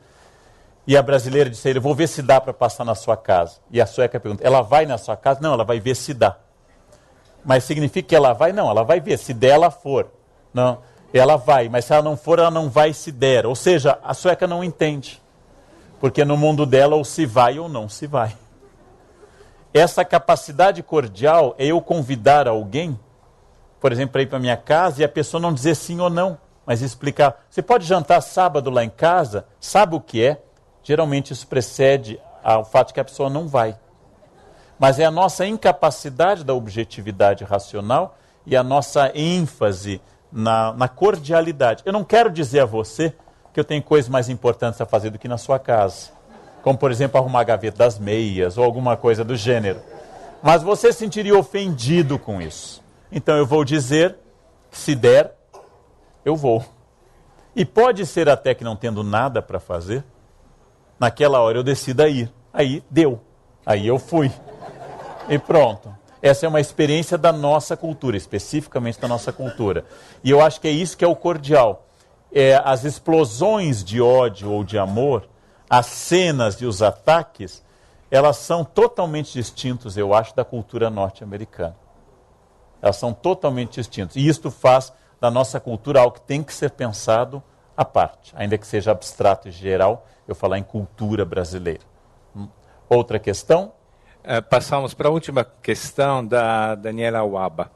e a brasileira disse a ele, vou ver se dá para passar na sua casa. E a sueca pergunta, ela vai na sua casa? Não, ela vai ver se dá. Mas significa que ela vai? Não, ela vai ver, se der ela for. Não, ela vai, mas se ela não for, ela não vai se der. Ou seja, a sueca não entende. Porque no mundo dela ou se vai ou não se vai. Essa capacidade cordial é eu convidar alguém, por exemplo, para ir para minha casa e a pessoa não dizer sim ou não, mas explicar. Você pode jantar sábado lá em casa? Sabe o que é? Geralmente isso precede ao fato de que a pessoa não vai. Mas é a nossa incapacidade da objetividade racional e a nossa ênfase na cordialidade. Eu não quero dizer a você que eu tenho coisas mais importantes a fazer do que na sua casa. Como, por exemplo, arrumar a gaveta das meias ou alguma coisa do gênero. Mas você se sentiria ofendido com isso. Então eu vou dizer que se der, eu vou. E pode ser até que não tendo nada para fazer, naquela hora eu decida ir. Aí deu. Aí eu fui. E pronto. Essa é uma experiência da nossa cultura, especificamente da nossa cultura. E eu acho que é isso que é o cordial. As explosões de ódio ou de amor, as cenas e os ataques, elas são totalmente distintos, eu acho, da cultura norte-americana. Elas são totalmente distintas. E isto faz da nossa cultura algo que tem que ser pensado à parte. Ainda que seja abstrato e geral, eu falar em cultura brasileira. Outra questão? Passamos para a última questão da Daniela Waba.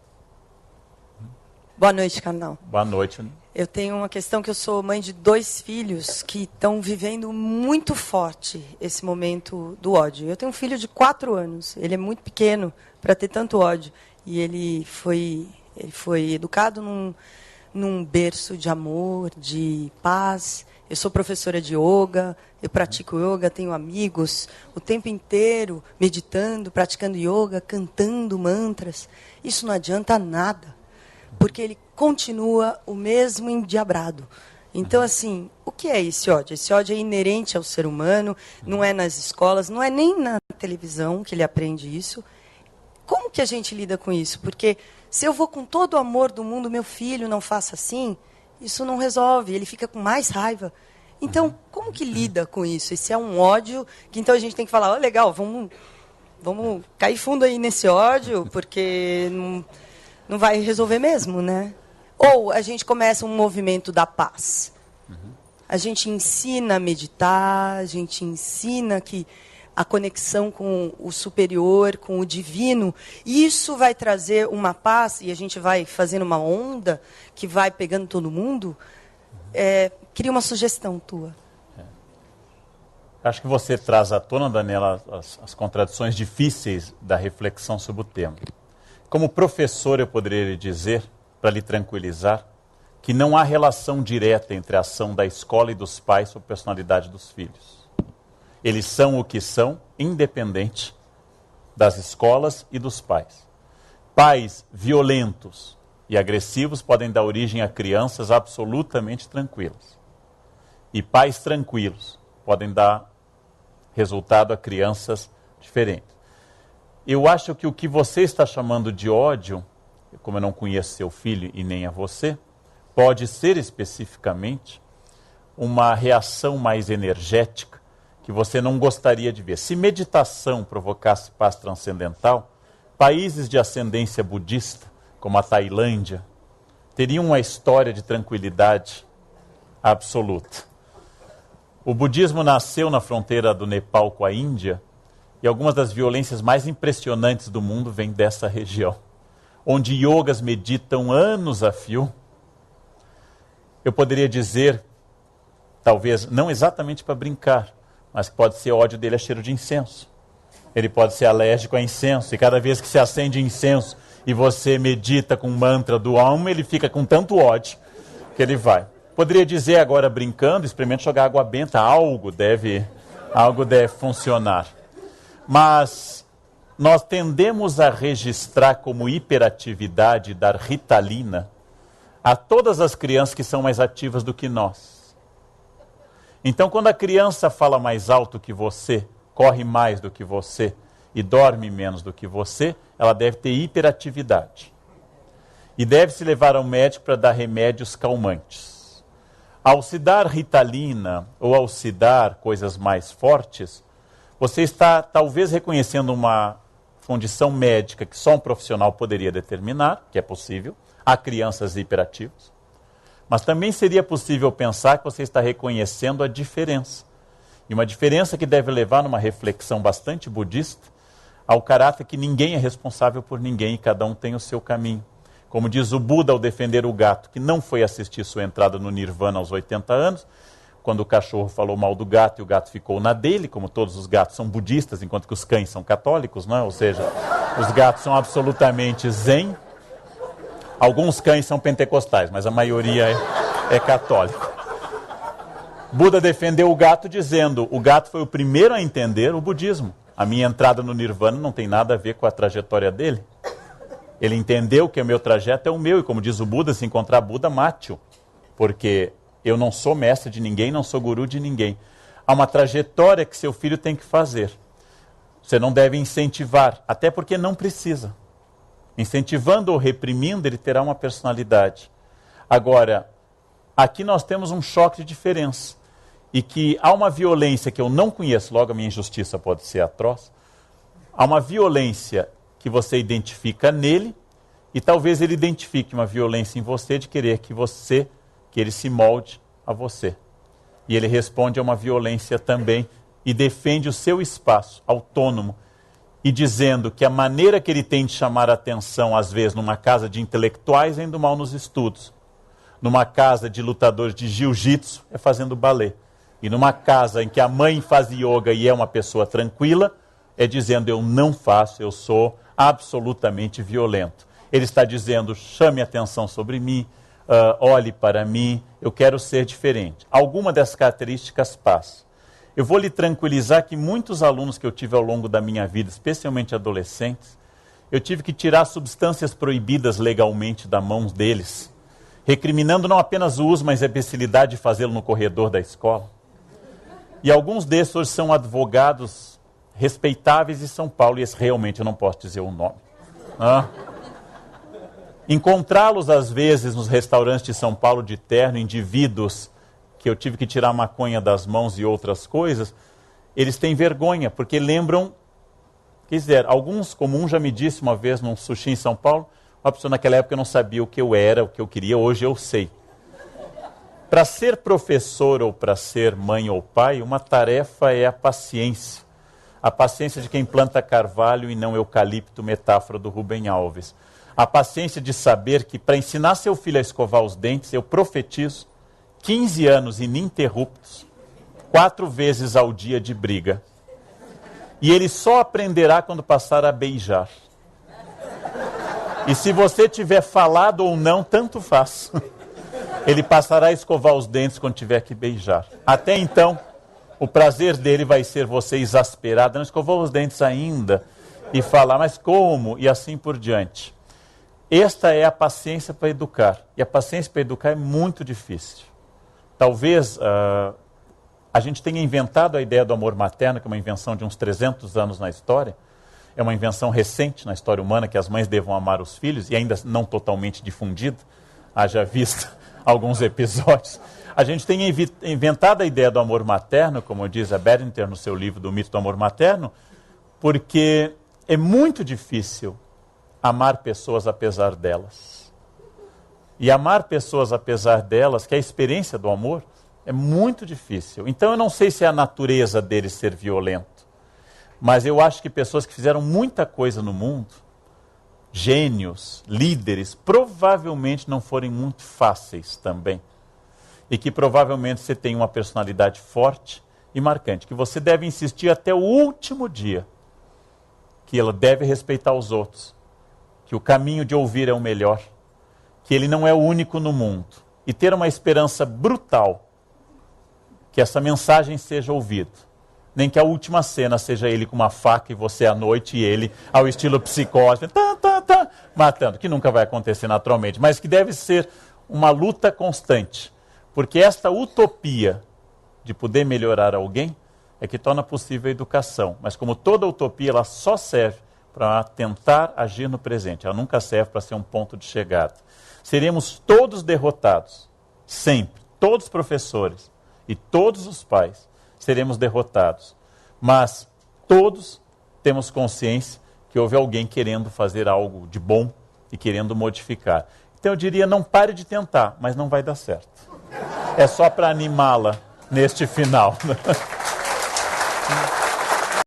Boa noite, Karnal. Boa noite. Eu tenho uma questão que eu sou mãe de 2 filhos que estão vivendo muito forte esse momento do ódio. Eu tenho um filho de 4 anos. Ele é muito pequeno para ter tanto ódio. E ele foi educado num berço de amor, de paz. Eu sou professora de yoga, eu pratico yoga, tenho amigos o tempo inteiro meditando, praticando yoga, cantando mantras. Isso não adianta nada, porque ele continua o mesmo endiabrado. Então, assim, o que é esse ódio? Esse ódio é inerente ao ser humano, não é nas escolas, não é nem na televisão que ele aprende isso. Como que a gente lida com isso? Porque se eu vou com todo o amor do mundo, meu filho não faça assim, isso não resolve, ele fica com mais raiva. Então, como que lida com isso? Esse é um ódio que então a gente tem que falar, legal, vamos cair fundo aí nesse ódio, porque não vai resolver mesmo, né? Ou a gente começa um movimento da paz. A gente ensina a meditar, a gente ensina que a conexão com o superior, com o divino, isso vai trazer uma paz, e a gente vai fazendo uma onda que vai pegando todo mundo. Queria uma sugestão tua. Acho que você traz à tona, Daniela, as contradições difíceis da reflexão sobre o tema. Como professor, eu poderia lhe dizer, para lhe tranquilizar, que não há relação direta entre a ação da escola e dos pais sobre a personalidade dos filhos. Eles são o que são, independente das escolas e dos pais. Pais violentos e agressivos podem dar origem a crianças absolutamente tranquilas. E pais tranquilos podem dar resultado a crianças diferentes. Eu acho que o que você está chamando de ódio, como eu não conheço seu filho e nem a você, pode ser especificamente uma reação mais energética que você não gostaria de ver. Se meditação provocasse paz transcendental, países de ascendência budista, como a Tailândia, teriam uma história de tranquilidade absoluta. O budismo nasceu na fronteira do Nepal com a Índia, e algumas das violências mais impressionantes do mundo vêm dessa região, onde yogas meditam anos a fio. Eu poderia dizer, talvez não exatamente para brincar, mas que pode ser ódio dele a cheiro de incenso. Ele pode ser alérgico a incenso, e cada vez que se acende incenso e você medita com o mantra do Om, ele fica com tanto ódio que ele vai. Poderia dizer agora brincando, experimente jogar água benta, algo deve funcionar. Mas nós tendemos a registrar como hiperatividade, dar Ritalina a todas as crianças que são mais ativas do que nós. Então, quando a criança fala mais alto que você, corre mais do que você e dorme menos do que você, ela deve ter hiperatividade. E deve se levar ao médico para dar remédios calmantes. Ao se dar Ritalina ou ao se dar coisas mais fortes, você está talvez reconhecendo uma condição médica que só um profissional poderia determinar, que é possível, há crianças hiperativas. Mas também seria possível pensar que você está reconhecendo a diferença. E uma diferença que deve levar numa reflexão bastante budista ao caráter que ninguém é responsável por ninguém e cada um tem o seu caminho. Como diz o Buda ao defender o gato, que não foi assistir sua entrada no Nirvana aos 80 anos, quando o cachorro falou mal do gato e o gato ficou na dele, como todos os gatos são budistas, enquanto que os cães são católicos, não é? Ou seja, os gatos são absolutamente zen. Alguns cães são pentecostais, mas a maioria é católico. Buda defendeu o gato dizendo, o gato foi o primeiro a entender o budismo. A minha entrada no Nirvana não tem nada a ver com a trajetória dele. Ele entendeu que o meu trajeto é o meu, e como diz o Buda, se encontrar Buda, mate-o. Porque eu não sou mestre de ninguém, não sou guru de ninguém. Há uma trajetória que seu filho tem que fazer. Você não deve incentivar, até porque não precisa. Incentivando ou reprimindo, ele terá uma personalidade. Agora, aqui nós temos um choque de diferença. E que há uma violência que eu não conheço, logo a minha injustiça pode ser atroz. Há uma violência que você identifica nele, e talvez ele identifique uma violência em você de querer que ele se molde a você. E ele responde a uma violência também e defende o seu espaço autônomo, e dizendo que a maneira que ele tem de chamar a atenção, às vezes, numa casa de intelectuais, é indo mal nos estudos. Numa casa de lutadores de jiu-jitsu, é fazendo balé. E numa casa em que a mãe faz yoga e é uma pessoa tranquila, é dizendo, eu não faço, eu sou absolutamente violento. Ele está dizendo, chame atenção sobre mim, olhe para mim, eu quero ser diferente. Alguma dessas características passa. Eu vou lhe tranquilizar que muitos alunos que eu tive ao longo da minha vida, especialmente adolescentes, eu tive que tirar substâncias proibidas legalmente da mão deles, recriminando não apenas o uso, mas a imbecilidade de fazê-lo no corredor da escola. E alguns desses hoje são advogados respeitáveis em São Paulo, e esse realmente eu não posso dizer o nome. Encontrá-los, às vezes, nos restaurantes de São Paulo de terno, indivíduos que eu tive que tirar a maconha das mãos e outras coisas, eles têm vergonha, porque lembram, quer dizer, alguns, como um já me disse uma vez num sushi em São Paulo, uma pessoa naquela época não sabia o que eu era, o que eu queria, hoje eu sei. Para ser professor ou para ser mãe ou pai, uma tarefa é a paciência. A paciência de quem planta carvalho e não eucalipto, metáfora do Rubem Alves. A paciência de saber que para ensinar seu filho a escovar os dentes, eu profetizo 15 anos ininterruptos, 4 vezes ao dia de briga. E ele só aprenderá quando passar a beijar. E se você tiver falado ou não, tanto faz. Ele passará a escovar os dentes quando tiver que beijar. Até então, o prazer dele vai ser você exasperado, não escovou os dentes ainda, e falar, mas como? E assim por diante. Esta é a paciência para educar. E a paciência para educar é muito difícil. Talvez a gente tenha inventado a ideia do amor materno, que é uma invenção de uns 300 anos na história, é uma invenção recente na história humana, que as mães devam amar os filhos, e ainda não totalmente difundida, haja visto alguns episódios. A gente tem inventado a ideia do amor materno, como diz a Bedington no seu livro do Mito do Amor Materno, porque é muito difícil amar pessoas apesar delas. E amar pessoas apesar delas, que é a experiência do amor, é muito difícil. Então eu não sei se é a natureza dele ser violento, mas eu acho que pessoas que fizeram muita coisa no mundo, gênios, líderes, provavelmente não forem muito fáceis também. E que provavelmente você tem uma personalidade forte e marcante, que você deve insistir até o último dia, que ela deve respeitar os outros, que o caminho de ouvir é o melhor, que ele não é o único no mundo, e ter uma esperança brutal que essa mensagem seja ouvida. Nem que a última cena seja ele com uma faca e você à noite e ele ao estilo psicose, matando, que nunca vai acontecer naturalmente, mas que deve ser uma luta constante. Porque esta utopia de poder melhorar alguém é que torna possível a educação. Mas como toda utopia, ela só serve para tentar agir no presente. Ela nunca serve para ser um ponto de chegada. Seremos todos derrotados, sempre. Todos os professores e todos os pais seremos derrotados. Mas todos temos consciência que houve alguém querendo fazer algo de bom e querendo modificar. Então eu diria, não pare de tentar, mas não vai dar certo. É só para animá-la neste final.